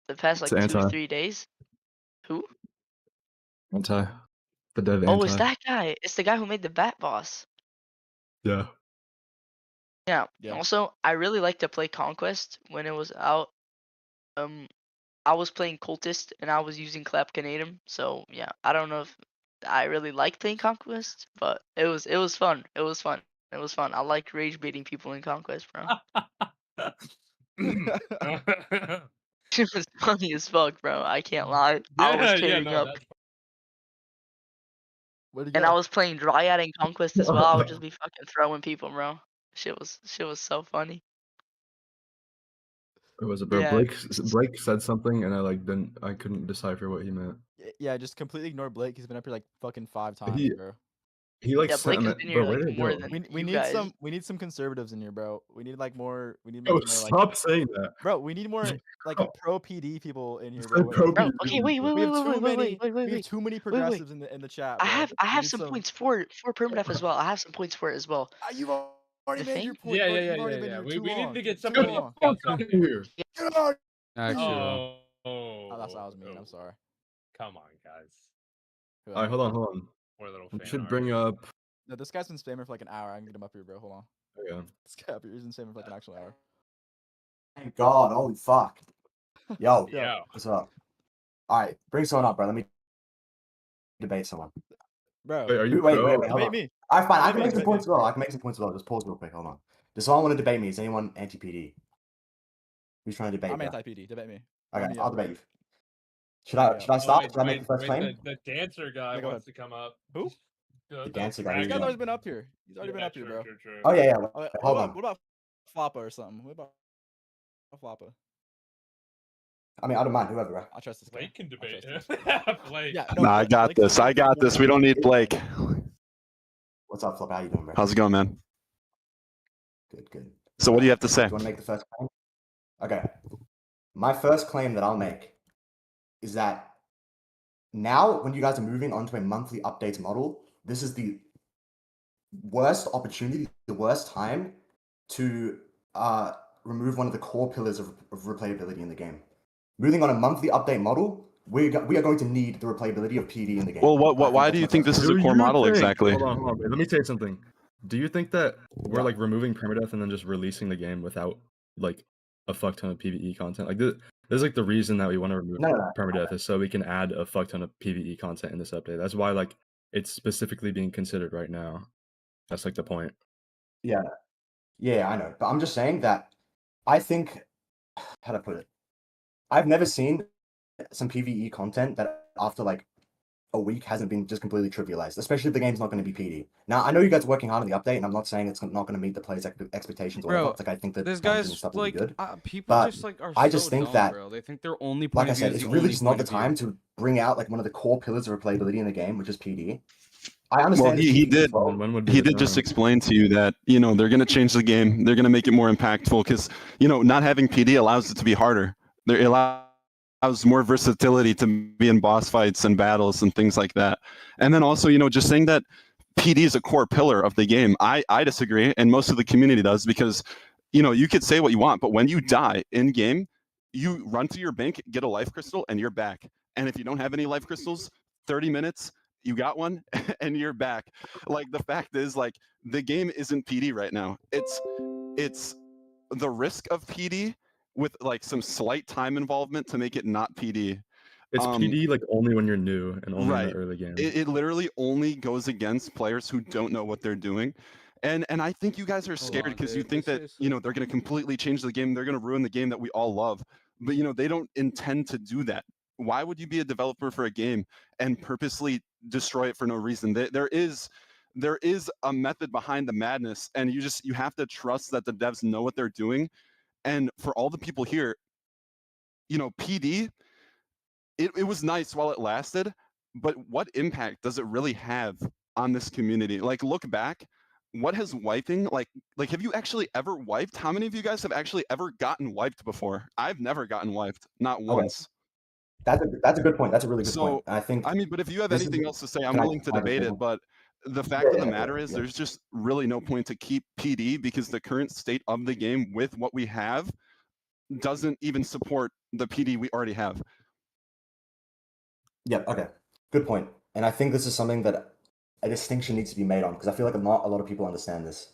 the past It's like two anti, 3 days. Who? the dev Oh, it's anti. that guy. It's the guy who made the Bat Boss. Yeah. Yeah. Yeah. Also, I really like to play Conquest when it was out. Um, I was playing Cultist and I was using Clap Canadum. So yeah, I don't know if I really like playing Conquest, but it was fun. It was fun. It was fun. I like rage baiting people in Conquest, bro. It was funny as fuck, bro. I can't lie. I was Yeah, tearing no, up. that's Where'd he And I go? was playing Dryad in Conquest as well. I would just be fucking throwing people, bro. Shit was so funny. It was bro. Yeah. Blake said something, and I couldn't decipher what he meant. Yeah, just completely ignore Blake. He's been up here like fucking 5 times, He bro. he like Yeah, sent Blake him has been bro. here Where like did it more go? than We you need guys. some conservatives in here, bro. We need like more. We need Yo, like more like. stop saying that. Bro, we need more like pro PD people in here, Say bro. pro Bro, PD okay, wait, people. We have too many. wait, We have too many wait, wait. progressives in the chat, bro. I We have need some some. points for permadeath as well. I have some points for it as well. You've already The made your thing? point, bro. You've already been here We too need long. to get Too somebody Get long. the else fuck up out of here. here. Get out. Actually, Oh, That was mean. I'm sorry. come on, guys. Who All right, else? hold on. Or a little We fan should art. bring up. No, this guy's been spamming for like an hour. I can get him up here, bro. Hold on. Yeah. This guy up here has been spamming for like an actual hour. Thank God. Holy fuck. Yo. Yeah. What's up? All right. Bring someone up, bro. Let me debate someone. Bro. Wait, are you Wait, pro? hold Debate on. me. All right, fine. I Debate can me, make some debate me. points as well. I can make some points as well. Just pause real quick. Hold on. Does someone want to debate me? Is anyone anti-PD? Who's trying to debate? I'm bro? anti-PD. Debate me. Run Okay, me I'll up. debate you. Should I Oh, start? wait, Should I make the first claim? The dancer guy Yeah, go wants ahead. to come up. Who? The dancer guy. This Who's guy's that? always been up here. He's already been up here, true, bro. true, true. Oh yeah, yeah. Oh, wait, Hold on. what about Floppa or something? What about Floppa? I mean, I don't mind whoever, bro. I trust this guy. Blake can I debate. trust this Blake. Yeah, Nah, I got Blake's this. been I got this. We don't need Blake. What's up, Flop? How you doing, bro? How's it going, man? Good, good. So what do you have to Do say? you want to make the first claim? Okay. My first claim that I'll make is that now, when you guys are moving onto a monthly updates model, this is the worst opportunity, the worst time to remove one of the core pillars of replayability in the game. Moving on a monthly update model, we are going to need the replayability of PD in the game. Well, I think why that's do you my think first this is a claim. core model exactly? Hold on. Let me tell you something. Do you think that we're Yeah. like removing permadeath and then just releasing the game without like a fuck ton of PvE content? Like this is like the reason that we want to remove No. permadeath is so we can add a fuck ton of PvE content in this update. That's why like it's specifically being considered right now. That's like the point. Yeah, I know. But I'm just saying that I think, how to put it, I've never seen some PvE content that after like a week hasn't been just completely trivialized, especially if the game's not going to be PD. Now, I know you guys are working hard on the update, and I'm not saying it's not going to meet the players' expectations or whatever. Bro, It's like I think that this dungeon and guy's stuff will be like good. people But just like are I just so think dumb, that, bro. They think their only point like I of view said, is it's the really only just not point the of view. time to bring out like one of the core pillars of replayability in the game, which is PD. I Well, understand it's he PvE did. as well. When would be He the did just time? explain to you that they're going to change the game. They're going to make it more impactful because not having PD allows it to be harder. It allows more versatility to be in boss fights and battles and things like that. And then also, just saying that PD is a core pillar of the game. I disagree, and most of the community does because you could say what you want, but when you die in game, you run to your bank, get a life crystal, and you're back. And if you don't have any life crystals, 30 minutes, you got one, and you're back. Like the fact is, like the game isn't PD right now. It's the risk of PD with like some slight time involvement to make it not PD. It's PD like only when you're new and only in the Right. early game. It literally only goes against players who don't know what they're doing. And I think you guys are scared because you think that, they're going to completely change the game. They're going to ruin the game that we all love. But, they don't intend to do that. Why would you be a developer for a game and purposely destroy it for no reason? There is a method behind the madness, and you have to trust that the devs know what they're doing. And for all the people here, PD, it was nice while it lasted, but what impact does it really have on this community? Like, look back, what has wiping like have you actually ever wiped? How many of you guys have actually ever gotten wiped before? I've never gotten wiped, not Okay. once. That's a good point. That's a really good point. So And I think I mean, but if you have this is. anything else to say, I'm Can I willing to debate it. But the fact of the matter is, there's just really no point to keep PD because the current state of the game with what we have doesn't even support the PD we already have. Yeah, okay. Good point. And I think this is something that a distinction needs to be made on because I feel like not a lot of people understand this.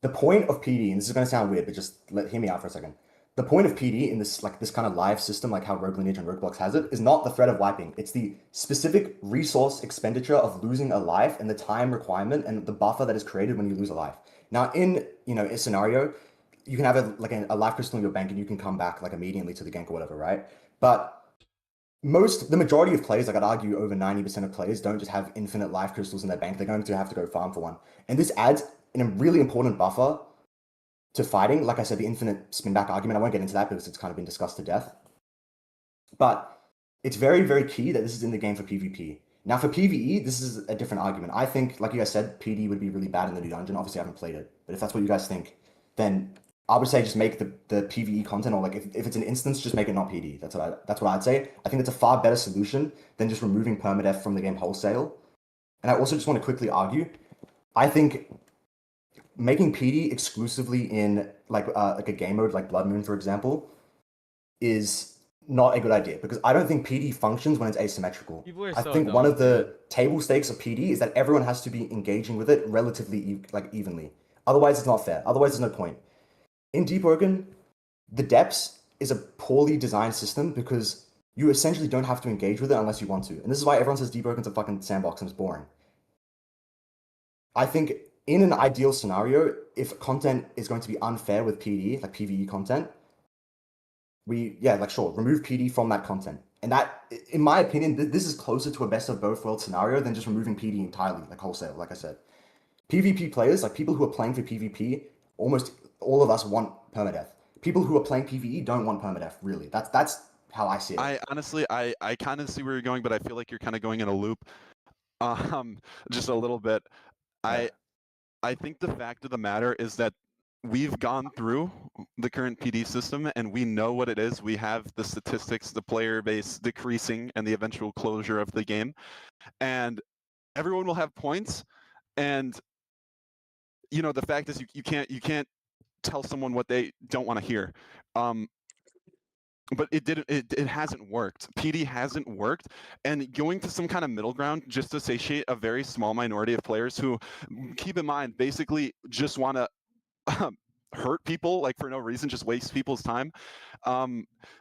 The point of PD, and this is going to sound weird, but just hear me out for a second. The point of PD in this kind of live system, like how Rogue Lineage and Rogueblox has it, is not the threat of wiping. It's the specific resource expenditure of losing a life and the time requirement and the buffer that is created when you lose a life. Now, in a scenario, you can have a life crystal in your bank and you can come back like immediately to the gank or whatever, right? But the majority of players, like I'd argue over 90% of players, don't just have infinite life crystals in their bank. They're going to have to go farm for one. And this adds a really important buffer to fighting. Like I said, the infinite spin back argument, I won't get into that because it's kind of been discussed to death. But it's very, very key that this is in the game for PvP. Now for PvE, this is a different argument. I think, like you guys said, PD would be really bad in the new dungeon. Obviously, I haven't played it. But if that's what you guys think, then I would say just make the PvE content, or like if it's an instance, just make it not PD. That's what I'd say. I think it's a far better solution than just removing permadeath from the game wholesale. And I also just want to quickly argue, I think making PD exclusively in like a game mode like Blood Moon, for example, is not a good idea because I don't think PD functions when it's asymmetrical. People are I so think one dumb, of the table stakes of PD is that everyone has to be engaging with it relatively evenly. Otherwise, it's not fair. Otherwise, there's no point. In Deep Ocean, the depths is a poorly designed system because you essentially don't have to engage with it unless you want to. And this is why everyone says Deep Ocean's a fucking sandbox and it's boring. I think in an ideal scenario, if content is going to be unfair with PD, like PvE content, remove PD from that content. And that, in my opinion, this is closer to a best of both worlds scenario than just removing PD entirely, like wholesale, like I said. PvP players, like people who are playing for PvP, almost all of us want permadeath. People who are playing PvE don't want permadeath, really. That's how I see it. I honestly, I kind of see where you're going, but I feel like you're kind of going in a loop, just a little bit. I think the fact of the matter is that we've gone through the current PD system and we know what it is. We have the statistics, the player base decreasing, and the eventual closure of the game, and everyone will have points. And you know, the fact is, you can't tell someone what they don't want to hear. But it hasn't worked. PD hasn't worked, and going to some kind of middle ground just to satiate a very small minority of players who, keep in mind, basically just want to hurt people like for no reason, just waste people's time.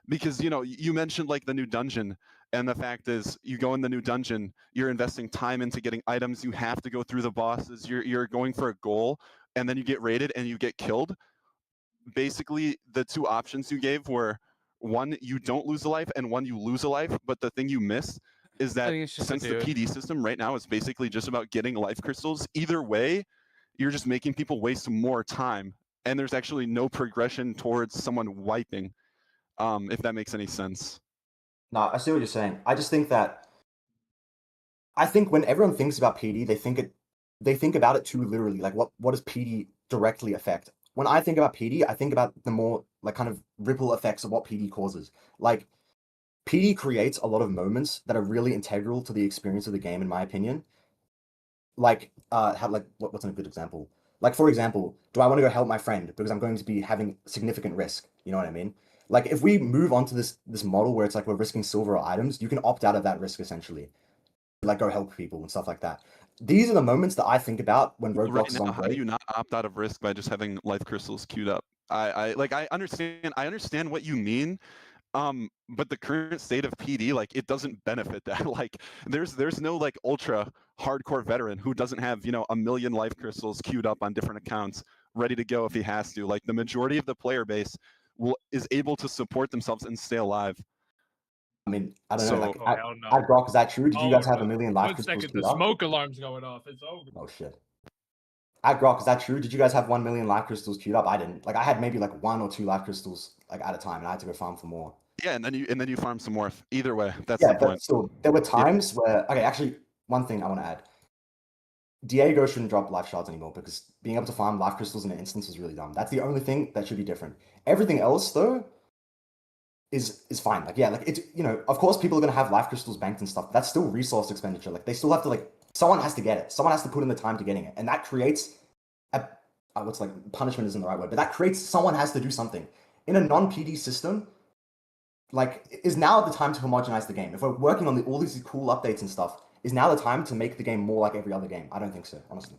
Because you know, you mentioned like the new dungeon, and the fact is, you go in the new dungeon, you're investing time into getting items, you have to go through the bosses, you're going for a goal, and then you get raided and you get killed. Basically, the two options you gave were, one, you don't lose a life, and one, you lose a life. But the thing you miss is that since the PD system right now is basically just about getting life crystals, either way, you're just making people waste more time, and there's actually no progression towards someone wiping, if that makes any sense. No, I see what you're saying. I just think that when everyone thinks about PD, they think about it too literally. Like, what does PD directly affect? When I think about PD, I think about the more like kind of ripple effects of what PD causes. Like, PD creates a lot of moments that are really integral to the experience of the game, in my opinion. Like, what's a good example? Like, for example, do I want to go help my friend because I'm going to be having significant risk? You know what I mean? Like, if we move on to this model where it's like we're risking silver or items, you can opt out of that risk essentially. Like, go help people and stuff like that. These are the moments that I think about when Rogueblox Right is now, on how play. do you not opt out of risk by just having life crystals queued up? I understand what you mean, but the current state of PD, like, it doesn't benefit that. Like, there's no like ultra hardcore veteran who doesn't have, you know, 1 million life crystals queued up on different accounts, ready to go if he has to. Like, the majority of the player base is able to support themselves and stay alive. I mean, I don't know. Like, Oh, hell no. at Grok, is that true? Did you guys have Over. 1 million life 1 crystals second, queued the up? smoke alarm's going off. It's over. Oh shit. At Grok, is that true? Did you guys have 1 million life crystals queued up? I didn't. Like, I had maybe like 1 or 2 life crystals like at a time, and I had to go farm for more. Yeah, and then you farm some more. Either way, that's Yeah, the but point. still, there were times where actually, one thing I want to add. Diego shouldn't drop life shards anymore because being able to farm life crystals in an instance is really dumb. That's the only thing that should be different. Everything else, though, is fine. Like, yeah, like, it's, you know, of course people are gonna have life crystals banked and stuff. That's still resource expenditure. Like, they still have to, like, someone has to get it. Someone has to put in the time to getting it, and that creates what's like, punishment isn't the right word, but that creates someone has to do something. In a non-PD system, like, is now the time to homogenize the game. If we're working on all these cool updates and stuff, is now the time to make the game more like every other game? I don't think so, honestly.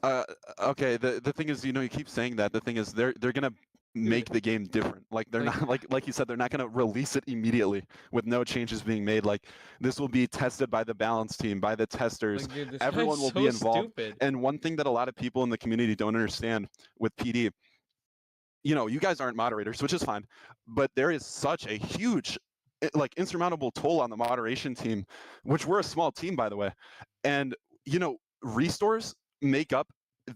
Okay. The thing is, you know, you keep saying that. The thing is, they're gonna make the game different. Like, they're not like you said, they're not gonna release it immediately with no changes being made. Like, this will be tested by the balance team, by the testers. Like, dude, this Everyone guy's will so be involved. stupid. And one thing that a lot of people in the community don't understand with PD, you know, you guys aren't moderators, which is fine, but there is such a huge, like, insurmountable toll on the moderation team, which we're a small team, by the way. And, you know, restores make up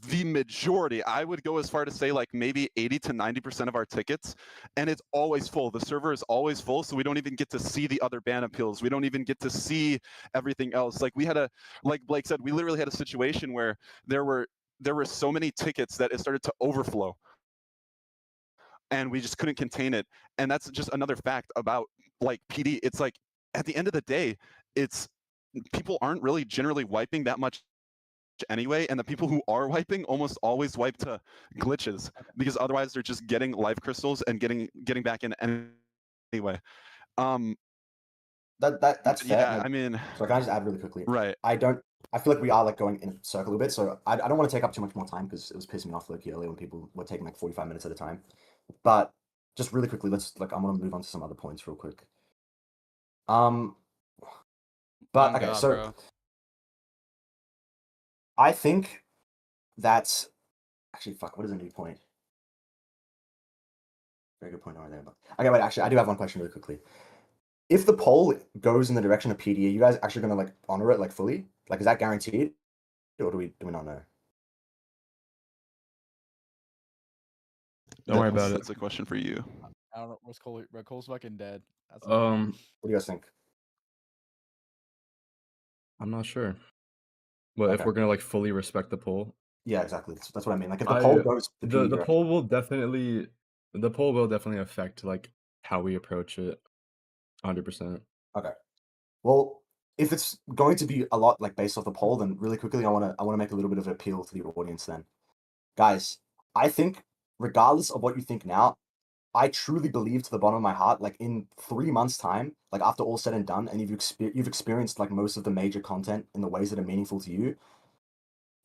the majority. I would go as far to say like maybe 80 to 90% of our tickets, and it's always full. The server is always full, so we don't even get to see the other ban appeals. We don't even get to see everything else. Like, we had like Blake said, we literally had a situation where there were so many tickets that it started to overflow, and we just couldn't contain it. And that's just another fact about like PD. It's like, at the end of the day, it's people aren't really generally wiping that much anyway, and the people who are wiping almost always wipe to glitches, because otherwise they're just getting life crystals and getting back in anyway. That's fair. Yeah, Like, I mean, so can I just add really quickly? right. I feel like we are like going in a circle a bit, so I don't want to take up too much more time because it was pissing me off low-key earlier when people were taking like 45 minutes at a time. But just really quickly, I'm gonna move on to some other points real quick. But okay, God, so bro. I think that's actually fuck. What is a new point? Very good point over there. But okay, wait. Actually, I do have one question really quickly. If the poll goes in the direction of PD, are you guys actually gonna like honor it like fully? Like, is that guaranteed, or do we not know? Don't worry about it. That's a question for you. I don't know. What's Cole? Bro, Cole's fucking dead. That's What do you guys think? I'm not sure. But if Okay. we're gonna like fully respect the poll, Yeah, exactly. That's what I mean. Like, if the poll goes the PD the direction, poll will definitely affect like how we approach it 100%. Okay. Well, if it's going to be a lot like based off the poll, then really quickly, I wanna make a little bit of an appeal to the audience. Then, guys, I think regardless of what you think now, I truly believe to the bottom of my heart, like in 3 months' time, like after all said and done, and you've experienced like most of the major content in the ways that are meaningful to you,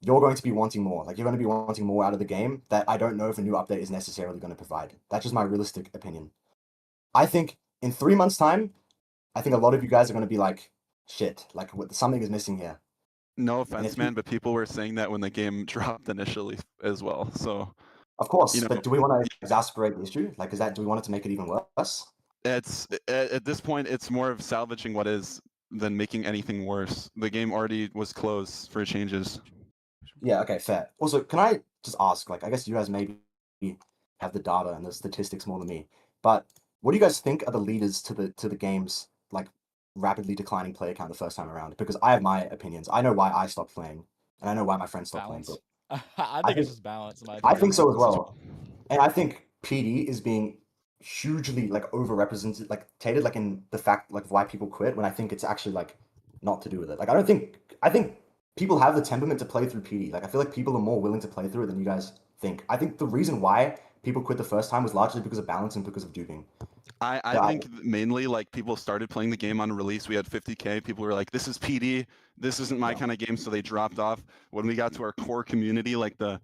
you're going to be wanting more. Like, you're going to be wanting more out of the game that I don't know if a new update is necessarily going to provide. That's just my realistic opinion. I think in 3 months' time, I think a lot of you guys are going to be like, shit, like something is missing here. No offense, man, but people were saying that when the game dropped initially as well. So, of course, you know, but do we want to exacerbate the issue? Like, do we want it to make it even worse? it's at this point, it's more of salvaging what is than making anything worse. The game already was closed for changes. Yeah, okay, fair. Also, can I just ask, like, I guess you guys maybe have the data and the statistics more than me, but what do you guys think are the leaders to the game's like rapidly declining player count the first time around? Because I have my opinions. I know why I stopped playing, and I know why my friends stopped Balance. playing. I think it's just balance. In my I opinion. think so as well, and I think PD is being hugely like overrepresented, like tated, like in the fact like of why people quit. When I think it's actually like not to do with it. Like, I think people have the temperament to play through PD. Like, I feel like people are more willing to play through it than you guys think. I think the reason why people quit the first time was largely because of balance and because of duping. I think mainly like people started playing the game on release. We had 50K. People were like, "This is PD. This isn't my kind of game," so they dropped off. When we got to our core community, like the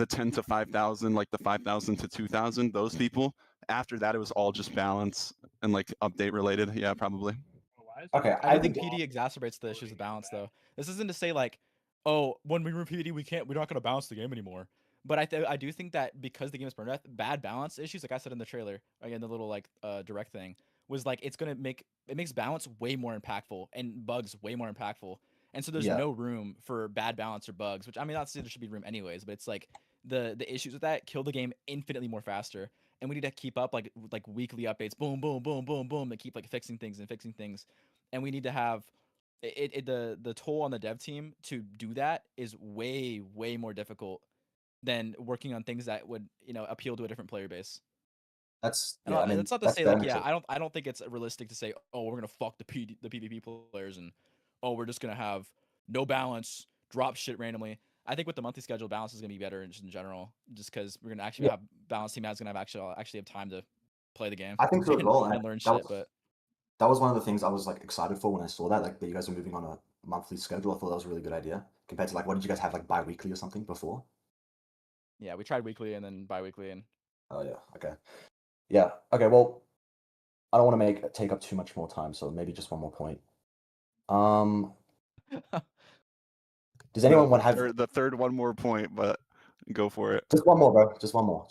10 to 5,000, like the 5,000 to 2,000, those people. After that, it was all just balance and like update related. Yeah, probably. Okay, I don't think PD exacerbates the issues of balance though. This isn't to say like, oh, when we remove PD, we're not gonna balance the game anymore. But I do think that because the game is permadeath, bad balance issues, like I said in the trailer, again the little like direct thing, was like it makes balance way more impactful and bugs way more impactful. And so there's no room for bad balance or bugs, which I mean not to say there should be room anyways, but it's like the issues with that kill the game infinitely more faster. And we need to keep up like weekly updates, boom, boom, boom, boom, boom, that keep like fixing things. And we need to have the toll on the dev team to do that is way more difficult than working on things that would appeal to a different player base. That's that's not to say like I don't think it's realistic to say, oh, we're gonna fuck the PvP players and oh, we're just gonna have no balance, drop shit randomly. I think with the monthly schedule, balance is gonna be better just in general, just because we're gonna actually have balance team that's gonna have actually have time to play the game. I think so as well, and learn shit. But that was one of the things I was like excited for when I saw that, like that you guys were moving on a monthly schedule. I thought that was a really good idea compared to like what did you guys have like bi-weekly or something before? Yeah, we tried weekly and then bi-weekly and. Oh yeah, okay, yeah, okay. Well, I don't want to take up too much more time, so maybe just one more point. Does anyone want to have the third one more point? But go for it. Just one more, bro. Just one more.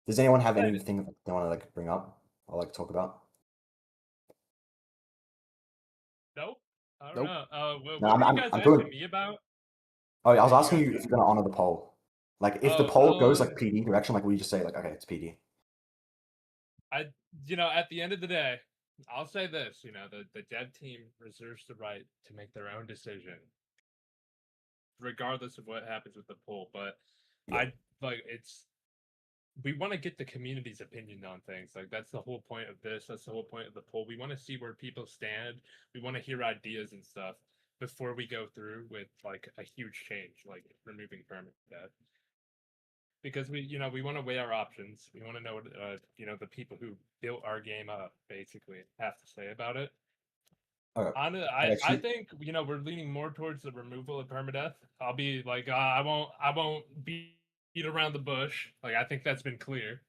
Does anyone have anything they want to like bring up or like talk about? Nope. I don't know. What No, were you guys asking me about? Oh, I was asking you if you're gonna honor the poll. Like, if the poll goes like PD direction, like, will you just say like, okay, it's PD? At the end of the day, I'll say this. The dev team reserves the right to make their own decision, regardless of what happens with the poll. But we want to get the community's opinion on things. Like, that's the whole point of this. That's the whole point of the poll. We want to see where people stand. We want to hear ideas and stuff before we go through with like a huge change, like removing permadeath. Because we want to weigh our options. We want to know what the people who built our game up basically have to say about it. I think we're leaning more towards the removal of permadeath. I'll be like I won't beat around the bush. Like I think that's been clear.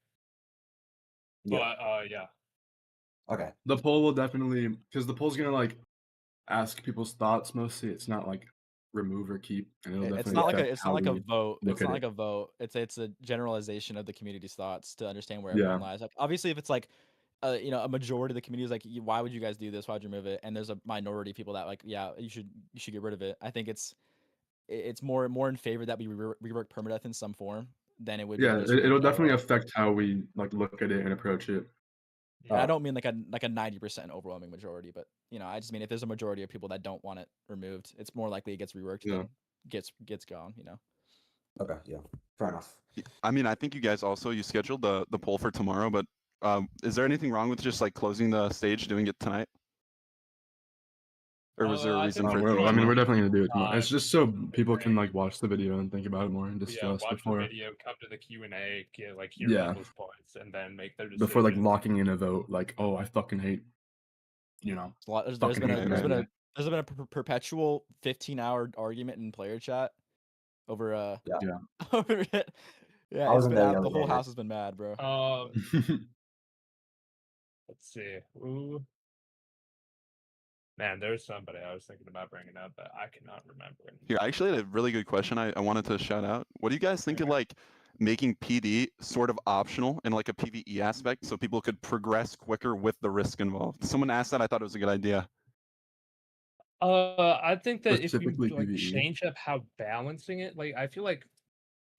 Yeah. But yeah. Okay. The poll will definitely, because the poll's gonna like ask people's thoughts mostly. It's not like remove or keep, and it'll definitely It's not like affect it's how not like a we vote. look It's at not it. like a vote. It's a generalization of the community's thoughts to understand where Yeah. everyone lies. Like obviously, if it's like, a majority of the community is like, why would you guys do this? Why'd you remove it? And there's a minority of people that like, yeah, you should get rid of it. I think it's more in favor that we rework permadeath in some form than it would be Yeah, just it'll remove it definitely outright. affect how we like look at it and approach it. And I don't mean like a 90% overwhelming majority, but I just mean if there's a majority of people that don't want it removed, it's more likely it gets reworked than gets gone. Okay, yeah, fair enough. I mean, I think you guys also you scheduled the poll for tomorrow, but is there anything wrong with just like closing the stage, doing it tonight? Or was there a reason for it? I mean, we're definitely gonna do it tomorrow. It's just so people can like watch the video and think about it more and discuss Watch before. the video, come to the Q&A, hear Yeah. people's points, and then make their decision. Before like locking in a vote, like, oh, I fucking hate, There's fucking been hate Amanda. a perpetual 15-hour argument in player chat over Yeah. over it. Yeah, I was it's in been there the the other whole day. house has been mad, bro. Let's see. Ooh. Man, there's somebody I was thinking about bringing up, but I cannot remember. Here, I actually had a really good question I wanted to shout out. What do you guys think of like making PD sort of optional in like a PvE aspect so people could progress quicker with the risk involved? Someone asked that. I thought it was a good idea. I think that if we Specifically like PvE. change up how balancing it, like I feel like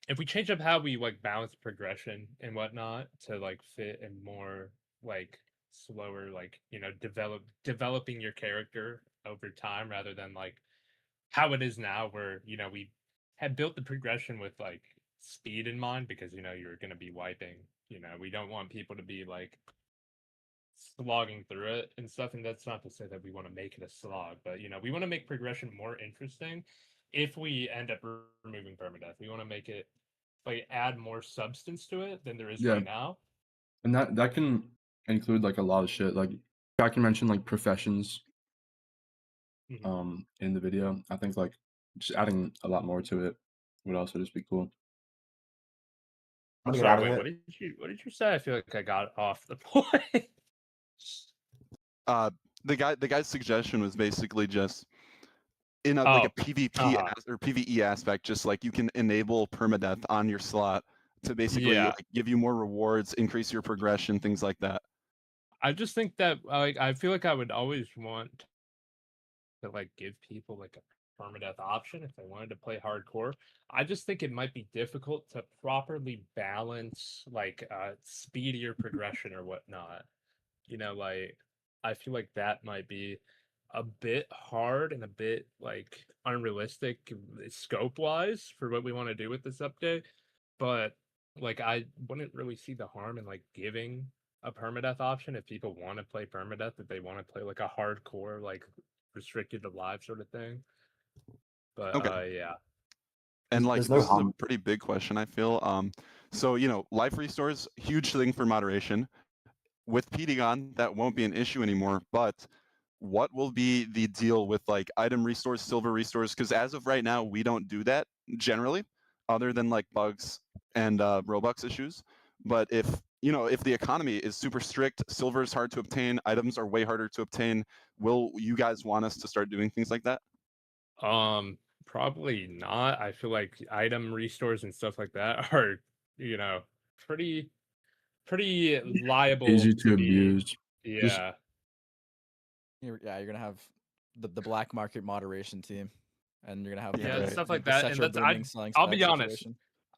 if we change up how we like balance progression and whatnot to like fit and more like slower, like developing your character over time rather than like how it is now where we had built the progression with like speed in mind because you're going to be wiping, we don't want people to be like slogging through it and stuff. And that's not to say that we want to make it a slog, but we want to make progression more interesting. If we end up removing permadeath, we want to make it like add more substance to it than there is Yeah. right now. And that can include like a lot of shit. Like I can mention like professions in the video. I think like just adding a lot more to it would also just be cool. I'm get out sorry, of wait, it. what did you say? I feel like I got off the point. The guy's suggestion was basically just in like a PvP or PvE aspect, just like you can enable permadeath on your slot to basically like, give you more rewards, increase your progression, things like that. I just think that like I feel like I would always want to like give people like a permadeath option if they wanted to play hardcore. I just think it might be difficult to properly balance like speedier progression or whatnot. Like I feel like that might be a bit hard and a bit like unrealistic scope wise for what we want to do with this update. But like I wouldn't really see the harm in like giving a permadeath option if people want to play permadeath, if they want to play like a hardcore, like restricted to live sort of thing. But yeah. And like There's no this is a harm. pretty big question, I feel. So life restores, huge thing for moderation. With PD gone, that won't be an issue anymore. But what will be the deal with like item restores, silver restores? Because as of right now, we don't do that generally, other than like bugs and Robux issues. But if the economy is super strict, silver is hard to obtain, items are way harder to obtain, will you guys want us to start doing things like that? Probably not. I feel like item restores and stuff like that are, pretty liable Easy to to be. abuse. Yeah. You're gonna have the black market moderation team, and you're gonna have Stuff like the that. And Central that's Booming selling I'll be specs honest. situation.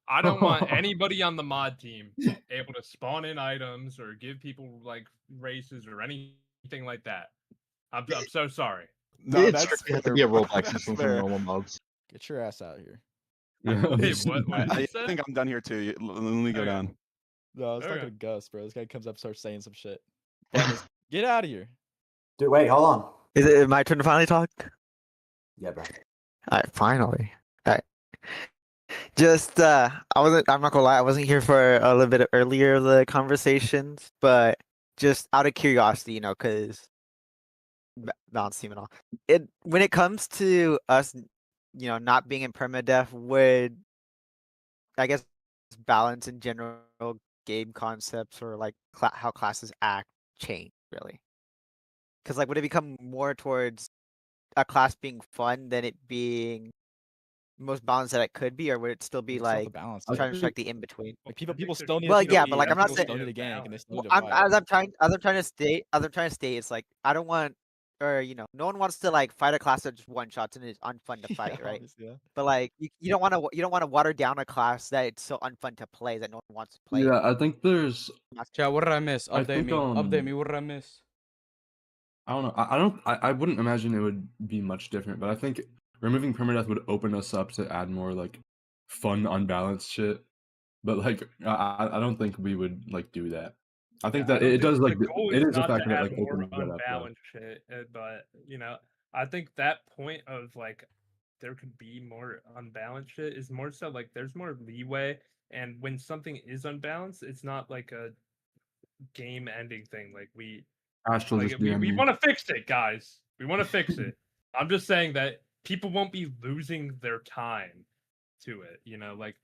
I don't want anybody on the mod team able to spawn in items or give people like races or anything like that. I'm so sorry. No, it strictly has to be a Roblox system for normal mobs. Get your ass out here. Hey, what did I you say? think I'm done here too. Let me go down. No, it's not Okay. gonna Gus, bro. This guy comes up, starts saying some shit. Dennis, get out of here. Dude, wait, hold on. Is it my turn to finally talk? Yeah, bro. Alright, finally. Alright. Just I'm not gonna lie, I wasn't here for a little bit earlier of the conversations, but just out of curiosity, because balance team and all. It when it comes to us, not being in permadeath, would I guess balance in general game concepts or like how classes act change really? Because like would it become more towards a class being fun than it being most balanced that it could be, or would it still be It's still have like to balance I it. trying to think strike the in between? Like people still need Well, to yeah, PvE, but like I'm not people saying. still need a gank and they still Well, need to fight. as I'm trying to state, it's like I don't want, or no one wants to like fight a class that just one shots and is unfun to Yeah, fight, right? obviously, yeah. But like you don't want to water down a class that it's so unfun to play that no one wants to play. Yeah, I think there's. Chat, what did I miss? I Update think me. Update me. What did I miss? I don't know. I wouldn't imagine it would be much different, but I think removing permadeath would open us up to add more like fun, unbalanced shit. But like, I don't think we would like do that. I think I that don't it think does like the goal it is is a not to factor that add like more opens that up. Though. unbalanced shit, but I think that point of like there could be more unbalanced shit is more so like there's more leeway, and when something is unbalanced, it's not like a game-ending thing. Like Astral just DM we me. want to fix it, guys. We want to fix it. I'm just saying that people won't be losing their time to it. Like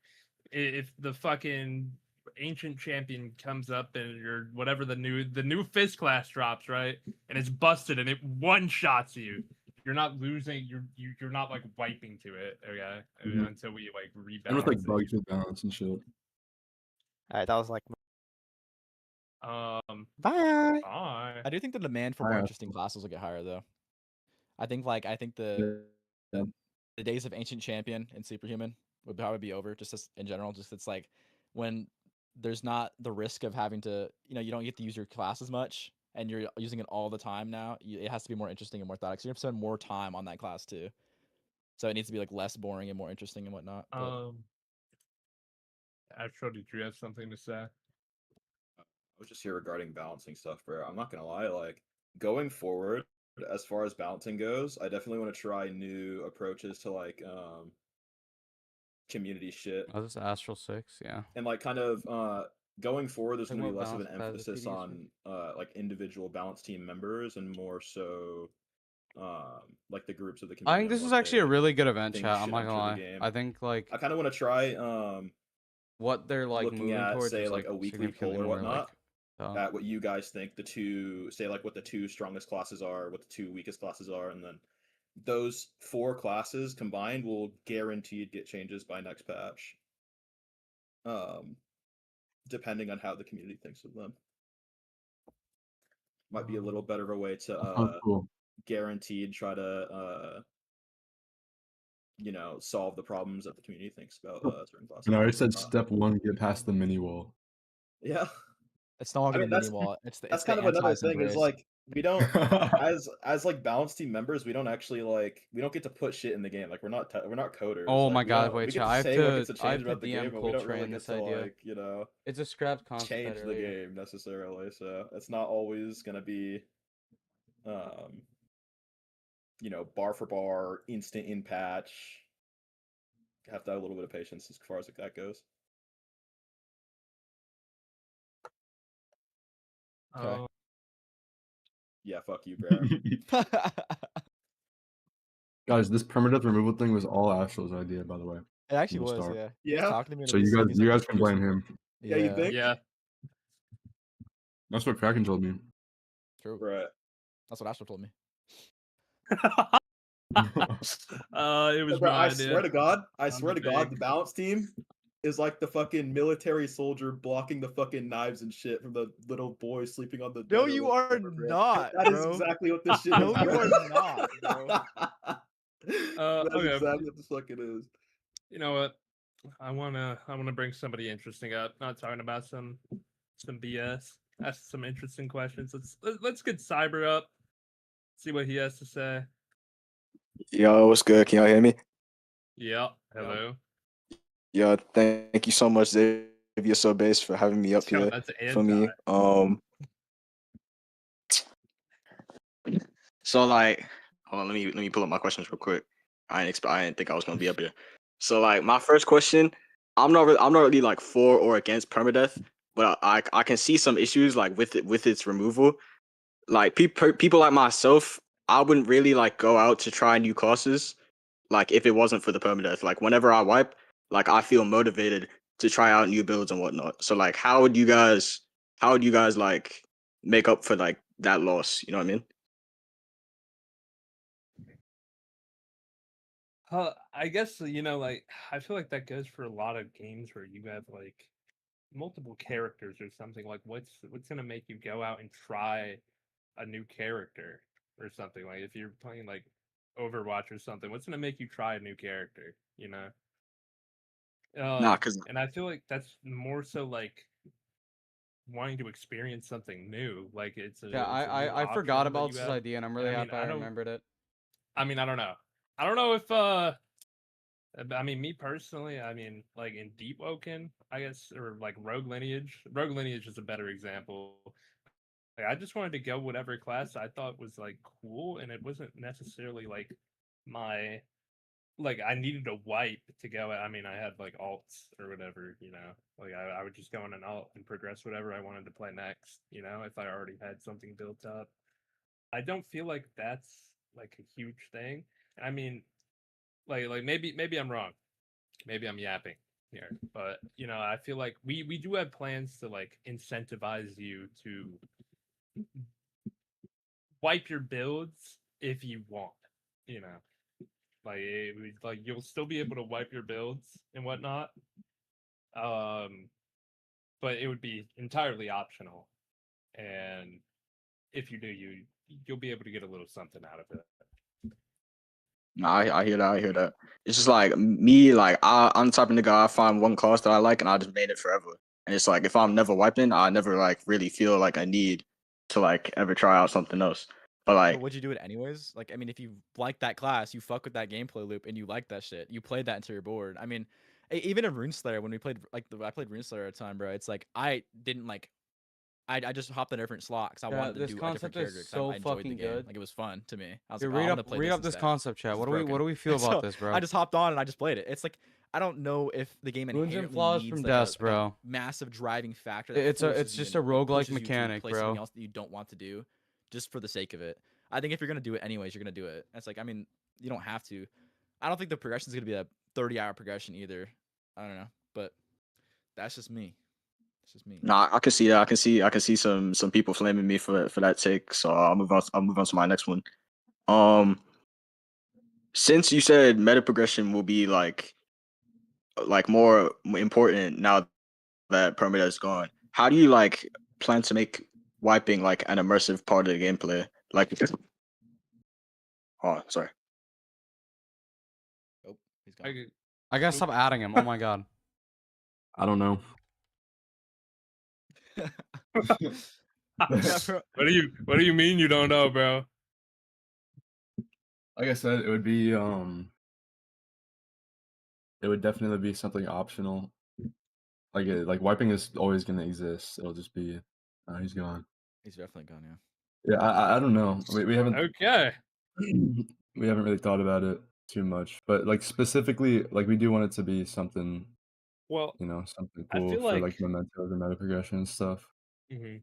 if the fucking ancient champion comes up and your whatever the new fist class drops, right, and it's busted and it one shots you, you're not losing. You're not like wiping to it. Okay, until we like rebalance. And with like it. bugs with balance and shit. All right, that was like. Bye. I do think the demand for Bye, more Astral. interesting classes will get higher though. I think Yeah. the days of ancient champion and superhuman would probably be over. Just as, in general, just it's like when there's not the risk of having to, you don't get to use your class as much, and you're using it all the time now. It has to be more interesting and more thought. So you have to spend more time on that class too. So it needs to be like less boring and more interesting and whatnot. Astro, did you have something to say? I was just here regarding balancing stuff, bro. I'm not gonna lie, like going forward, as far as balancing goes, I definitely want to try new approaches to like community shit. Oh, this is Astral 6, yeah. And like kind of going forward, there's Like gonna be more less of an balance competitive emphasis PvE on like individual balance team members and more so like the groups of the community. I think this is actually a really good event, chat. I'm not gonna lie. Game. I think like I kind of want to try what they're like looking moving at towards say is, like a weekly poll significantly or more, whatnot. like, At what you guys think the two say like what the two strongest classes are, what the two weakest classes are, and then those 4 classes combined will guaranteed get changes by next patch. Depending on how the community thinks of them. Might be a little better of a way to cool. guaranteed try to solve the problems that the community thinks about certain classes. And I already said step 1, get past the mini wall. Yeah. It's no longer the mini wall. That's kind of another thing is like we don't as like balance team members we don't actually we don't get to put shit in the game. Like we're not coders. Oh like, my god, wait, we chat. get I to have say what to gets to change about the game, DM but we don't really Coltrane get this to idea. It's a scrapped concept change the earlier. game necessarily. So it's not always gonna be bar for bar, instant in patch. Have to have a little bit of patience as far as that goes. Okay. Yeah, fuck you, bro. Guys, this permadeath removal thing was all Astral's idea, by the way. It actually from the was, start. yeah. Yeah. Talking to me. So you guys can blame him. Yeah, you think? Yeah. That's what Kraken told me. True. Right. That's what Astro told me. It was Bro, my I idea. swear to God, big. the balance team is like the fucking military soldier blocking the fucking knives and shit from the little boy sleeping on the bed. No, you are not. That is bro. exactly what this shit No, is. you bro. are not, bro. That's Okay. exactly what this fucking is. You know what? I wanna bring somebody interesting up. Not talking about some BS. Ask some interesting questions. Let's get Cyber up. See what he has to say. Yo, what's good? Can y'all hear me? Yeah. Hello. Yo, thank you so much, Xavier Sobase, for having me up Yo, here that's for me. So like, hold on, let me pull up my questions real quick. I didn't think I was gonna be up here. So like, my first question, I'm not really like for or against permadeath, but I can see some issues like with its removal. Like people like myself, I wouldn't really like go out to try new classes, like if it wasn't for the permadeath. Like whenever I wipe, like I feel motivated to try out new builds and whatnot. So like, how would you guys like make up for like that loss? You know what I mean? I guess like I feel like that goes for a lot of games where you have like multiple characters or something. Like what's gonna make you go out and try a new character or something? Like if you're playing like Overwatch or something, what's gonna make you try a new character? Nah, cause And I feel like that's more so like wanting to experience something new. Like it's a Yeah, new I forgot option that about you this have. idea, and I'm And really I mean, happy I remembered it. I mean, I don't know. I don't know if I mean, me personally, I mean, like in Deep Woken, I guess, or like Rogue Lineage. Rogue Lineage is a better example. Like, I just wanted to go whatever class I thought was like cool, and it wasn't necessarily like my like I needed a wipe to go. I mean, I had like alts or whatever, Like I would just go on an alt and progress whatever I wanted to play next, if I already had something built up. I don't feel like that's like a huge thing. I mean, like maybe I'm wrong. Maybe I'm yapping here, but I feel like we do have plans to like incentivize you to wipe your builds if you want, you know. Like you'll still be able to wipe your builds and whatnot. Um, but it would be entirely optional. And if you do, you'll be able to get a little something out of it. nah, I hear that. I hear that. It's just like me, like I'm the type of nigga I find one class that I like and I just main it forever. And it's like if I'm never wiping, I never like really feel like I need to like ever try out something else. But But like would you do it anyways? Like, I mean, if you like that class, you fuck with that gameplay loop, and you like that shit, you played that until you're bored. I mean, even in Runeslayer, when we played I played Runeslayer at a time, bro. It's like I didn't like. I just hopped in a different slot because I Yeah, wanted to this do a different concept character is because so I enjoyed the fucking game. good. Like it was fun to me. I was Dude, like, oh, I'm gonna play read this up this instead. concept chat. This is What do broken. we feel So about this, bro? I just hopped on and I just played it. It's like I don't know if the game Runes and inherently flaws needs from like deaths, a bro. massive driving factor. That It's forces you just and a roguelike pushes you to mechanic, play something bro. else that you don't want to do, just for the sake of it. I think if you're gonna do it anyways, you're gonna do it. It's like I mean, you don't have to. I don't think the progression is gonna be a 30-hour progression either. I don't know, but that's just me. It's just me. nah, I can see that. I can see some people flaming me for that take. So I'll move on to my next one. Um, since you said meta progression will be like more important now that permadeath is gone, how do you like plan to make wiping like an immersive part of the gameplay? Like, oh, sorry. Oh, he's gone. I gotta stop adding him. Oh my god. I don't know. Yeah, bro. What do you mean you don't know, bro? Like I said, it would be it would definitely be something optional. Like wiping is always gonna exist. It'll just be he's gone. He's definitely gone. Yeah. Yeah, I don't know. We haven't Okay. we haven't really thought about it too much, but like specifically, like we do want it to be something, Well, something I cool feel for like like mementos and meta progression and stuff. and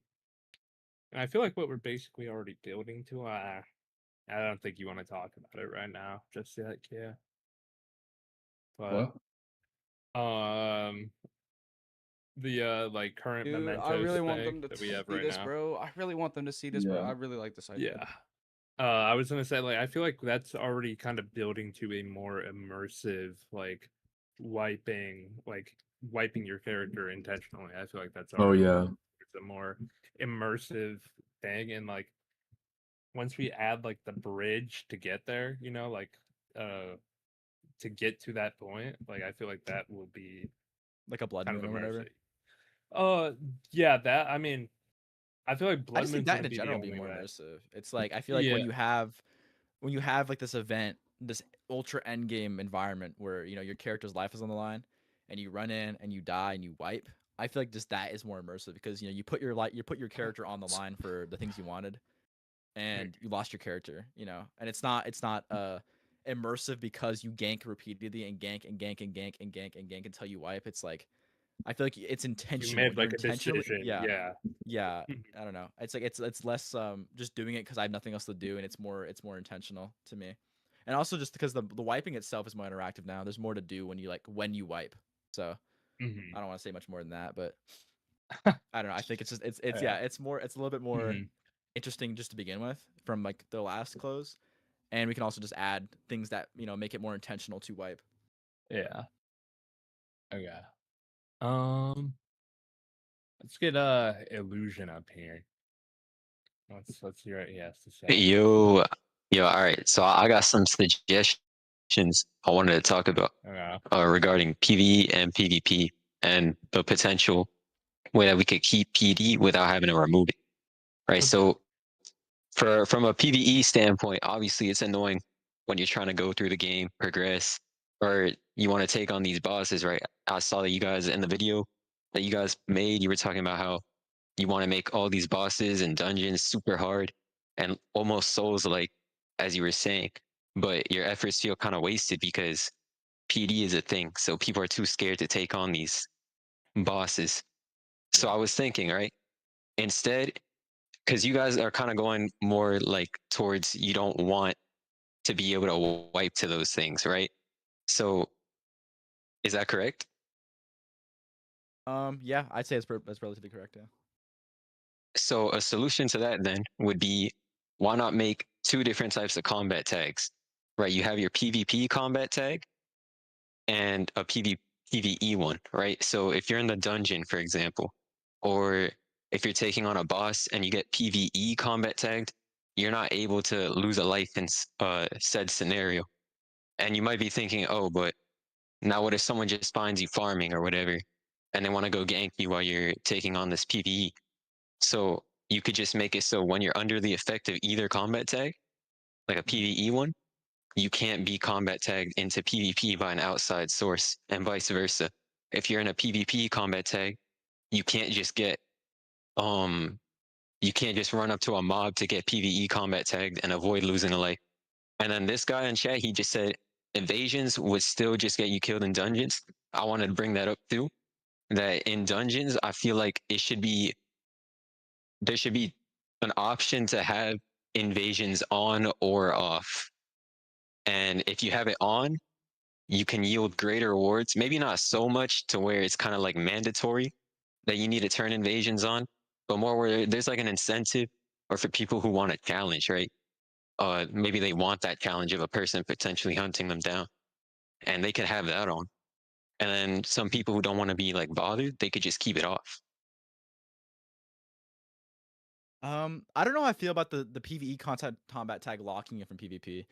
I feel like what we're basically already building to I don't think you want to talk about it right now, just yet, yeah. But What? the like current Dude, I mementos really want thing them to that we have see right this, now. bro. I really want them to see this, bro. Yeah. I really like this idea. Yeah. I was gonna say, like, I feel like that's already kind of building to a more immersive, like, wiping your character intentionally. I feel like that's Oh already yeah. it's a more immersive thing, and like once we add like the bridge to get there, to get to that point, like I feel like that will be Like a blood kind of moon or whatever. immersive. Yeah, that I mean, I feel like I Blood just think Moon's that gonna in be the general be only more way. immersive. It's like I feel like Yeah. when you have like this event, this ultra end game environment where your character's life is on the line, and you run in and you die and you wipe. I feel like just that is more immersive because you put your character on the line for the things you wanted, and you lost your character. And it's not immersive because you gank repeatedly and gank and gank and gank and gank and gank until you wipe. It's like I feel like it's You intentional. made You're like a intentionally, decision. yeah, Yeah. yeah. I don't know. It's like it's less just doing it because I have nothing else to do, and it's more intentional to me. And also just because the wiping itself is more interactive now. There's more to do when you wipe. So Mhm. I don't want to say much more than that, but I don't know. I think it's just it's Yeah. it's a little bit more Mhm. interesting just to begin with from like the last close, and we can also just add things that make it more intentional to wipe. Yeah. Okay. Let's get Illusion up here. Let's hear what he has to say. Yo, all right. So I got some suggestions I wanted to talk about Okay. regarding PvE and PvP and the potential way that we could keep PD without having to remove it. Right. Okay. So from a PvE standpoint, obviously it's annoying when you're trying to go through the game, progress, or you want to take on these bosses, right? I saw that you guys in the video that you guys made, you were talking about how you want to make all these bosses and dungeons super hard and almost souls like, as you were saying, but your efforts feel kind of wasted because PD is a thing. So people are too scared to take on these bosses. So I was thinking, right? Instead, because you guys are kind of going more like towards you don't want to be able to wipe to those things, right? So is that correct? Yeah, I'd say that's relatively correct. Yeah. So a solution to that then would be why not make two different types of combat tags, right? You have your PvP combat tag and a PvE one, right? So if you're in the dungeon, for example, or if you're taking on a boss and you get PvE combat tagged, you're not able to lose a life in said scenario. And you might be thinking, oh, but now what if someone just finds you farming or whatever, and they want to go gank you while you're taking on this PvE? So you could just make it so when you're under the effect of either combat tag, like a PvE one, you can't be combat tagged into PvP by an outside source, and vice versa. If you're in a PvP combat tag, you can't just get you can't just run up to a mob to get PvE combat tagged and avoid losing a life. And then this guy in chat, he just said invasions would still just get you killed in dungeons. I wanted to bring that up too. That in dungeons, I feel like there should be an option to have invasions on or off. And if you have it on, you can yield greater rewards. Maybe not so much to where it's kind of like mandatory that you need to turn invasions on, but more where there's like an incentive or for people who want a challenge, right? Maybe they want that challenge of a person potentially hunting them down and they could have that on. And then some people who don't want to be like bothered, they could just keep it off. I don't know how I feel about the PvE combat tag locking it from PvP.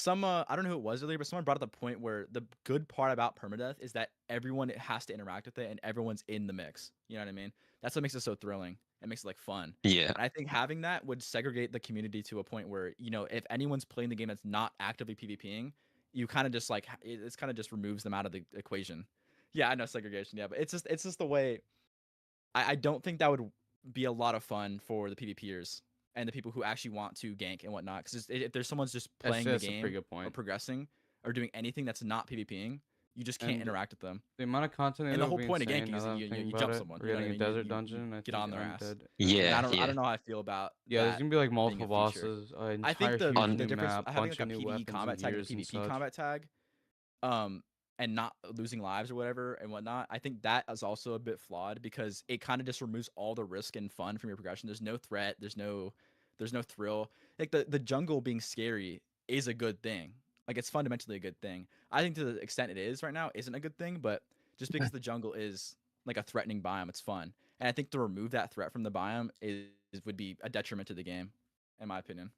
I don't know who it was earlier, but someone brought up the point where the good part about permadeath is that everyone has to interact with it and everyone's in the mix. You know what I mean? That's what makes it so thrilling. It makes it like fun. Yeah. And I think having that would segregate the community to a point where, if anyone's playing the game that's not actively PvPing, you kind of just like it's kind of just removes them out of the equation. Yeah, I know segregation. Yeah, but it's just the way. I don't think that would be a lot of fun for the PvPers and the people who actually want to gank and whatnot. Because if there's someone's just playing the That's a game pretty good or point. progressing or doing anything that's not PvPing, you just can't And interact with them. The amount of content And the would whole be point of insane ganking now is that that I'm you thinking jump about it. someone. We're You know what I getting a mean? desert You dungeon. I get think on their ass. Undead. And Yeah, I don't know how I feel about Yeah, there's that gonna be like being multiple a feature. bosses, I think entire the huge the new difference map, having bunch like a of new PvE weapons combat and tag and a gears and PvP such. combat tag, and not losing lives or whatever and whatnot, I think that is also a bit flawed because it kind of just removes all the risk and fun from your progression. There's no threat. There's no thrill. Like the jungle being scary is a good thing. Like it's fundamentally a good thing. I think to the extent it is right now isn't a good thing, but just because the jungle is like a threatening biome, it's fun. And I think to remove that threat from the biome would be a detriment to the game, in my opinion.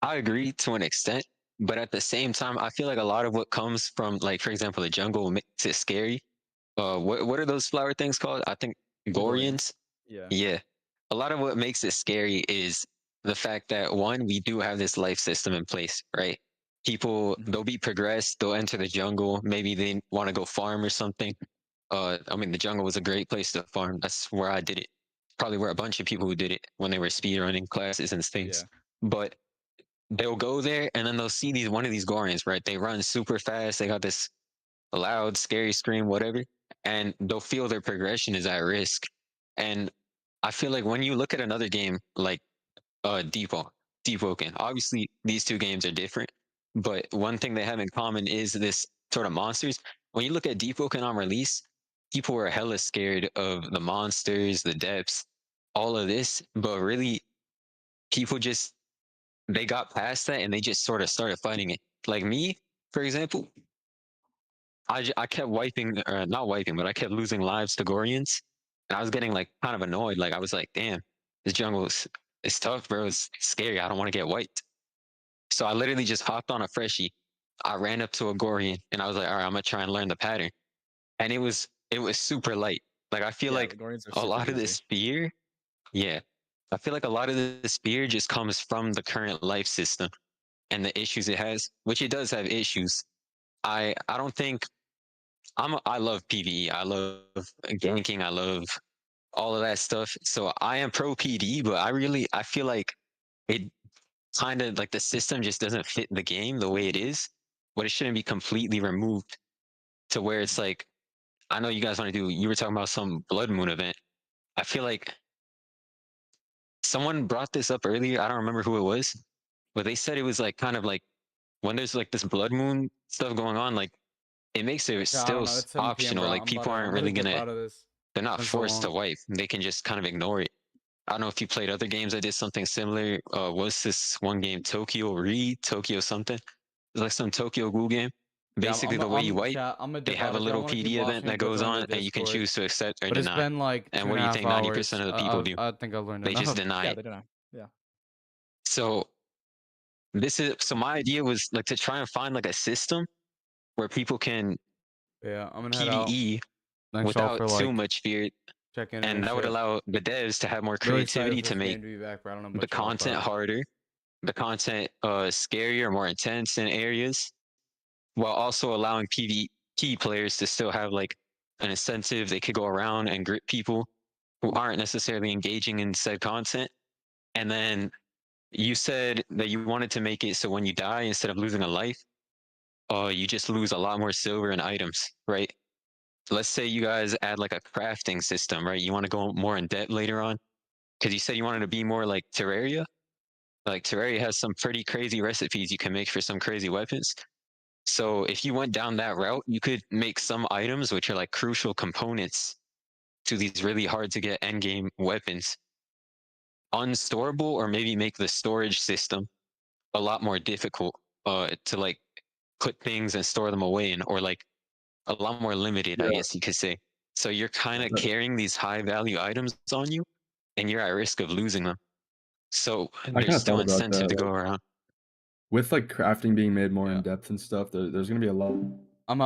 I agree to an extent, but at the same time, I feel like a lot of what comes from, like, for example, the jungle makes it scary. What are those flower things called? I think Gorians. Yeah. Yeah. A lot of what makes it scary is the fact that one, we do have this life system in place, right? People, they'll be progressed, they'll enter the jungle, maybe they want to go farm or something. I mean, the jungle was a great place to farm. That's where I did it. Probably where a bunch of people who did it when they were speedrunning classes and things. But they'll go there and then they'll see one of these Gorians, right? They run super fast. They got this loud, scary scream, whatever. and they'll feel their progression is at risk. And I feel like when you look at another game like Deep Woken, obviously these two games are different, but one thing they have in common is this sort of monsters. When you look at Deep Woken on release, people were hella scared of the monsters, the depths, all of this, but really people just they got past that and they just sort of started fighting it. Like me, for example, I kept wiping, or not wiping, but I kept losing lives to Gorians, and I was getting like kind of annoyed. Like I was like, damn, this jungle is it's tough, bro. It's scary. I don't want to get wiped. So I literally just hopped on a freshie. I ran up to a Gorian, and I was like, all right, I'm gonna try and learn the pattern. And it was super light. Like I feel Yeah, like the Guardians are a super lot of easy. this fear, yeah, I feel like a lot of this fear just comes from the current life system and the issues it has, which it does have issues. I don't think I love PvE. I love ganking. I love all of that stuff. So I am pro PD, but I feel like it kind of like the system just doesn't fit the game the way it is, but it shouldn't be completely removed to where it's like, I know you guys want to do, you were talking about some Blood Moon event. I feel like someone brought this up earlier. I don't remember who it was, but they said it was like kind of like when there's like this Blood Moon stuff going on, like it makes it Yeah, I still don't know. It's 7 p.m., optional. bro. Like I'm people aren't I'm really dip gonna, out of this. they're not Been so forced to long. wipe. They can just kind of ignore it. I don't know if you played other games that did something similar. Was this one game Tokyo something? It's like some Tokyo Ghoul game. Yeah, Basically, the way you wipe, chat. I'm gonna they dip have out a if y'all little want to keep PD event watching. that Go goes join the on, and you can Discord. choose to accept or But it's deny. been like And 2 what and do a you half think hours. 90% of the people do? I think I learned They just enough. deny Yeah, it. they don't know. Yeah. So my idea was like to try and find like a system where people can Yeah, I'm gonna head out. PvE Thanks y'all for without too like much fear, checking in and and that would shit. allow the devs to have more Really excited creativity for to this make game to be back, but I don't know the about y'all. content But harder, the content scarier, more intense in areas, while also allowing PvP players to still have like an incentive. They could go around and grip people who aren't necessarily engaging in said content. And then you said that you wanted to make it so when you die, instead of losing a life, you just lose a lot more silver and items, right? Let's say you guys add like a crafting system, right? You want to go more in depth later on because you said you wanted to be more like Terraria. Like Terraria has some pretty crazy recipes you can make for some crazy weapons. So if you went down that route, you could make some items which are like crucial components to these really hard to get endgame weapons unstorable, or maybe make the storage system a lot more difficult to like put things and store them away in, or like a lot more limited, I Yeah. guess you could say. So you're kind of That- carrying these high value items on you, and you're at risk of losing them. So I there's kind of still thought about incentive that. to go Like, around. with like crafting being made more Yeah. in depth and stuff, there's gonna be a lot. I'm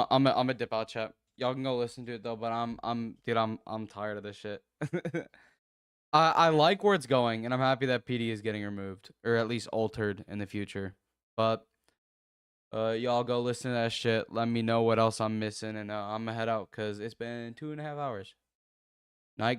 a dip out, chat. Y'all can go listen to it though. But I'm tired of this shit. I like where it's going, and I'm happy that PD is getting removed, or at least altered in the future. But y'all go listen to that shit. Let me know what else I'm missing, and I'm gonna head out because it's been 2.5 hours.